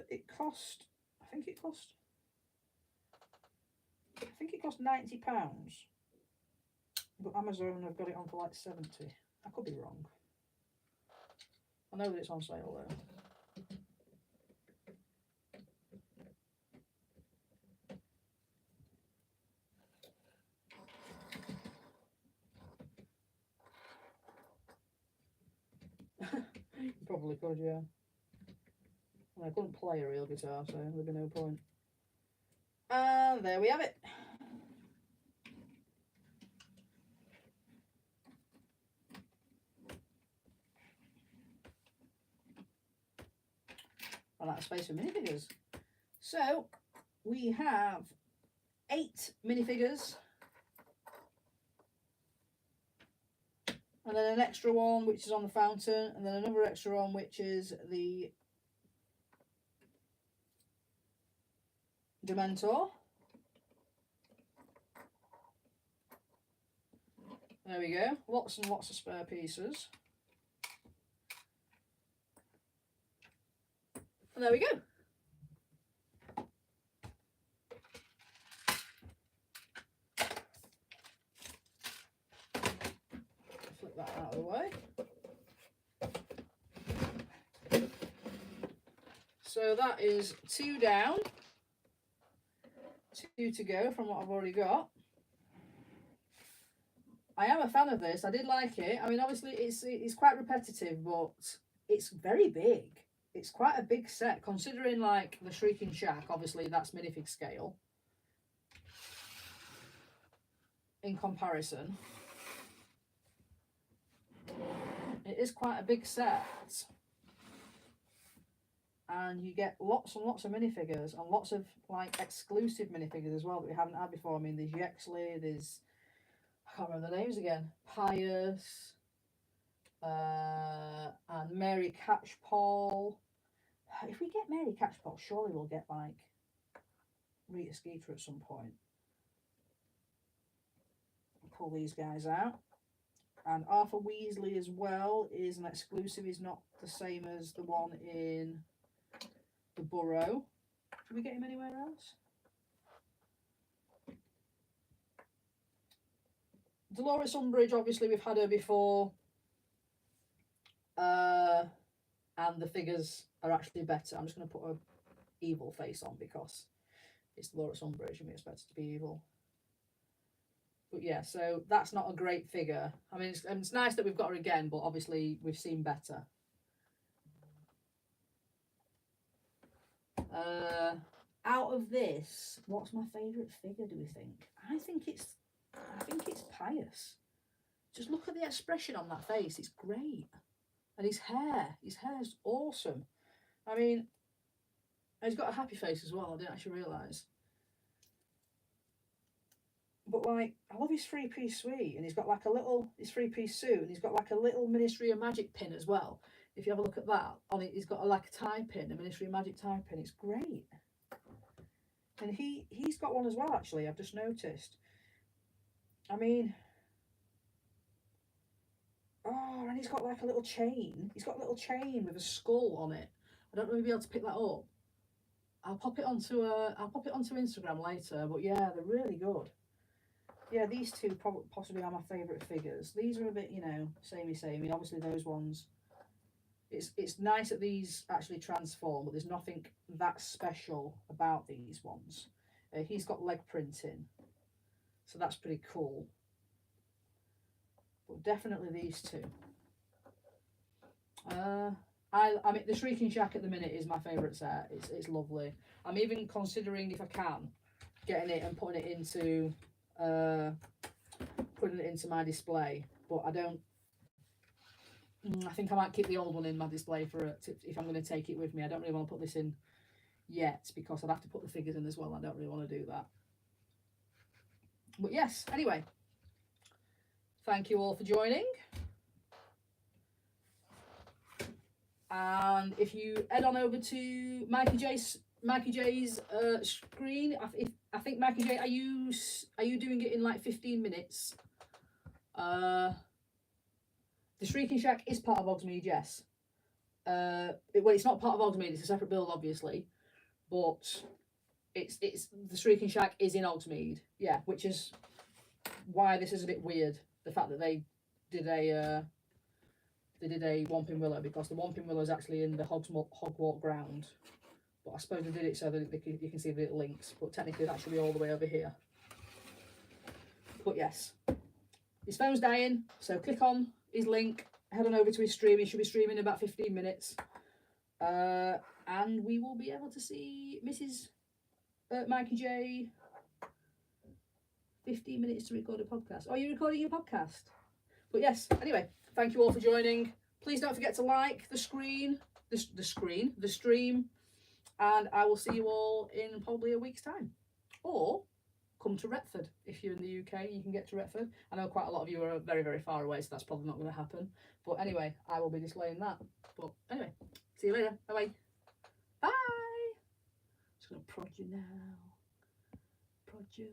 [SPEAKER 1] It cost, I think it cost £90. But Amazon have got it on for like 70. I could be wrong. I know that it's on sale though. You probably could, yeah. Well, I couldn't play a real guitar, so there'd be no point. And there we have it. Run out of space for minifigures. So we have 8 minifigures. And then an extra one which is on the fountain, and then another extra one which is the Dementor. There we go. Lots and lots of spare pieces. And there we go. Flip that out of the way. So that is 2 down, 2 to go from what I've already got. I am a fan of this. I did like it. I mean, obviously it's quite repetitive, but it's very big. It's quite a big set, considering like the Shrieking Shack. Obviously, that's minifig scale in comparison. It is quite a big set. And you get lots and lots of minifigures and lots of like exclusive minifigures as well that we haven't had before. I mean, there's Yexley, there's, I can't remember the names again, Pius, and Mary Catchpole. If we get Mary Catchpole, surely we'll get like Rita Skeeter at some point. Pull these guys out. And Arthur Weasley as well is an exclusive. He's not the same as the one in the Burrow. Can we get him anywhere else? Dolores Umbridge, obviously we've had her before. And the figures are actually better. I'm just going to put a evil face on because it's Dolores Umbridge and we expect it to be evil. But yeah, so that's not a great figure. I mean, it's nice that we've got her again, but obviously we've seen better. Out of this, what's my favourite figure, do we think? I think it's Pius. Just look at the expression on that face. It's great. And his hair's awesome. I mean, he's got a happy face as well. I didn't actually realise. But like, I love his 3-piece suite, and he's got like a little, his 3-piece suit, and he's got like a little Ministry of Magic pin as well. If you have a look at that, on it, he's got like a tie pin, a Ministry of Magic tie pin. It's great. And he's got one as well, actually, I've just noticed. I mean, oh, and he's got like a little chain. He's got a little chain with a skull on it. I don't know if you'll be able to pick that up. I'll pop it onto Instagram later, but yeah, they're really good. Yeah, these two possibly are my favourite figures. These are a bit, you know, samey. Obviously those ones, it's nice that these actually transform, but there's nothing that special about these ones. He's got leg printing, so that's pretty cool. But definitely these two. I mean, the Shrieking Shack at the minute is my favourite set. It's lovely. I'm even considering, if I can, getting it and putting it into my display, but I don't. I think I might keep the old one in my display if I'm going to take it with me. I don't really want to put this in yet because I'd have to put the figures in as well. I don't really want to do that. But yes, anyway, thank you all for joining. And if you head on over to Mikey J's screen, I think Mikey J, are you doing it in like 15 minutes? The Shrieking Shack is part of Hogsmeade, yes. Well, it's not part of Hogsmeade, it's a separate build, obviously, but it's the Shrieking Shack is in Hogsmeade, yeah, which is why this is a bit weird. The fact that they did a Whomping Willow, because the Whomping Willow is actually in the Hogwarts ground. But I suppose they did it so that you can see the little links. But technically that should be all the way over here. But yes, his phone's dying, so click on his link, head on over to his stream. He should be streaming in about 15 minutes. And we will be able to see Mrs. Mikey J 15 minutes to record a podcast. Oh, you're recording your podcast? But yes, anyway, thank you all for joining. Please don't forget to like the stream, and I will see you all in probably a week's time. Or come to Retford. If you're in the UK, you can get to Retford. I know quite a lot of you are very, very far away, so that's probably not going to happen. But anyway, I will be displaying that. But anyway, see you later. Bye-bye. Bye. Just going to prod you now. Roger.